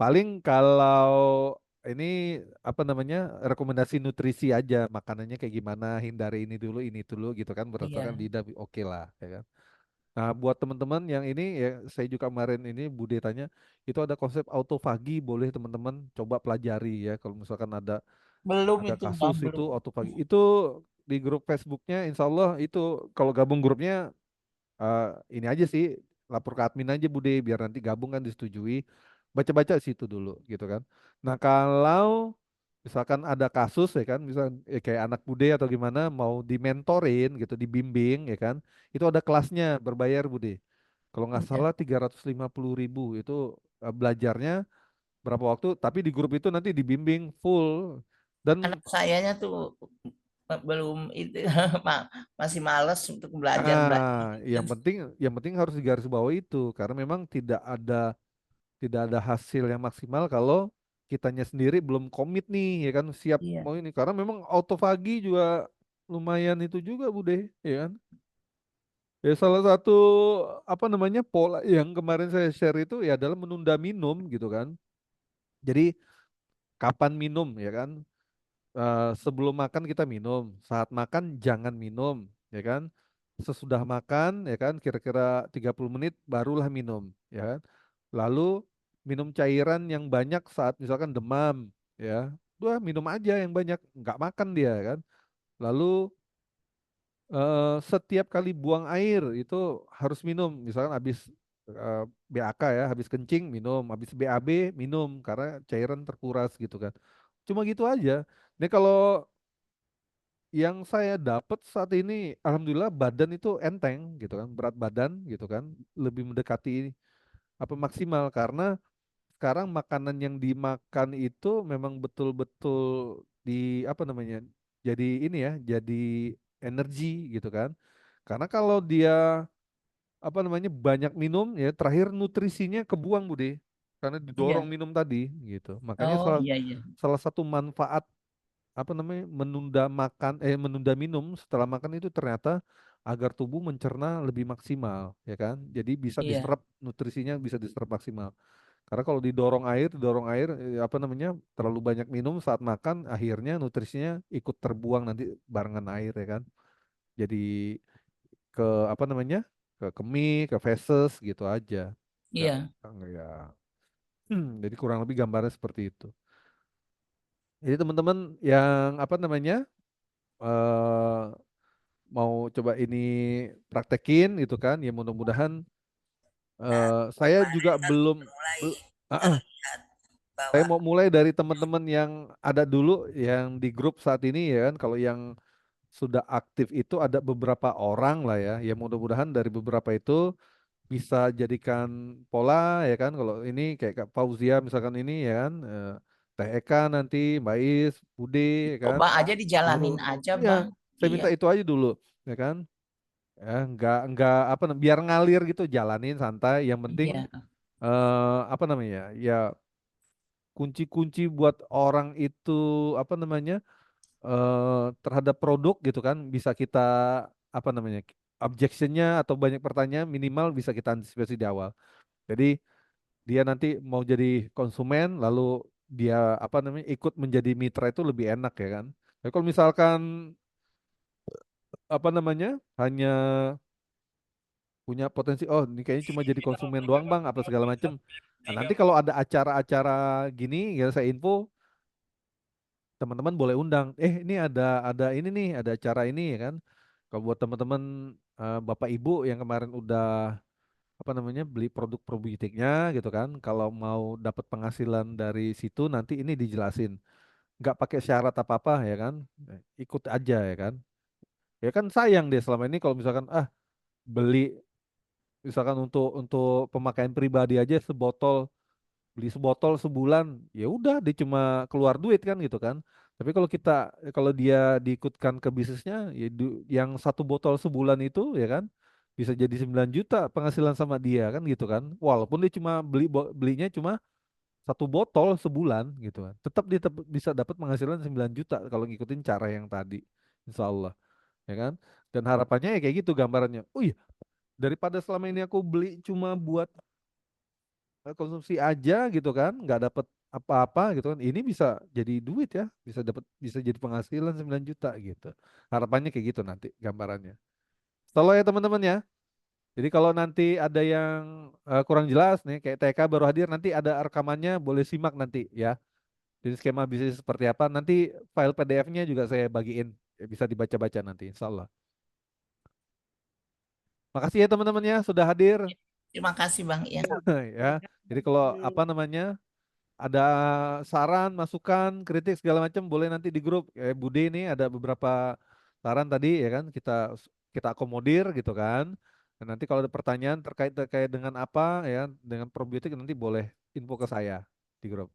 Paling kalau ini apa namanya rekomendasi nutrisi aja makanannya kayak gimana, hindari ini dulu gitu kan berdasarkan Iya. lidah oke lah ya kan. Nah buat teman-teman yang ini ya saya juga kemarin ini Bude tanya itu ada konsep autofagi boleh teman-teman coba pelajari ya kalau misalkan Belum ada itu Bang, kasus itu belum. autofagi itu di grup Facebooknya Insya Allah itu kalau gabung grupnya eh, ini aja sih lapor ke admin aja Bude biar nanti gabung kan disetujui baca-baca situ dulu gitu kan. Nah kalau misalkan ada kasus ya kan misal kayak anak Bude atau gimana mau dimentorin gitu dibimbing ya kan itu ada kelasnya berbayar Bude kalau nggak Iya. salah 350.000 itu belajarnya berapa waktu tapi di grup itu nanti dibimbing full dan Anak sayanya tuh belum itu masih males untuk belajar belajar gitu. yang penting harus digarisbawahi itu karena memang tidak ada hasil yang maksimal kalau kitanya sendiri belum komit nih ya kan siap Iya. mau ini karena memang autofagi juga lumayan itu juga Bude ya kan ya salah satu apa namanya pola yang kemarin saya share itu ya adalah menunda minum gitu kan jadi kapan minum ya kan sebelum makan kita minum, saat makan jangan minum, ya kan? Sesudah makan, ya kan? Kira-kira 30 menit barulah minum, ya kan? Lalu minum cairan yang banyak saat misalkan demam, ya. Udah minum aja yang banyak, nggak makan dia, kan? Lalu setiap kali buang air itu harus minum, misalkan habis BAK ya, habis kencing minum, habis BAB minum karena cairan terkuras gitu kan. Cuma gitu aja. Ini kalau yang saya dapat saat ini, alhamdulillah badan itu enteng gitu kan, berat badan gitu kan, lebih mendekati apa maksimal karena sekarang makanan yang dimakan itu memang betul-betul di apa namanya, jadi ini ya, jadi energi gitu kan. Karena kalau dia apa namanya banyak minum ya, terakhir nutrisinya kebuang Bude, karena didorong Iya. minum tadi gitu. Makanya Oh salah iya iya. salah satu manfaat apa namanya menunda minum setelah makan itu ternyata agar tubuh mencerna lebih maksimal ya kan jadi bisa Iya. diserap nutrisinya bisa diserap maksimal karena kalau didorong air apa namanya terlalu banyak minum saat makan akhirnya nutrisinya ikut terbuang nanti barengan air ya kan jadi ke apa namanya ke kemih ke feses gitu aja nggak Iya. nggak ya jadi kurang lebih gambarnya seperti itu jadi teman-teman yang apa namanya eh mau coba ini praktekin gitu kan ya mudah-mudahan Nah, saya juga kemarin kan belum mulai bel- ah, ah, terlihat saya bahwa mau mulai dari teman-teman yang ada dulu yang di grup saat ini ya kan kalau yang sudah aktif itu ada beberapa orang lah ya ya mudah-mudahan dari beberapa itu bisa jadikan pola ya kan kalau ini kayak Kak Fauzia misalkan ini ya kan Teh Eka nanti Mbak Is Bude ya kan coba aja dijalanin suruh aja ya Bang. saya Iya. minta itu aja dulu ya kan nggak apa biar ngalir gitu jalanin santai yang penting Iya. apa namanya ya kunci-kunci buat orang itu apa namanya terhadap produk gitu kan bisa kita apa namanya objectionnya atau banyak pertanyaan minimal bisa kita antisipasi di awal jadi dia nanti mau jadi konsumen lalu dia apa namanya ikut menjadi mitra itu lebih enak ya kan tapi kalau misalkan apa namanya hanya punya potensi oh ini kayaknya cuma jadi konsumen doang bang apa segala macem nah, nanti kalau ada acara-acara gini ya saya info teman-teman boleh undang ini ada ini nih ada acara ini ya kan kalau buat teman-teman bapak ibu yang kemarin udah apa namanya beli produk probiotiknya gitu kan kalau mau dapat penghasilan dari situ nanti ini dijelasin nggak pakai syarat apa-apa ya kan ikut aja ya kan sayang deh selama ini kalau misalkan beli misalkan untuk pemakaian pribadi aja beli sebotol sebulan ya udah dia cuma keluar duit kan gitu kan tapi kalau dia diikutkan ke bisnisnya ya yang satu botol sebulan itu ya kan bisa jadi 9 juta penghasilan sama dia kan gitu kan walaupun dia cuma belinya cuma satu botol sebulan gitu kan tetap dia bisa dapat penghasilan 9 juta kalau ngikutin cara yang tadi insya Allah ya kan dan harapannya ya kayak gitu gambarannya oh iya daripada selama ini aku beli cuma buat konsumsi aja gitu kan, nggak dapat apa-apa gitu kan. Ini bisa jadi duit ya, bisa jadi penghasilan 9 juta gitu. Harapannya kayak gitu nanti gambarannya. Tolong ya teman-teman ya. Jadi kalau nanti ada yang kurang jelas nih kayak TK baru hadir, nanti ada rekamannya, boleh simak nanti ya. Jadi skema bisnis seperti apa, nanti file PDF-nya juga saya bagiin, ya, bisa dibaca-baca nanti insya Allah. Makasih ya teman-teman ya sudah hadir. Terima kasih Bang ya. Ya. Jadi kalau apa namanya ada saran, masukan, kritik segala macam boleh nanti di grup. Bude ini ada beberapa saran tadi ya kan kita akomodir gitu kan. Dan nanti kalau ada pertanyaan terkait terkait dengan apa ya dengan probiotik nanti boleh info ke saya di grup.